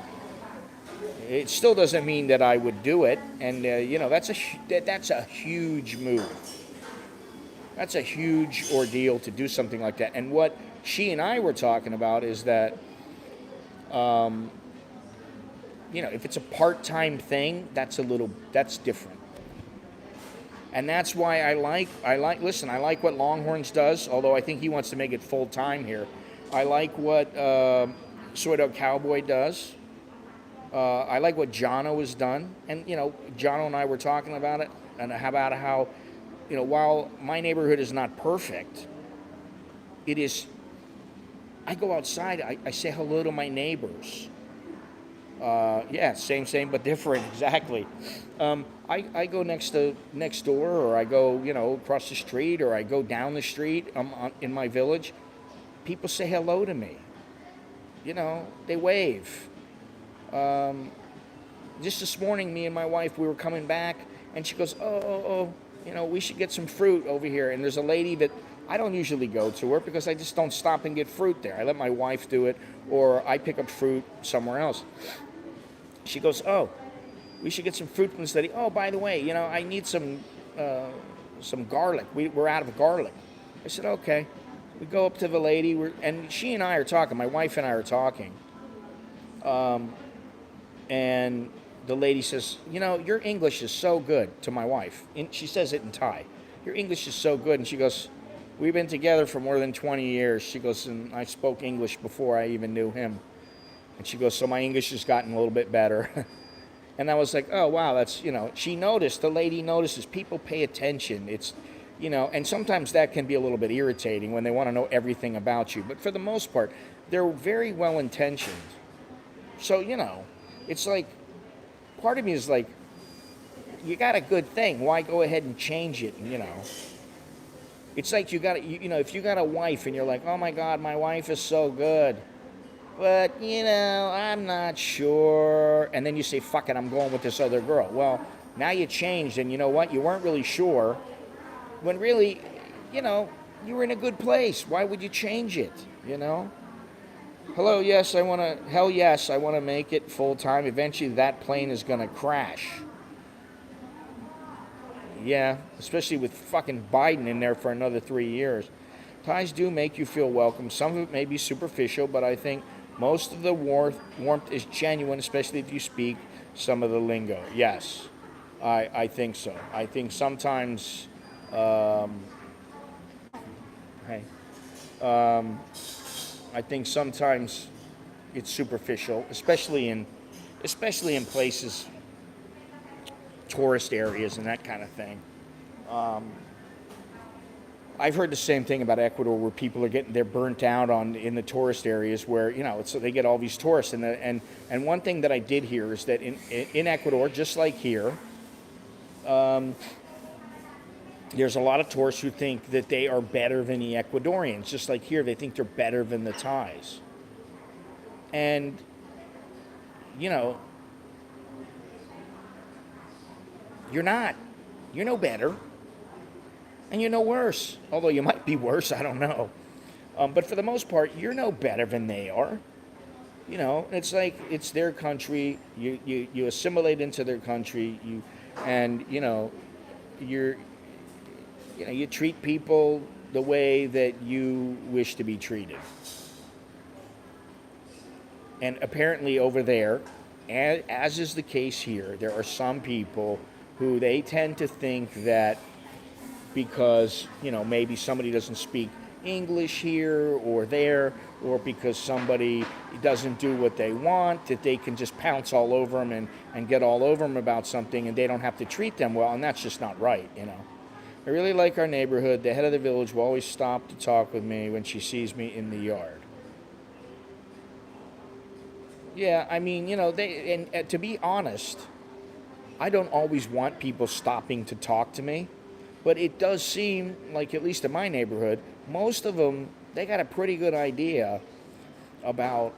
It still doesn't mean that I would do it, and that's a huge move. That's a huge ordeal to do something like that. And what she and I were talking about is that, if it's a part-time thing, that's different. And that's why I like what Longhorns does, although I think he wants to make it full-time here. I like what Soy Dog Cowboy does. I like what Jono has done. And, Jono and I were talking about it, and about how, while my neighborhood is not perfect, it is, I go outside, I say hello to my neighbors. Yeah, same, but different, exactly. I go next door, or I go, across the street, or I go down the street in my village. People say hello to me. They wave. Just this morning, me and my wife, we were coming back, and she goes, oh, we should get some fruit over here. And there's a lady that I don't usually go to her because I just don't stop and get fruit there. I let my wife do it, or I pick up fruit somewhere else. She goes, oh, we should get some fruit from this lady. Oh, by the way, I need some garlic. We're out of garlic. I said, okay. We go up to the lady, and she and I are talking. My wife and I are talking. And the lady says, your English is so good, to my wife. And she says it in Thai. Your English is so good. And she goes, we've been together for more than 20 years. She goes, and I spoke English before I even knew him. And she goes, so my English has gotten a little bit better. And I was like, oh, wow, that's, she noticed, the lady notices, people pay attention. It's, and sometimes that can be a little bit irritating when they want to know everything about you. But for the most part, they're very well intentioned. So, it's like, part of me is like, you got a good thing. Why go ahead and change it? It's like if you got a wife and you're like, oh my God, my wife is so good. But, I'm not sure. And then you say, fuck it, I'm going with this other girl. Well, now you changed, and you know what? You weren't really sure. When really, you were in a good place. Why would you change it, Hello, yes, hell yes, I want to make it full time. Eventually that plane is going to crash. Yeah, especially with fucking Biden in there for another 3 years. Ties do make you feel welcome. Some of it may be superficial, but I think most of the warmth is genuine, especially if you speak some of the lingo. Yes, I think so. I think sometimes, I think sometimes it's superficial, especially in places, tourist areas and that kind of thing. I've heard the same thing about Ecuador, where people they're burnt out in the tourist areas where so they get all these tourists, and one thing that I did hear is that in Ecuador, just like here, there's a lot of tourists who think that they are better than the Ecuadorians. Just like here, they think they're better than the Thais, and you're not. You're no better. And you're no worse, although you might be worse, I don't know. But for the most part, you're no better than they are. It's like it's their country. You assimilate into their country. You treat people the way that you wish to be treated. And apparently over there, as is the case here, there are some people who they tend to think that because, maybe somebody doesn't speak English here or there, or because somebody doesn't do what they want, that they can just pounce all over them and get all over them about something, and they don't have to treat them well, and that's just not right, I really like our neighborhood. The head of the village will always stop to talk with me when she sees me in the yard. Yeah, I mean, and to be honest, I don't always want people stopping to talk to me. But it does seem like, at least in my neighborhood, most of them, they got a pretty good idea about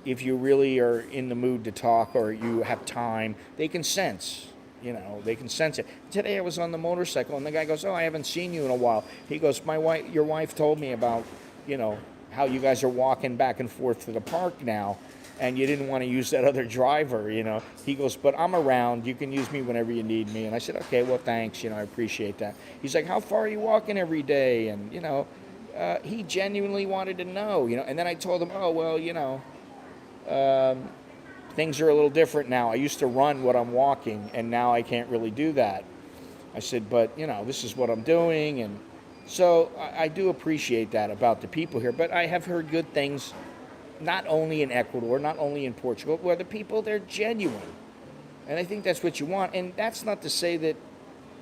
if you really are in the mood to talk or you have time. They can sense, they can sense it. Today I was on the motorcycle and the guy goes, oh, I haven't seen you in a while. He goes, your wife told me about, how you guys are walking back and forth to the park now. And you didn't want to use that other driver, He goes, but I'm around. You can use me whenever you need me. And I said, okay, well, thanks. I appreciate that. He's like, how far are you walking every day? And, he genuinely wanted to know, And then I told him, oh, well, things are a little different now. I used to run what I'm walking, and now I can't really do that. I said, but, this is what I'm doing. And so I do appreciate that about the people here. But I have heard good things, not only in Ecuador, not only in Portugal, where the people, they're genuine. And I think that's what you want. And that's not to say that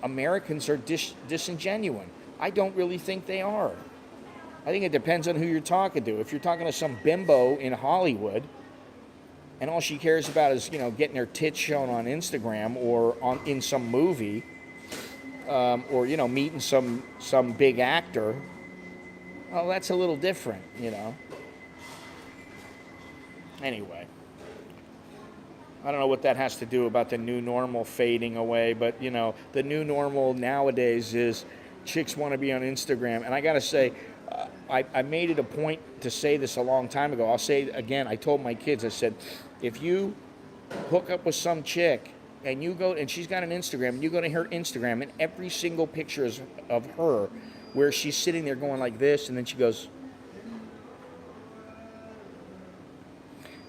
Americans are disingenuine. I don't really think they are. I think it depends on who you're talking to. If you're talking to some bimbo in Hollywood, and all she cares about is, getting her tits shown on Instagram or in some movie, or, meeting some big actor, well, that's a little different, Anyway, I don't know what that has to do about the new normal fading away, but, the new normal nowadays is chicks want to be on Instagram. And I got to say, I made it a point to say this a long time ago. I'll say it again. I told my kids, I said, if you hook up with some chick and you go, and she's got an Instagram, and you go to her Instagram, and every single picture is of her where she's sitting there going like this, and then she goes,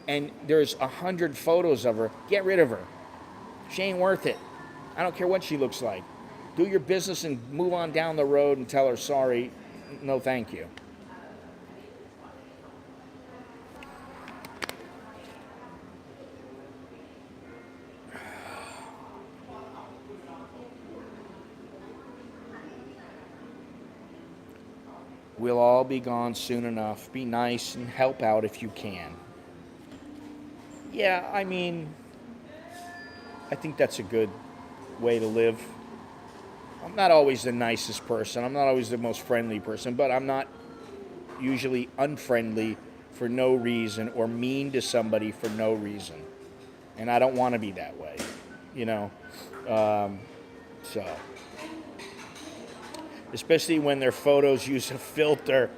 and there's 100 photos of her. Get rid of her. She ain't worth it. I don't care what she looks like. Do your business and move on down the road and tell her, sorry, no thank you. We'll all be gone soon enough. Be nice and help out if you can. Yeah, I mean, I think that's a good way to live. I'm not always the nicest person. I'm not always the most friendly person, but I'm not usually unfriendly for no reason or mean to somebody for no reason. And I don't want to be that way, you know. So, especially when their photos use a filter.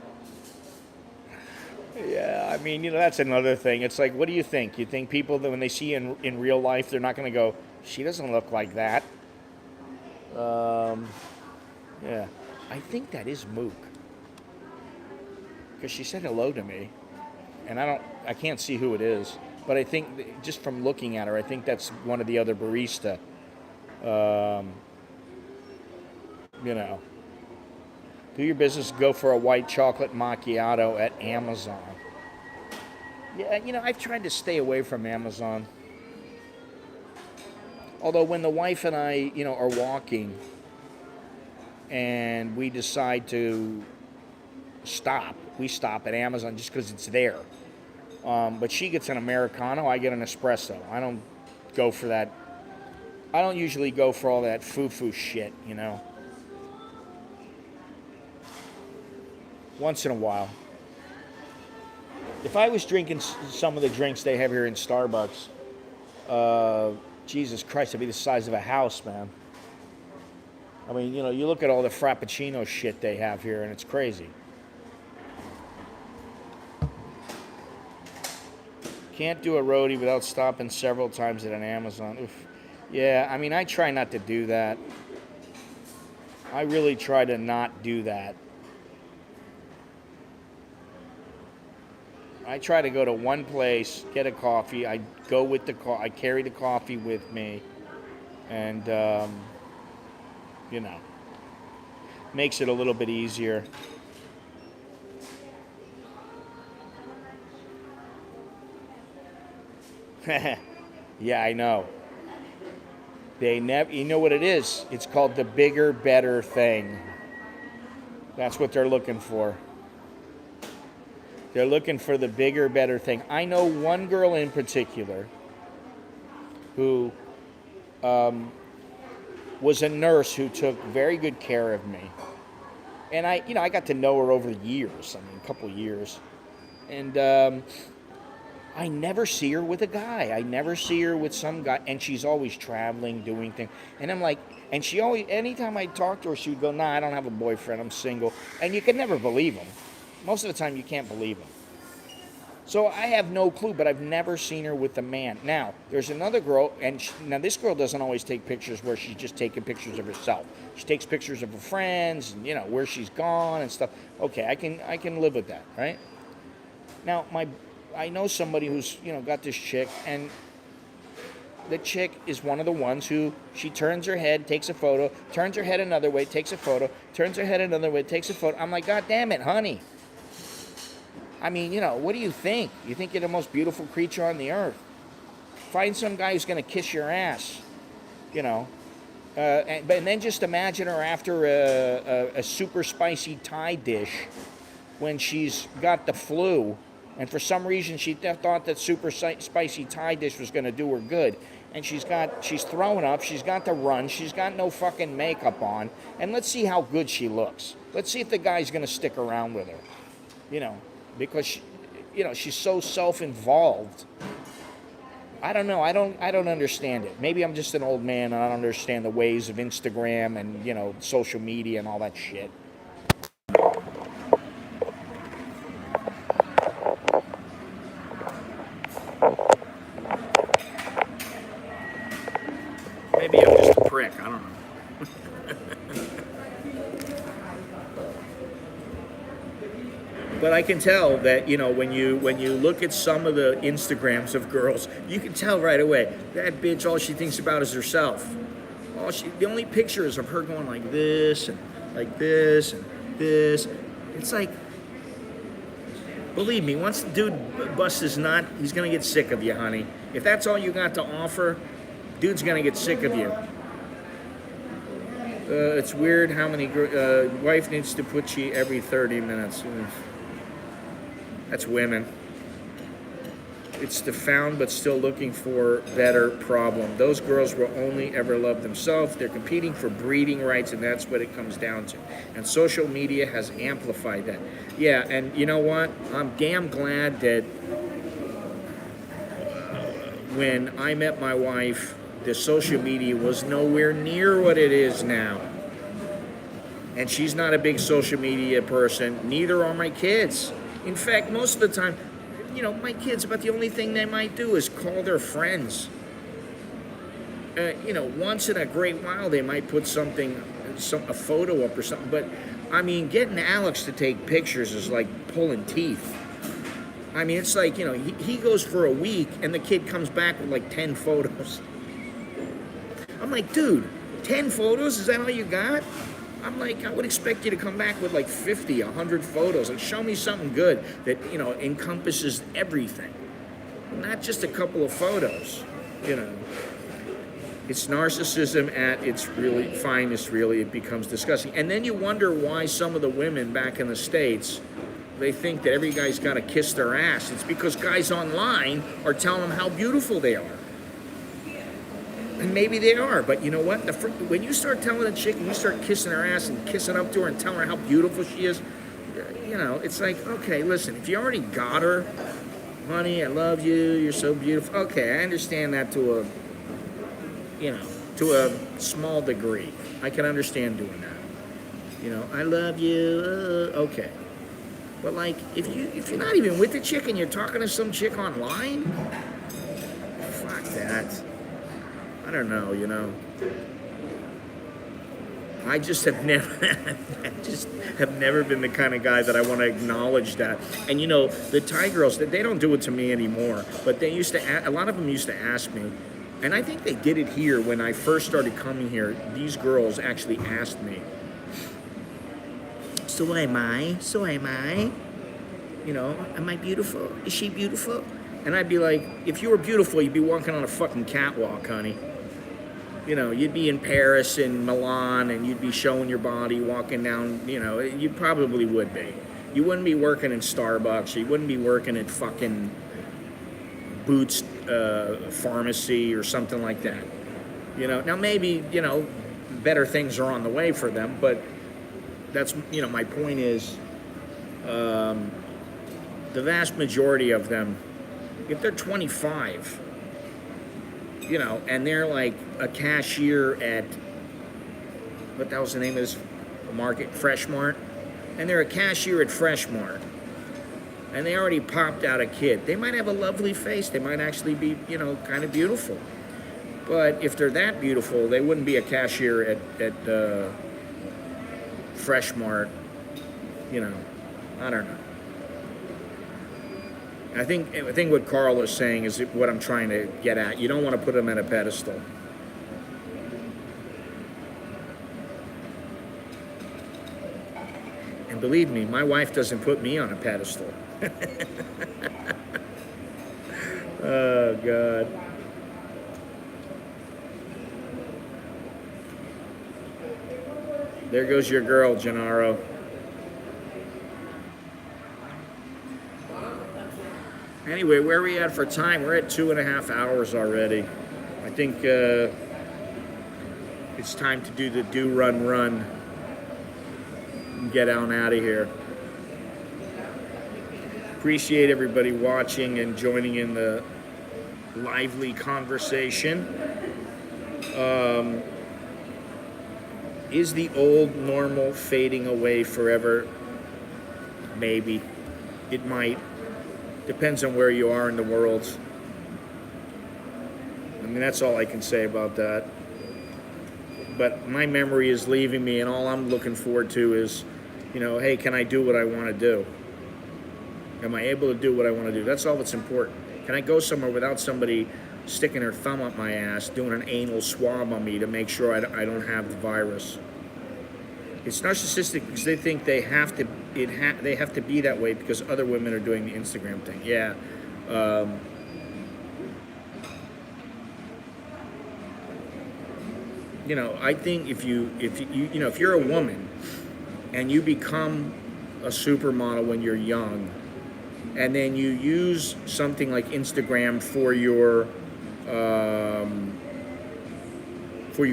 Yeah, I mean, that's another thing. It's like, what do you think? You think people that when they see you in real life, they're not going to go, she doesn't look like that. Yeah, I think that is Mook. Because she said hello to me. And I can't see who it is. But I think, just from looking at her, I think that's one of the other barista. Do your business, go for a white chocolate macchiato at Amazon. Yeah, I've tried to stay away from Amazon. Although when the wife and I, are walking and we decide to stop, we stop at Amazon just because it's there. But she gets an Americano, I get an espresso. I don't go for that. I don't usually go for all that foo-foo shit, Once in a while. If I was drinking some of the drinks they have here in Starbucks, Jesus Christ, it'd be the size of a house, man. I mean, you look at all the Frappuccino shit they have here, and it's crazy. Can't do a roadie without stopping several times at an Amazon. Oof. Yeah, I mean, I try not to do that. I really try to not do that. I try to go to one place, get a coffee. I go with I carry the coffee with me, and makes it a little bit easier. Yeah, I know. They never. You know what it is? It's called the bigger, better thing. That's what they're looking for. They're looking for the bigger, better thing. I know one girl in particular who was a nurse who took very good care of me. And I got to know her over the years. I mean, a couple of years. And I never see her with a guy. I never see her with some guy. And she's always traveling, doing things. And I'm like, and she always, anytime I talk to her, she would go, nah, I don't have a boyfriend. I'm single. And you can never believe him. Most of the time, you can't believe him. So I have no clue, but I've never seen her with a man. Now, there's another girl, and now this girl doesn't always take pictures where she's just taking pictures of herself. She takes pictures of her friends, and, where she's gone and stuff. Okay, I can live with that, right? Now, I know somebody who's, got this chick, and the chick is one of the ones who, she turns her head, takes a photo, turns her head another way, takes a photo, turns her head another way, takes a photo. I'm like, God damn it, honey. I mean, what do you think? You think you're the most beautiful creature on the earth. Find some guy who's going to kiss your ass, and then just imagine her after a super spicy Thai dish when she's got the flu, and for some reason she thought that super spicy Thai dish was going to do her good. And she's throwing up, she's got the run, she's got no fucking makeup on, and let's see how good she looks. Let's see if the guy's going to stick around with her, because she's so self-involved. I don't know. I don't understand it. Maybe I'm just an old man and I don't understand the ways of Instagram and social media and all that shit. Maybe I'm just a prick. I don't know. But I can tell that, when you look at some of the Instagrams of girls, you can tell right away, that bitch, all she thinks about is herself. The only pictures of her going like this and like this and this. It's like, believe me, once the dude busts his nut, he's going to get sick of you, honey. If that's all you got to offer, dude's going to get sick of you. It's weird how many wife needs to put chi every 30 minutes. That's women. It's the found but still looking for better problem. Those girls will only ever love themselves. They're competing for breeding rights, and that's what it comes down to. And social media has amplified that. Yeah, and you know what? I'm damn glad that when I met my wife, the social media was nowhere near what it is now. And she's not a big social media person. Neither are my kids. In fact, most of the time, you know, my kids, about the only thing they might do is call their friends. You know, once in a great while, they might put a photo up or something. But, I mean, getting Alex to take pictures is like pulling teeth. I mean, it's like, you know, he goes for a week, and the kid comes back with like 10 photos. I'm like, dude, 10 photos? Is that all you got? I'm like, I would expect you to come back with like 50, 100 photos. Like, show me something good that, you know, encompasses everything. Not just a couple of photos, you know. It's narcissism at its really finest, really. It becomes disgusting. And then you wonder why some of the women back in the States, they think that every guy's got to kiss their ass. It's because guys online are telling them how beautiful they are. And maybe they are, but you know what? When you start telling a chick and you start kissing her ass and kissing up to her and telling her how beautiful she is, you know, it's like, okay, listen, if you already got her, honey, I love you, you're so beautiful. Okay, I understand that to a small degree. I can understand doing that. You know, I love you, okay. But like, if you're not even with the chick and you're talking to some chick online, fuck that. I don't know, you know. I just have never been the kind of guy that I want to acknowledge that. And you know, the Thai girls, they don't do it to me anymore. But they used to. A lot of them used to ask me, and I think they did it here when I first started coming here. These girls actually asked me, "So am I? So am I? You know, am I beautiful? Is she beautiful?" And I'd be like, "If you were beautiful, you'd be walking on a fucking catwalk, honey. You know, you'd be in Paris and Milan, and you'd be showing your body, walking down, you know, you probably would be. You wouldn't be working in Starbucks. You wouldn't be working at fucking Boots Pharmacy or something like that. You know, now maybe, you know, better things are on the way for them, but that's, you know, my point is the vast majority of them, if they're 25, you know, and they're like a cashier at, what the hell's the name of this market? Fresh Mart. And they're a cashier at Fresh Mart. And they already popped out a kid. They might have a lovely face. They might actually be, you know, kind of beautiful. But if they're that beautiful, they wouldn't be a cashier at Fresh Mart. You know, I don't know. I think what Carl is saying is what I'm trying to get at. You don't want to put them at a pedestal. And believe me, my wife doesn't put me on a pedestal. Oh, God. There goes your girl, Gennaro. Anyway, where are we at for time? We're at 2.5 hours already. I think it's time to do the run and get on out of here. Appreciate everybody watching and joining in the lively conversation. Is the old normal fading away forever? Maybe. It might. Depends on where you are in the world. I mean, that's all I can say about that. But my memory is leaving me, and all I'm looking forward to is, you know, hey, can I do what I want to do? Am I able to do what I want to do? That's all that's important. Can I go somewhere without somebody sticking their thumb up my ass, doing an anal swab on me to make sure I don't have the virus? It's narcissistic because they think they have to be that way because other women are doing the Instagram thing. Yeah. I think if if you're a woman and you become a supermodel when you're young, and then you use something like Instagram for your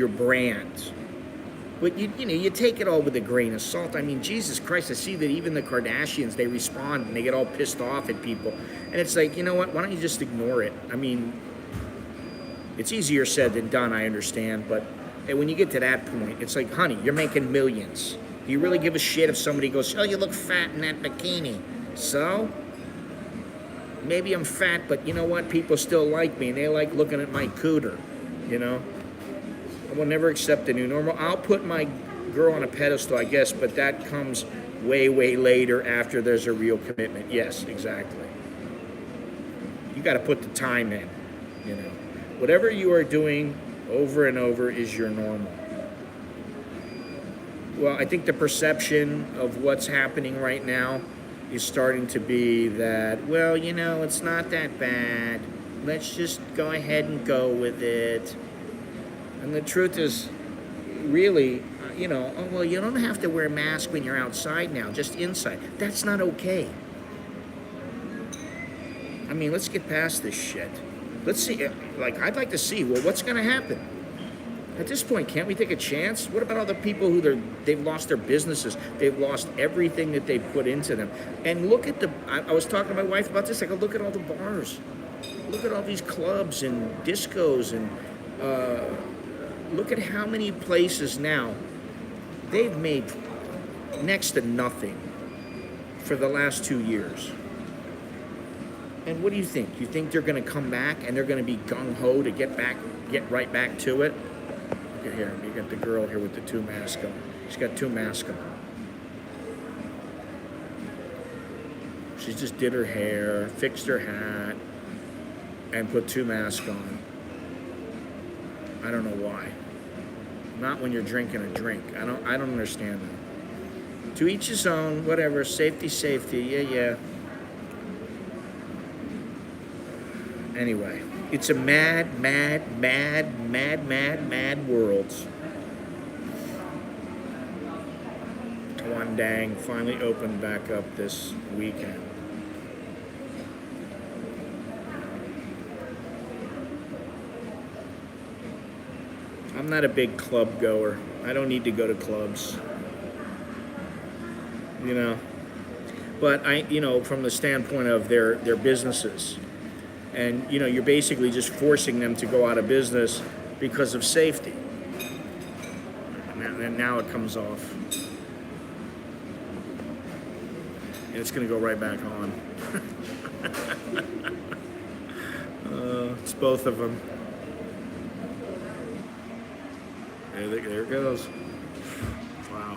brand, but you take it all with a grain of salt. I mean, Jesus Christ, I see that even the Kardashians, they respond and they get all pissed off at people, and it's like, you know what? Why don't you just ignore it? I mean, it's easier said than done, I understand, but when you get to that point, it's like, honey, you're making millions. Do you really give a shit if somebody goes, oh, you look fat in that bikini? So? Maybe I'm fat, but you know what? People still like me, and they like looking at my cooter, I will never accept the new normal. I'll put my girl on a pedestal, I guess, but that comes way, way later after there's a real commitment. Yes, exactly. You got to put the time in, Whatever you are doing over and over is your normal. Well, I think the perception of what's happening right now is starting to be that, well, it's not that bad. Let's just go ahead and go with it. And the truth is, really, oh, well, you don't have to wear a mask when you're outside now, just inside. That's not okay. I mean, let's get past this shit. Let's see, I'd like to see, well, what's going to happen? At this point, can't we take a chance? What about all the people they've lost their businesses? They've lost everything that they put into them. And look at I was talking to my wife about this. I go, look at all the bars. Look at all these clubs and discos and look at how many places now they've made next to nothing for the last 2 years. And what do you think? You think they're going to come back and they're going to be gung-ho to get right back to it? Look at here, you got the girl here with the 2 masks on. She's got 2 masks on. She just did her hair, fixed her hat, and put 2 masks on. I don't know why. Not when you're drinking a drink. I don't understand that. To each his own, whatever. Safety, yeah. Anyway, it's a mad world. Dang finally opened back up this weekend. I'm not a big club goer. I don't need to go to clubs. But from the standpoint of their businesses. And, you're basically just forcing them to go out of business because of safety. And now it comes off. And it's going to go right back on. It's both of them. There it goes. Wow.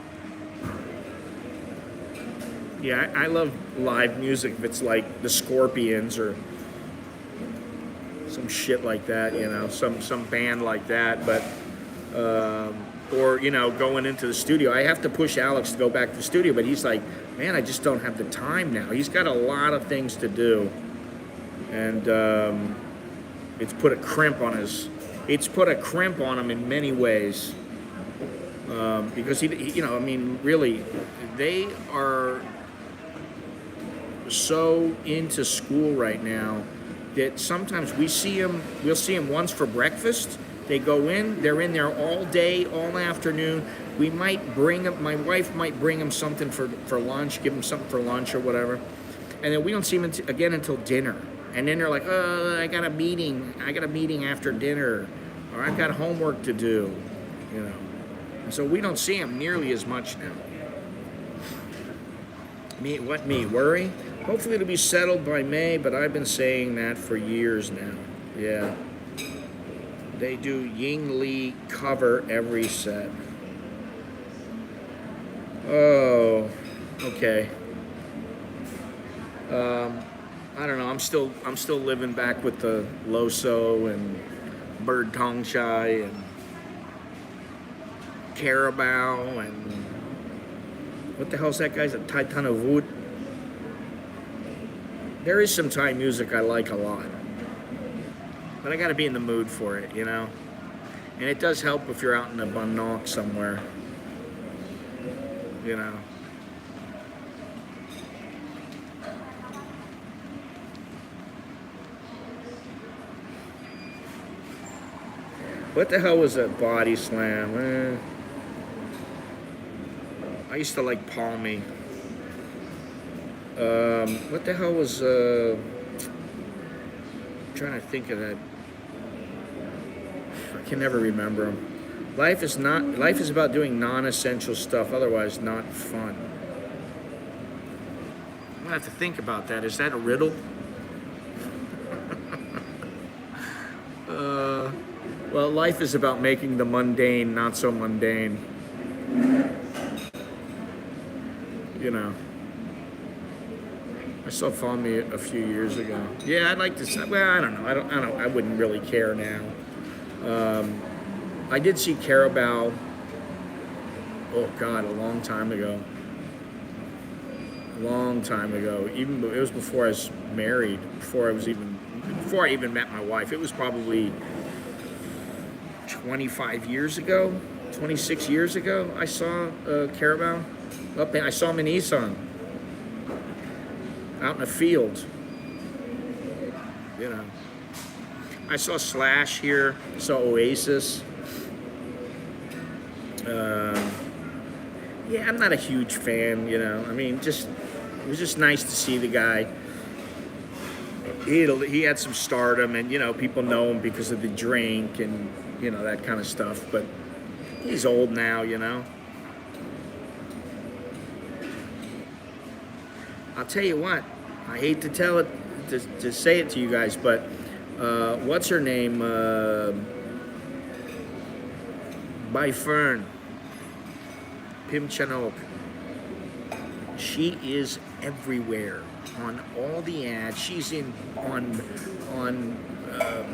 Yeah, I love live music if it's like the Scorpions or some shit like that, some band like that, but or going into the studio. I have to push Alex to go back to the studio, but he's like, man, I just don't have the time now. He's got a lot of things to do, and it's put a crimp on him in many ways, because he really, they are so into school right now that sometimes we'll see them once for breakfast. They go in, they're in there all day, all afternoon. My wife might bring them something for lunch, give them something for lunch or whatever. And then we don't see them again until dinner. And then they're like, oh, I got a meeting after dinner, or I've got homework to do, And so we don't see them nearly as much now. Me? Worry? Hopefully it'll be settled by May, but I've been saying that for years now. Yeah. They do Yingli cover every set. Oh, okay. I don't know. I'm still living back with the Loso and Bird Tong Chai and Carabao and what the hell's that guy's a Thai Ton of Wood. There is some Thai music I like a lot, but I got to be in the mood for it, And it does help if you're out in the Bangkok somewhere, you know. What the hell was that body slam? I used to like Palmy. What the hell was, I'm trying to think of that. I can never remember them. Life is about doing non-essential stuff, otherwise not fun. I'm gonna have to think about that. Is that a riddle? Well, life is about making the mundane not so mundane. You know. I saw Palmy a few years ago. Yeah, I'd like to say, well, I don't know. I wouldn't really care now. I did see Carabao, oh God, a long time ago. Even it was before I was married, before I even met my wife. It was probably 25 years ago, 26 years ago. I saw Carabao. I saw him in Isan, out in the field. You know. I saw Slash here. Saw Oasis. Yeah, I'm not a huge fan, you know. I mean, it was just nice to see the guy. He had some stardom, and you know, people know him because of the drink and you know that kind of stuff. But he's old now, you know. I'll tell you what. I hate to tell it, to say it to you guys, but what's her name? By Fern. Pim Chanok. She is everywhere on all the ads. She's on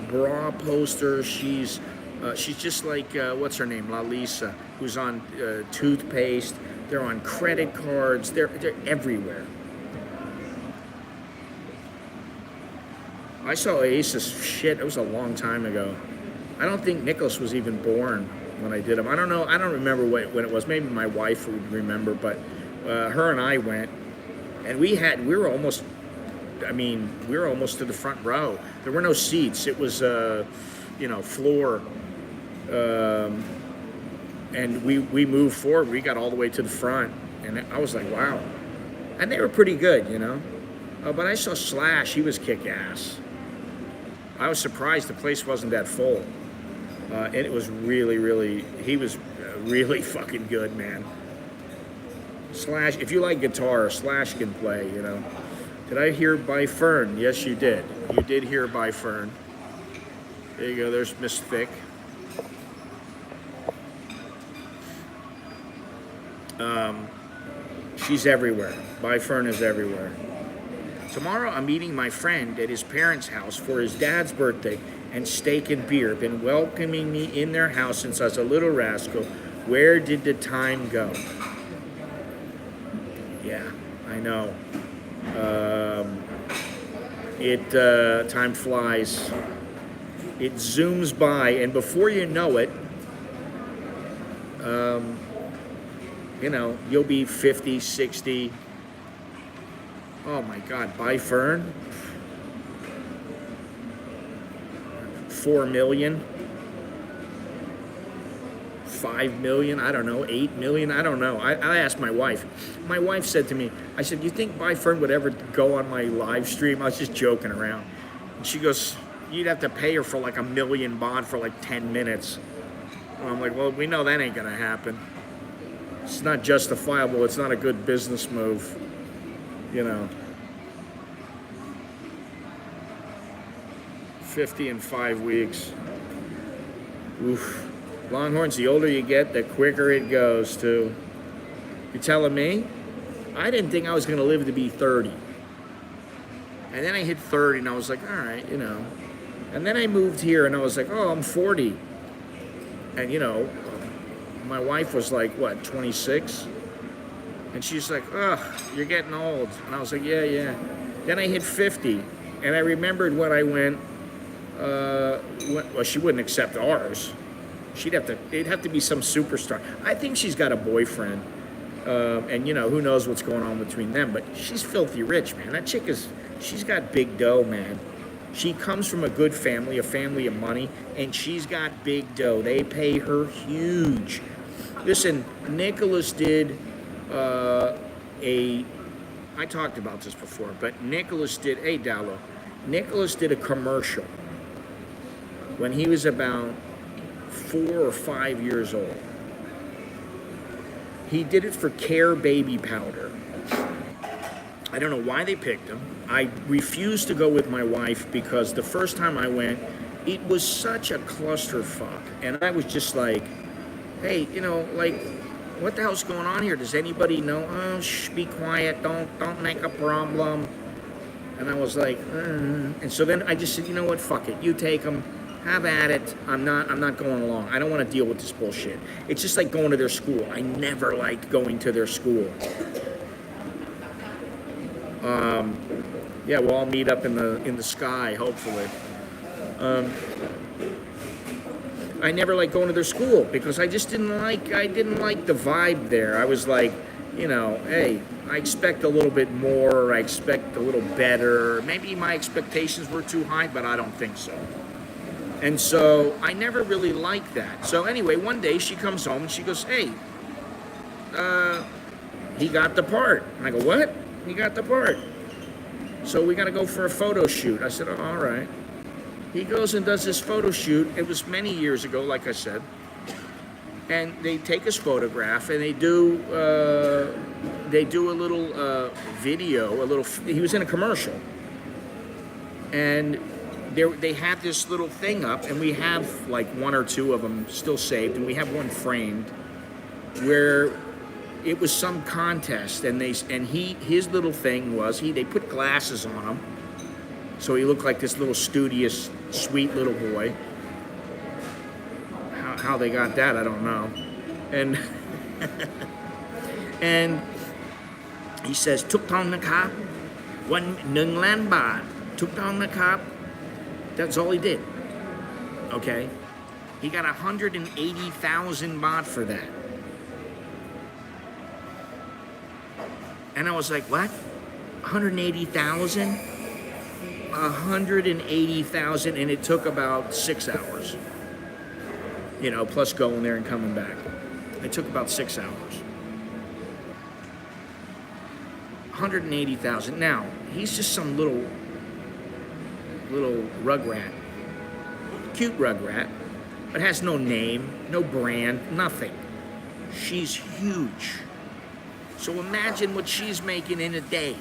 bra posters. She's just like what's her name, La Lisa, who's on toothpaste. They're on credit cards. They're everywhere. I saw Oasis. Shit, it was a long time ago. I don't think Nicholas was even born when I did them. I don't know. I don't remember when it was. Maybe my wife would remember, but her and I went, and we were almost to the front row. There were no seats. It was floor, and we moved forward. We got all the way to the front, and I was like, wow. And they were pretty good, you know. But I saw Slash. He was kick-ass. I was surprised the place wasn't that full. And it was he was really fucking good, man. Slash, if you like guitar, Slash can play, you know. Did I hear By Fern? Yes, you did. You did hear By Fern. There you go, there's Miss Thick. She's everywhere. By Fern is everywhere. Tomorrow I'm meeting my friend at his parents' house for his dad's birthday and steak and beer. Been welcoming me in their house since I was a little rascal. Where did the time go? Yeah, I know. Time flies. It zooms by, and before you know it, you'll be 50, 60. Oh my God, By Fern? 4 million? 5 million? I don't know. 8 million? I don't know. I asked my wife. My wife said to me, I said, you think By Fern would ever go on my live stream? I was just joking around. And she goes, you'd have to pay her for like $1 million baht for like 10 minutes. And I'm like, well, we know that ain't gonna happen. It's not justifiable. It's not a good business move. You know, 50 in 5 weeks. Oof. Longhorns, the older you get, the quicker it goes, too. You telling me? I didn't think I was going to live to be 30. And then I hit 30, and I was like, all right, you know. And then I moved here, and I was like, oh, I'm 40. And, you know, my wife was like, what, 26? And she's like, ugh, you're getting old. And I was like, yeah. Then I hit 50. And I remembered when I went, well, she wouldn't accept ours. It'd have to be some superstar. I think she's got a boyfriend. And you know, who knows what's going on between them, but she's filthy rich, man. That chick she's got big dough, man. She comes from a good family, a family of money, and she's got big dough. They pay her huge. Listen, Nicholas did I talked about this before, but Nicholas did, hey Dallo, Nicholas did a commercial when he was about 4 or 5 years old. He did it for Care baby powder. I don't know why they picked him. I refused to go with my wife because the first time I went, it was such a clusterfuck. And I was just like, hey, you know, like, what the hell's going on here? Does anybody know? Oh, shh, be quiet. Don't make a problem. And I was like, And so then I just said, you know what? Fuck it. You take them. Have at it. I'm not going along. I don't want to deal with this bullshit. It's just like going to their school. I never liked going to their school. Yeah, we'll all meet up in the sky, hopefully. I never liked going to their school because I didn't like the vibe there. I was like, you know, hey, I expect a little bit more. I expect a little better. Maybe my expectations were too high, but I don't think so. And so I never really liked that. So anyway, one day she comes home and she goes, hey, he got the part. And I go, what? He got the part. So we got to go for a photo shoot. I said, oh, all right. He goes and does this photo shoot. It was many years ago, like I said. And they take his photograph and they do a little video, he was in a commercial. And they have this little thing up, and we have like 1 or 2 of them still saved, and we have one framed where it was some contest, and his little thing was they put glasses on him, so he looked like this little studious, sweet little boy. How they got that, I don't know. And and he says, "Tuk tong nakap, 1 ล้านบาท, tuk tong nakap." That's all he did. Okay? He got 180,000 baht for that. And I was like, what? 180,000? 180,000, and it took about 6 hours. You know, plus going there and coming back. It took about 6 hours. 180,000. Now, he's just some little rugrat. Cute rugrat, but has no name, no brand, nothing. She's huge. So imagine what she's making in a day.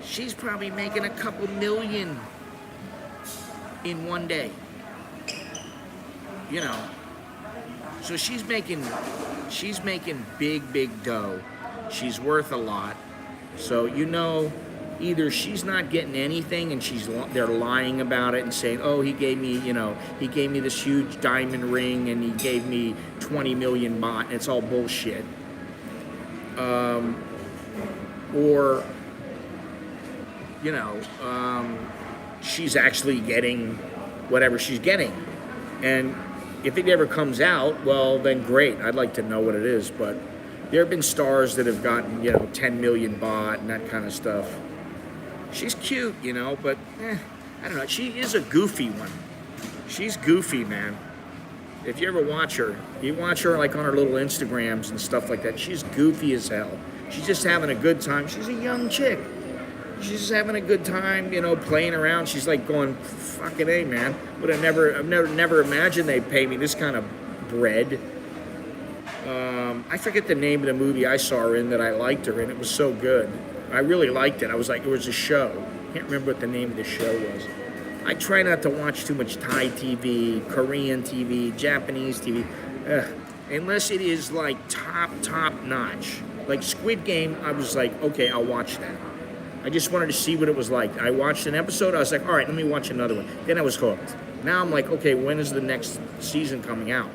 She's probably making a couple million in one day. You know. So she's making big dough. She's worth a lot. So you know, either she's not getting anything and they're lying about it and saying, oh, he gave me this huge diamond ring and he gave me 20 million baht, and it's all bullshit. Or, you know, she's actually getting whatever she's getting. And if it ever comes out, well, then great. I'd like to know what it is. But there have been stars that have gotten, 10 million baht and that kind of stuff. She's cute, but I don't know. She is a goofy one. She's goofy, man. If you ever watch her, you watch her like on her little Instagrams and stuff like that. She's goofy as hell. She's just having a good time. She's a young chick. She's just having a good time, playing around. She's like going, fucking A, man. But I've never imagined they'd pay me this kind of bread. I forget the name of the movie I saw her in that I liked her in. It was so good. I really liked it. I was like, it was a show. Can't remember what the name of the show was. I try not to watch too much Thai TV, Korean TV, Japanese TV, unless it is like top notch. Like Squid Game, I was like, okay, I'll watch that. I just wanted to see what it was like. I watched an episode, I was like, all right, let me watch another one. Then I was hooked. Now I'm like, okay, when is the next season coming out?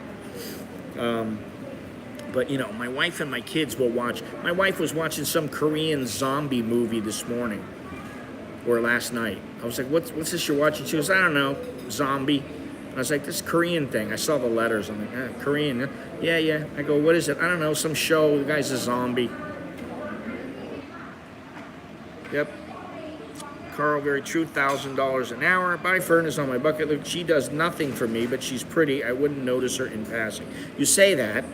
But, my wife and my kids will watch. My wife was watching some Korean zombie movie this morning or last night. I was like, what's this you're watching? She goes, I don't know, zombie. I was like, this Korean thing. I saw the letters. I'm like, Korean. Yeah, yeah. I go, what is it? I don't know, some show. The guy's a zombie. Yep. Carl, very true, $1,000 an hour. Bye, Fern is on my bucket list. She does nothing for me, but she's pretty. I wouldn't notice her in passing. You say that,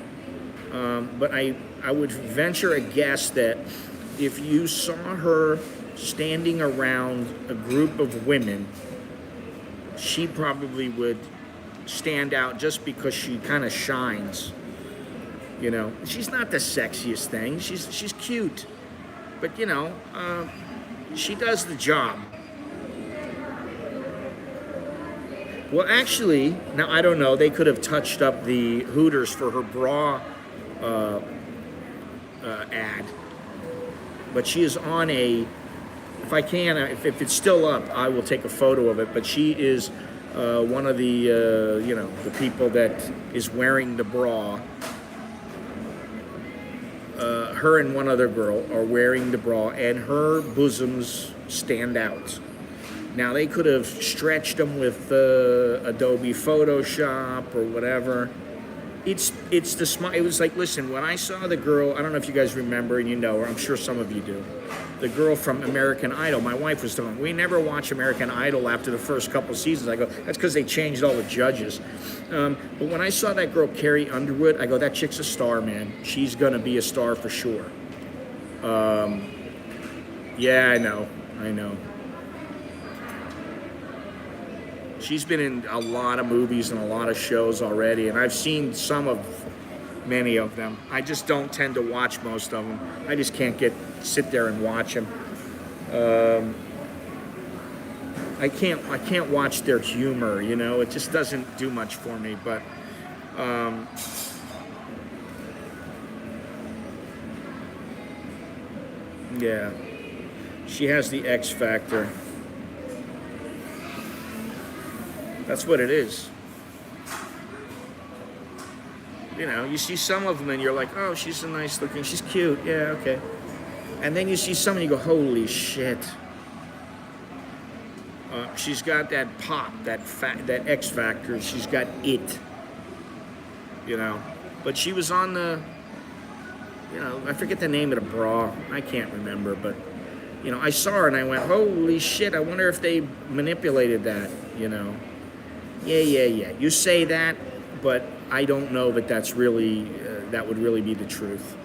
but I would venture a guess that if you saw her standing around a group of women, she probably would stand out just because she kind of shines. You know, she's not the sexiest thing. She's cute, but you know, she does the job. Well, actually, now I don't know. They could have touched up the Hooters for her bra ad, but she is on a. If I can, if it's still up, I will take a photo of it. But she is one of the the people that is wearing the bra. Her and one other girl are wearing the bra, and her bosoms stand out. Now they could have stretched them with Adobe Photoshop or whatever. It's the smile. It was like, listen, when I saw the girl, I don't know if you guys remember, and you know her, I'm sure some of you do. The girl from American Idol. My wife was telling me, we never watch American Idol after the first couple seasons. I go, that's because they changed all the judges. But when I saw that girl, Carrie Underwood, I go, that chick's a star, man. She's going to be a star for sure. Yeah, I know. She's been in a lot of movies and a lot of shows already, and I've seen many of them. I just don't tend to watch most of them. I just can't sit there and watch them. I can't watch their humor, you know. It just doesn't do much for me. But yeah, she has the X factor. That's what it is. You know, you see some of them and you're like, oh, she's a nice looking, she's cute, yeah, okay. And then you see some and you go, holy shit. She's got that pop, that X factor, she's got it. You know, but she was on the, you know, I forget the name of the bra, I can't remember, but, you know, I saw her and I went, holy shit, I wonder if they manipulated that, you know. Yeah. You say that, but I don't know that that's really, that would really be the truth.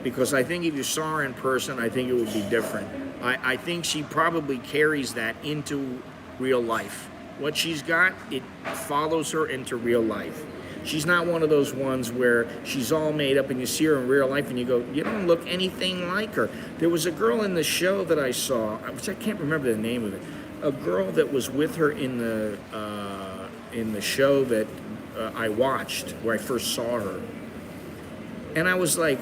Because I think if you saw her in person, I think it would be different. I think she probably carries that into real life. What she's got, it follows her into real life. She's not one of those ones where she's all made up and you see her in real life and you go, you don't look anything like her. There was a girl in the show that I saw, which I can't remember the name of it, a girl that was with her in the show that I watched, where I first saw her. And I was like,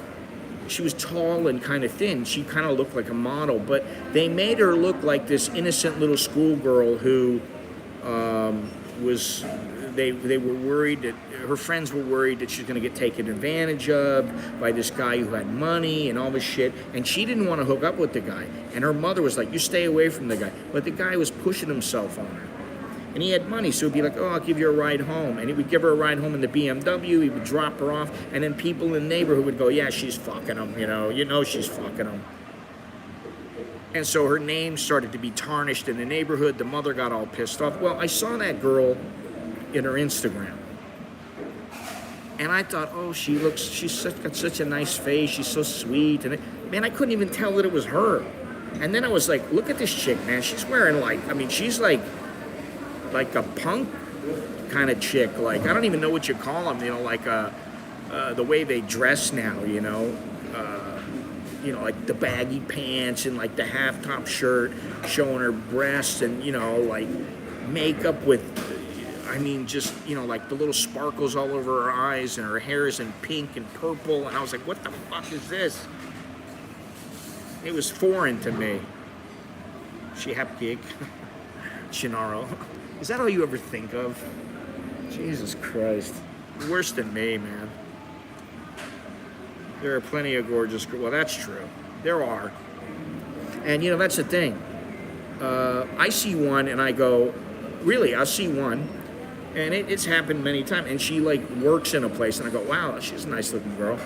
she was tall and kind of thin. She kind of looked like a model, but they made her look like this innocent little schoolgirl who they were worried that her friends were worried that she's going to get taken advantage of by this guy who had money and all this shit. And she didn't want to hook up with the guy. And her mother was like, you stay away from the guy. But the guy was pushing himself on her. And he had money, so he'd be like, oh, I'll give you a ride home. And he would give her a ride home in the BMW, he would drop her off, and then people in the neighborhood would go, yeah, she's fucking him, you know she's fucking him. And so her name started to be tarnished in the neighborhood. The mother got all pissed off. Well, I saw that girl in her Instagram. And I thought, oh, she's got such a nice face, she's so sweet. And man, I couldn't even tell that it was her. And then I was like, look at this chick, man. She's wearing she's like a punk kind of chick. Like, I don't even know what you call them, you know, like the way they dress now, you know, like the baggy pants and like the half-top shirt showing her breasts and, you know, like makeup with, just, you know, like the little sparkles all over her eyes and her hair is in pink and purple. And I was like, what the fuck is this? It was foreign to me. CASHAPP. Chinaro. Is that all you ever think of? Jesus Christ. Worse than me, man. There are plenty of gorgeous girls. Well, that's true. There are. And, you know, that's the thing. I see one and I go, really, I'll see one. And it's happened many times. And she like works in a place, and I go, wow, she's a nice looking girl.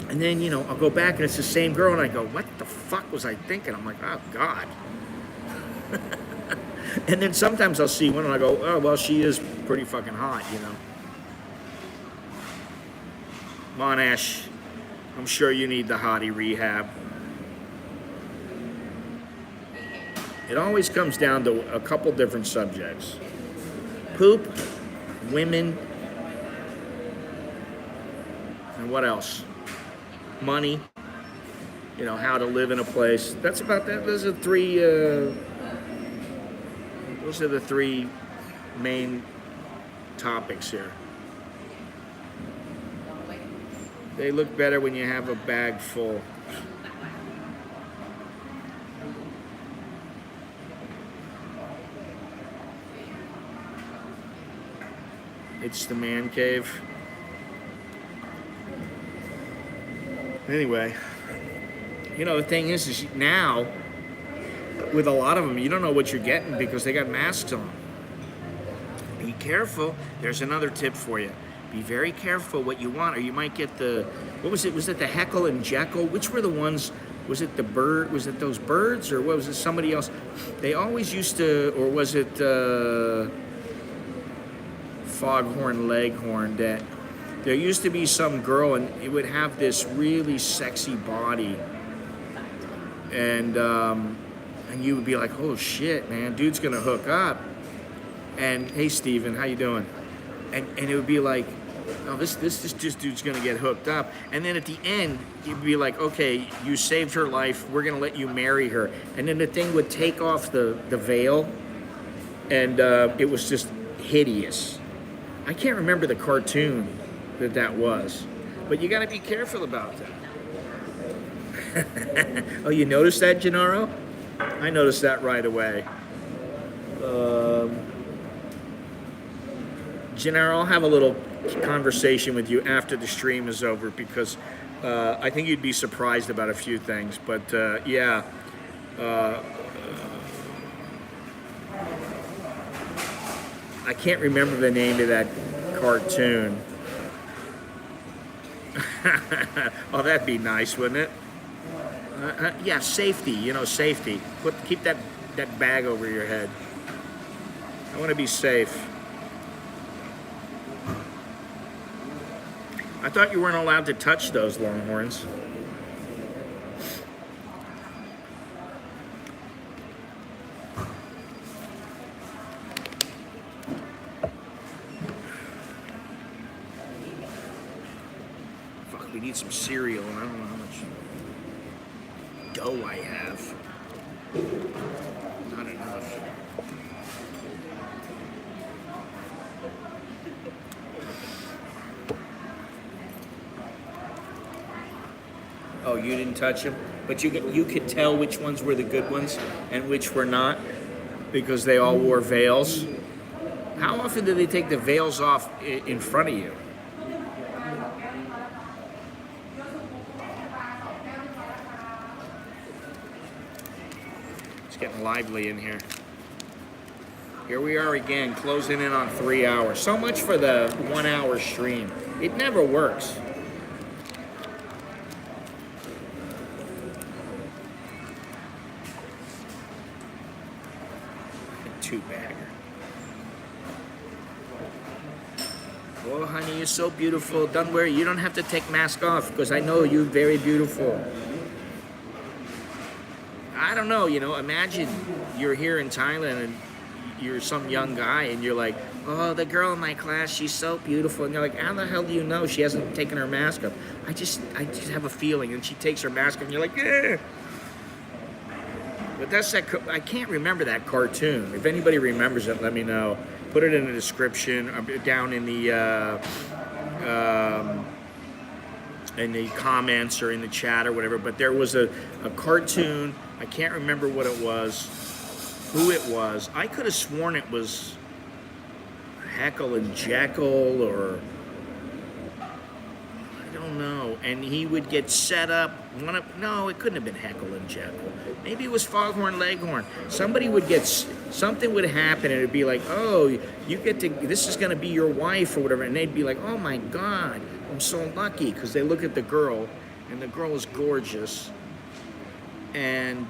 And then, you know, I'll go back and it's the same girl, and I go, what the fuck was I thinking? I'm like, oh God. And then sometimes I'll see one and I go, oh, well, she is pretty fucking hot, you know. Monash, I'm sure you need the hottie rehab. It always comes down to a couple different subjects. Poop, women, and what else? Money, you know, how to live in a place. That's about that. Those are the three main topics here. They look better when you have a bag full. It's the man cave. Anyway, you know, the thing is now, with a lot of them, you don't know what you're getting because they got masks on. Be careful. There's another tip for you. Be very careful what you want, or you might get the, what was it? Was it the Heckle and Jekyll? Which were the ones, was it the bird, was it those birds, or what was it, somebody else? They always used to, or was it Foghorn Leghorn, that there used to be some girl and it would have this really sexy body, and you would be like, oh shit, man, dude's gonna hook up. And hey Steven, how you doing? And it would be like, oh, this dude's gonna get hooked up. And then at the end, you'd be like, okay, you saved her life, we're gonna let you marry her. And then the thing would take off the veil, and it was just hideous. I can't remember the cartoon that was, but you gotta be careful about that. Oh, you noticed that, Gennaro? I noticed that right away. Gennaro, I'll have a little conversation with you after the stream is over, because I think you'd be surprised about a few things. But yeah, I can't remember the name of that cartoon. Oh, that'd be nice, wouldn't it? Yeah, safety, you know, safety. Keep that bag over your head. I want to be safe. I thought you weren't allowed to touch those longhorns. Fuck, we need some cereal, and I don't know how much dough I have. Not enough. Oh, you didn't touch them? But you could tell which ones were the good ones and which were not, because they all wore veils. How often do they take the veils off in front of you? It's getting lively in here. Here we are again, closing in on 3 hours. So much for the 1 hour stream. It never works. Two-bagger. Oh, honey, you're so beautiful. Don't worry, you don't have to take mask off, because I know you're very beautiful. I don't know, you know, imagine you're here in Thailand and you're some young guy and you're like, oh, the girl in my class, she's so beautiful. And you're like, how the hell do you know she hasn't taken her mask off? I just have a feeling. And she takes her mask off and you're like, yeah. But that's that. I can't remember that cartoon. If anybody remembers it, let me know. Put it in the description, down in the comments or in the chat or whatever. But there was a cartoon. I can't remember what it was, who it was. I could have sworn it was Heckle and Jekyll, or I don't don't know. And he would get set up. No, it couldn't have been Heckle and Jekyll. Maybe it was Foghorn Leghorn. Somebody would get, something would happen, and it'd be like, oh, you get to, this is going to be your wife or whatever. And they'd be like, oh my God, I'm so lucky. Because they look at the girl, and the girl is gorgeous. And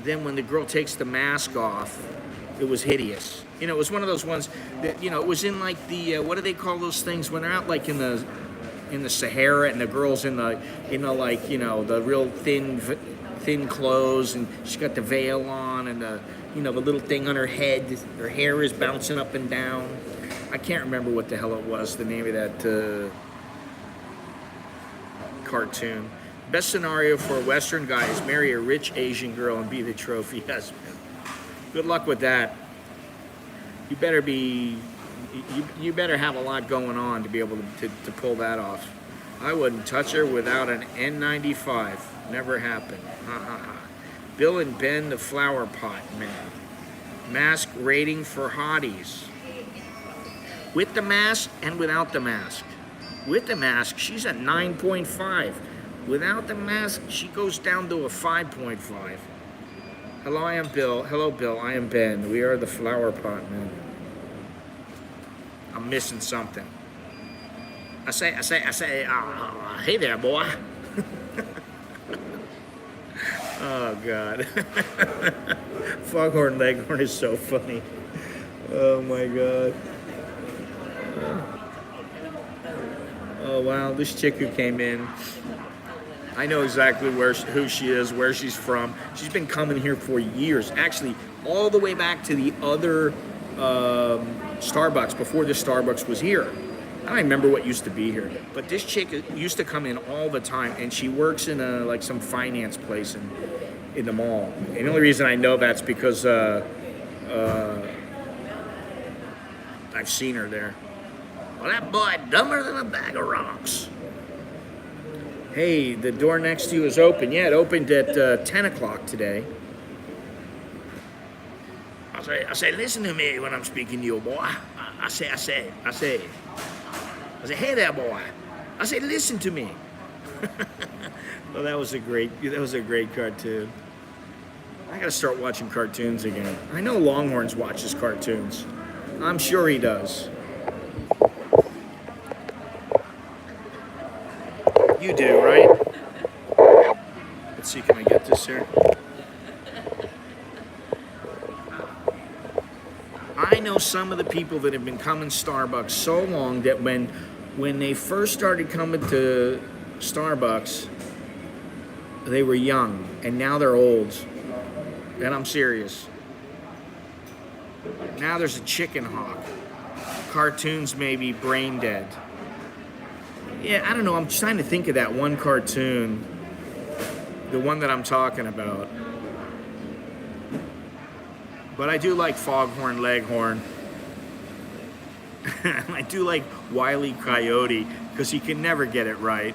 then when the girl takes the mask off, it was hideous. You know, it was one of those ones that, you know, it was in like the, what do they call those things when they're out like in the Sahara, and the girl's in the like, you know, the real thin clothes, and she's got the veil on, and the, you know, the little thing on her head, her hair is bouncing up and down. I can't remember what the hell it was, the name of that cartoon. Best scenario for a Western guy is marry a rich Asian girl and be the trophy husband. Good luck with that. You better be, you better have a lot going on to be able to pull that off. I wouldn't touch her without an N95. Never happened. Ha ha ha. Bill and Ben, the flower pot man. Mask rating for hotties. With the mask and without the mask. With the mask, she's at 9.5. Without the mask, she goes down to a 5.5. Hello, I am Bill. Hello, Bill. I am Ben. We are the flower pot men. I'm missing something. I say, hey there, boy. Oh, God. Foghorn Leghorn is so funny. Oh, my God. Oh, wow. This chick who came in, I know exactly who she is, where she's from. She's been coming here for years. Actually, all the way back to the other Starbucks, before this Starbucks was here. I don't remember what used to be here. But this chick used to come in all the time, and she works in like some finance place in the mall. And the only reason I know that's because I've seen her there. Well, that boy dumber than a bag of rocks. Hey, the door next to you is open. Yeah, it opened at 10 o'clock today. I say, listen to me when I'm speaking to you, boy. I say, hey there, boy. I say, listen to me. Well, that was a great cartoon. I gotta start watching cartoons again. I know Longhorns watches cartoons. I'm sure he does. You do, right? Let's see, can I get this here? I know some of the people that have been coming to Starbucks so long that when they first started coming to Starbucks, they were young, and now they're old. And I'm serious. Now there's a chicken hawk. Cartoons may be brain dead. Yeah, I don't know. I'm trying to think of that one cartoon, the one that I'm talking about. But I do like Foghorn Leghorn. I do like Wile E. Coyote because he can never get it right.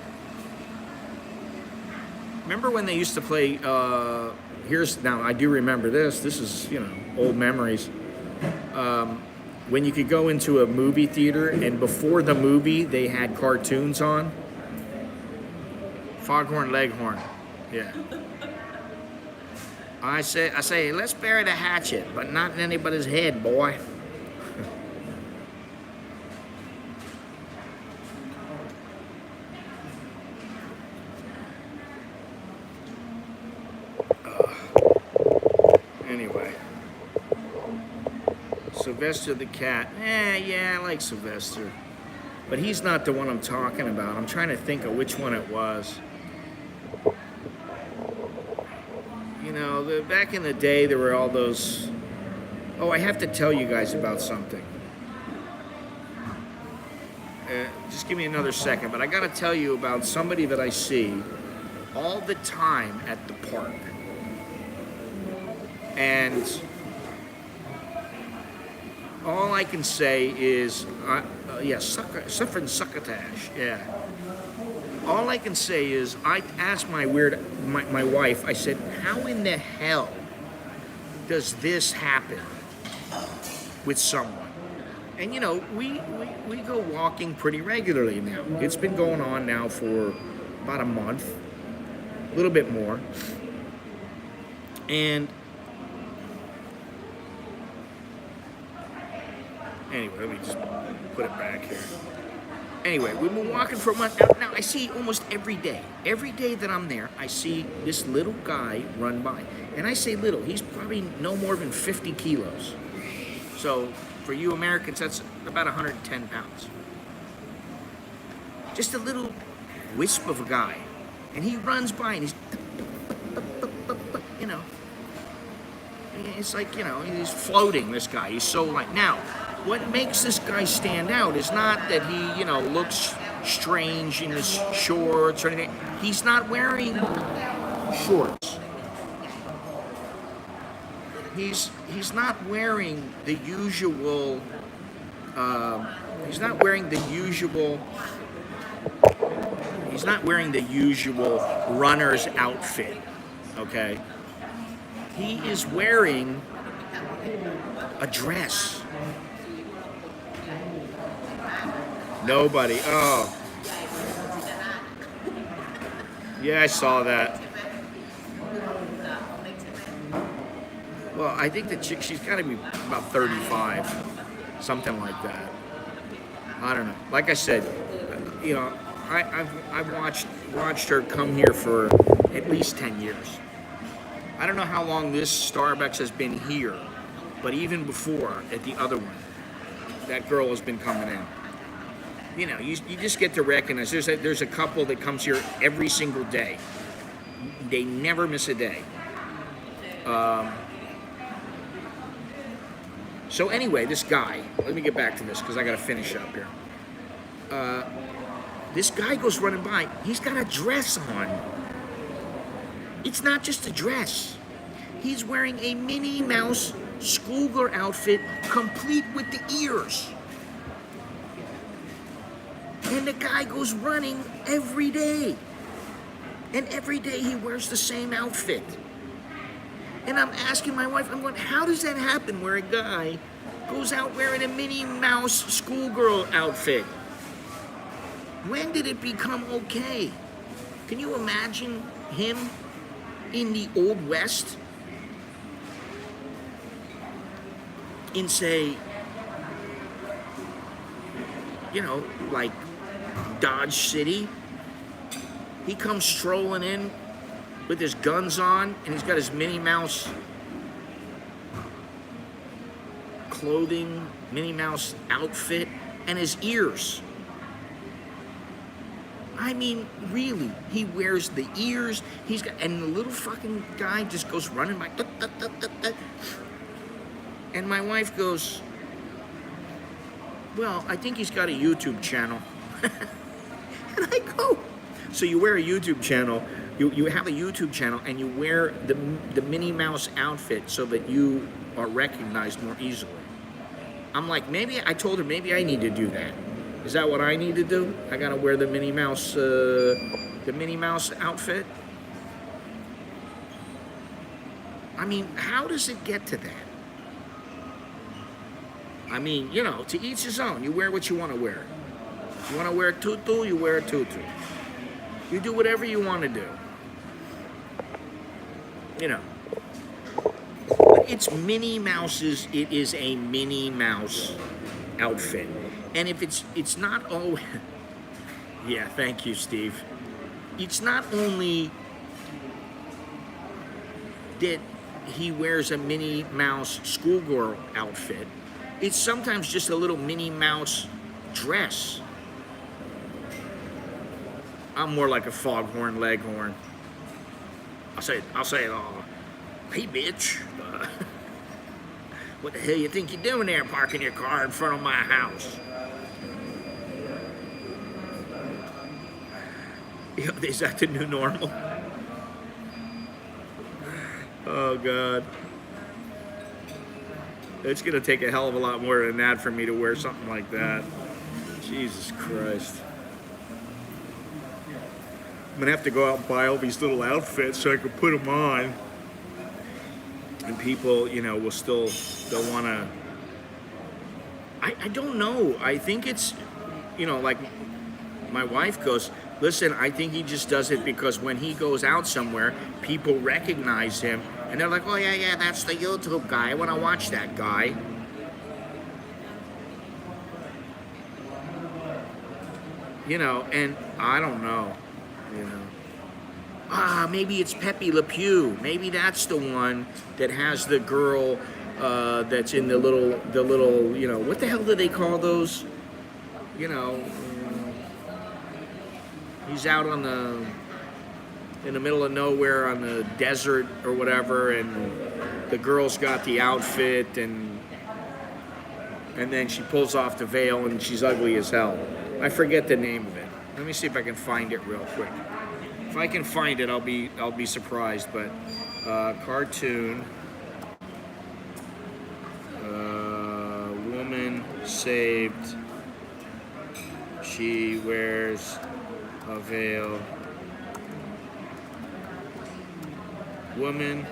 Remember when they used to play? Now I do remember this. This is, you know, old memories. When you could go into a movie theater and before the movie they had cartoons on. Foghorn Leghorn, yeah. I say, let's bury the hatchet, but not in anybody's head, boy. Anyway. Sylvester the cat. Yeah, I like Sylvester. But he's not the one I'm talking about. I'm trying to think of which one it was. You know, back in the day, there were all those... Oh, I have to tell you guys about something. Just give me another second, but I got to tell you about somebody that I see all the time at the park. And all I can say is, suffering succotash, yeah. All I can say is, I asked my wife, I said, how in the hell does this happen with someone? And you know, we go walking pretty regularly now. It's been going on now for about a month, a little bit more. And anyway, let me just put it back here. Anyway, we've been walking for a month now. Now I see almost every day. Every day that I'm there, I see this little guy run by. And I say little, he's probably no more than 50 kilos. So for you Americans, that's about 110 pounds. Just a little wisp of a guy. And he runs by and he's, you know, it's like, you know, he's floating, this guy. He's so light. Now, what makes this guy stand out is not that he, you know, looks strange in his shorts or anything. He's not wearing shorts. He's not wearing the usual. He's not wearing the usual. He's not wearing the usual runner's outfit. Okay. He is wearing a dress. Nobody. Oh. Yeah, I saw that. Well, I think the chick, she's got to be about 35, something like that. I don't know. Like I said, you know, I've watched her come here for at least 10 years. I don't know how long this Starbucks has been here, but even before at the other one, that girl has been coming in. You know, you just get to recognize there's a couple that comes here every single day. They never miss a day. So anyway, this guy, let me get back to this because I got to finish up here. This guy goes running by. He's got a dress on. It's not just a dress. He's wearing a Minnie Mouse schoolgirl outfit complete with the ears. And the guy goes running every day. And every day he wears the same outfit. And I'm asking my wife, I'm going, how does that happen where a guy goes out wearing a Minnie Mouse schoolgirl outfit? When did it become okay? Can you imagine him in the Old West? In, say, you know, like Dodge City. He comes strolling in with his guns on, and he's got his Minnie Mouse clothing, Minnie Mouse outfit, and his ears. I mean, really, he wears the ears. He's got, and the little fucking guy just goes running by. And my wife goes, well, I think he's got a YouTube channel. And I go, so you wear a YouTube channel, you have a YouTube channel, and you wear the Minnie Mouse outfit so that you are recognized more easily. I'm like, I told her, maybe I need to do that. Is that what I need to do? I gotta wear the Minnie Mouse outfit? I mean, how does it get to that? I mean, you know, to each his own. You wear what you want to wear. You want to wear a tutu, you wear a tutu. You do whatever you want to do. You know. But it's Minnie Mouse's, it is a Minnie Mouse outfit. And if it's not always, yeah, thank you, Steve. It's not only that he wears a Minnie Mouse schoolgirl outfit, it's sometimes just a little Minnie Mouse dress. I'm more like a foghorn leghorn. I'll say it all. Hey, bitch. What the hell you think you're doing there parking your car in front of my house? Is that the new normal? Oh, God. It's going to take a hell of a lot more than that for me to wear something like that. Jesus Christ. I'm going to have to go out and buy all these little outfits so I can put them on. And people, you know, will still, they'll want to... I don't know. I think it's, like my wife goes, listen, I think he just does it because when he goes out somewhere, people recognize him. And they're like, oh, yeah, that's the YouTube guy. I want to watch that guy. And I don't know, maybe it's Pepe Le Pew. Maybe that's the one that has the girl that's in the little, what the hell do they call those? He's out in the middle of nowhere on the desert or whatever, and the girl's got the outfit, and then she pulls off the veil, and she's ugly as hell. I forget the name of it. Let me see if I can find it real quick. If I can find it, I'll be surprised. But cartoon, woman saved. She wears a veil. Woman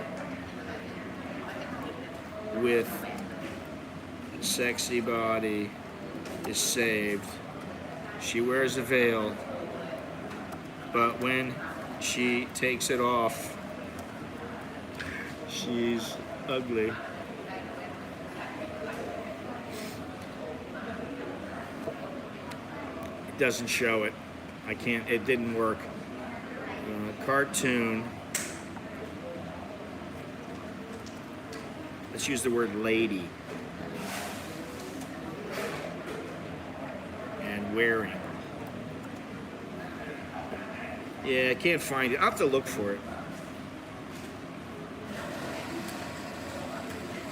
with sexy body is saved. She wears a veil, but when she takes it off, she's ugly. It doesn't show it. I can't, it didn't work. Cartoon. Let's use the word lady. And wearing. Yeah, I can't find it. I'll have to look for it.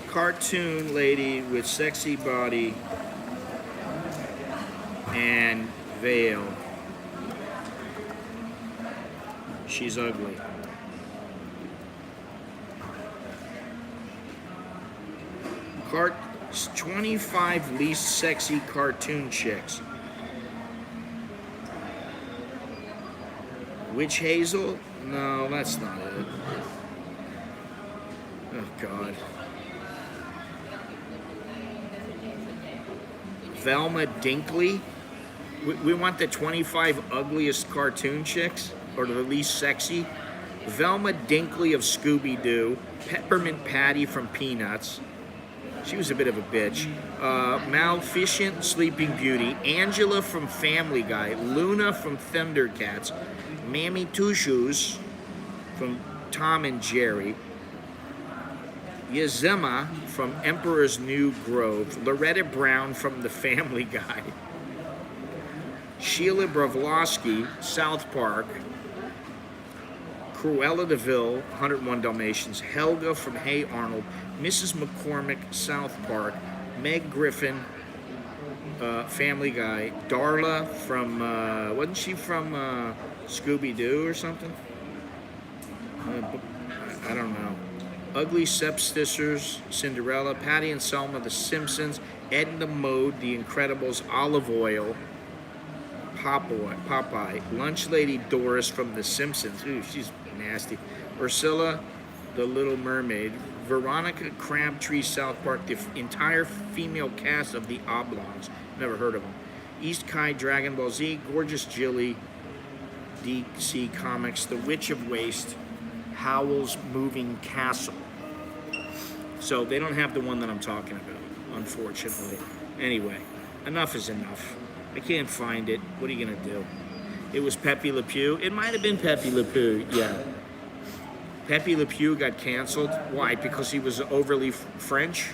Cartoon lady with sexy body and veil. She's ugly. Cart 25 least sexy cartoon chicks. Witch Hazel? No, that's not it. Oh, God. Velma Dinkley? We want the 25 ugliest cartoon chicks? Or the least sexy? Velma Dinkley of Scooby-Doo. Peppermint Patty from Peanuts. She was a bit of a bitch. Maleficent, Sleeping Beauty. Angela from Family Guy. Luna from Thundercats. Mammy Two Shoes from Tom and Jerry. Yazima from Emperor's New Grove. Loretta Brown from The Family Guy. Sheila Bravlowski, South Park. Cruella de Vil, 101 Dalmatians. Helga from Hey Arnold. Mrs. McCormick, South Park. Meg Griffin, Family Guy. Darla from, wasn't she from Scooby-Doo or something? I don't know. Ugly Stepsisters, Cinderella. Patty and Selma, The Simpsons. Edna Mode, The Incredibles. Olive Oil. Popeye. Lunch Lady Doris from The Simpsons. Ooh, she's nasty. Ursula, The Little Mermaid. Veronica Crabtree, South Park. The entire female cast of The Oblongs. Never heard of them. East Kai, Dragon Ball Z. Gorgeous Jilly, DC Comics. The Witch of Waste. Howl's Moving Castle. So they don't have the one that I'm talking about, unfortunately. Anyway, enough is enough. I can't find it. What are you going to do? It was Pepe Le Pew. It might have been Pepe Le Pew, yeah. Pepe Le Pew got canceled. Why? Because he was overly French?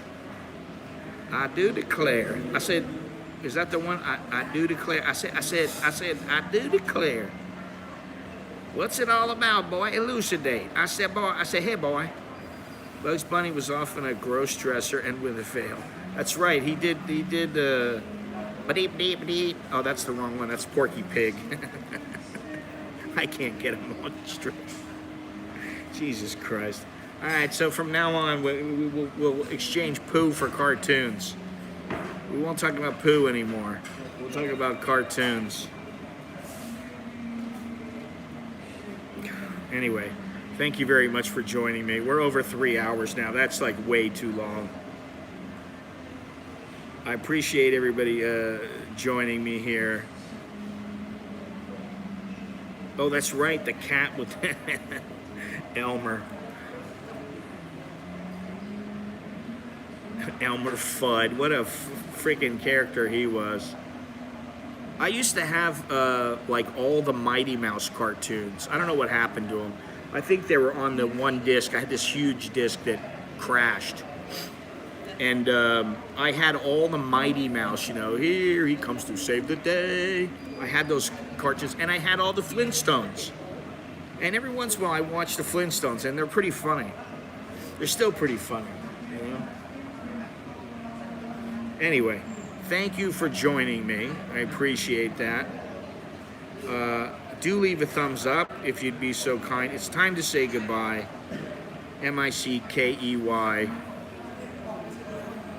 I do declare. I said, is that the one? I do declare. I said, I do declare. What's it all about, boy? Elucidate. I said, hey, boy. Bugs Bunny was often a gross dresser and with a veil. That's right. He did, oh, that's the wrong one. That's Porky Pig. I can't get him on straight. Jesus Christ. All right, so from now on, we'll exchange poo for cartoons. We won't talk about poo anymore. We'll talk about cartoons. Anyway, thank you very much for joining me. We're over 3 hours now. That's like way too long. I appreciate everybody joining me here. Oh, that's right, the cat with Elmer. Elmer Fudd. What a freaking character he was. I used to have like all the Mighty Mouse cartoons. I don't know what happened to them. I think they were on the one disc. I had this huge disc that crashed. And I had all the Mighty Mouse, you know, here he comes to save the day. I had those cartoons, and I had all the Flintstones. And every once in a while I watch the Flintstones, and they're pretty funny. They're still pretty funny, you know? Anyway, thank you for joining me. I appreciate that. Do leave a thumbs up if you'd be so kind. It's time to say goodbye. M-I-C-K-E-Y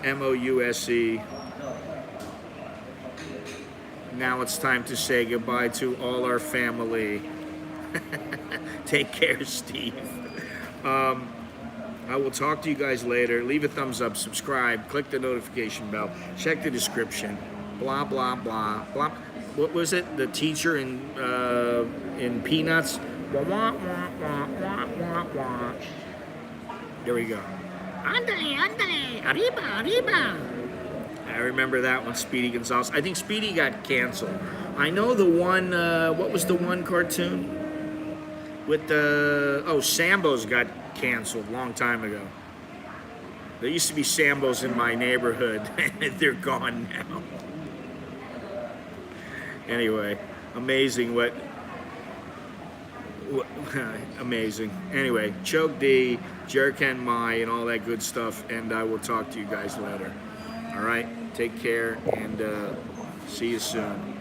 M-O-U-S-E. Now it's time to say goodbye to all our family. Take care, Steve. I will talk to you guys later. Leave a thumbs up, subscribe, click the notification bell, check the description. Blah blah blah blah. What was it? The teacher in Peanuts. Wah, wah, wah, wah, wah, wah, wah. There we go. Andale, andale, arriba, arriba. I remember that one, Speedy Gonzales. I think Speedy got canceled. I know the one. What was the one cartoon with the? Oh, Sambo's got canceled a long time ago. There used to be Sambos in my neighborhood, and they're gone now. Anyway, amazing what amazing. Anyway, Choke D, Jerkan Mai, and all that good stuff, and I will talk to you guys later. All right, take care, and see you soon.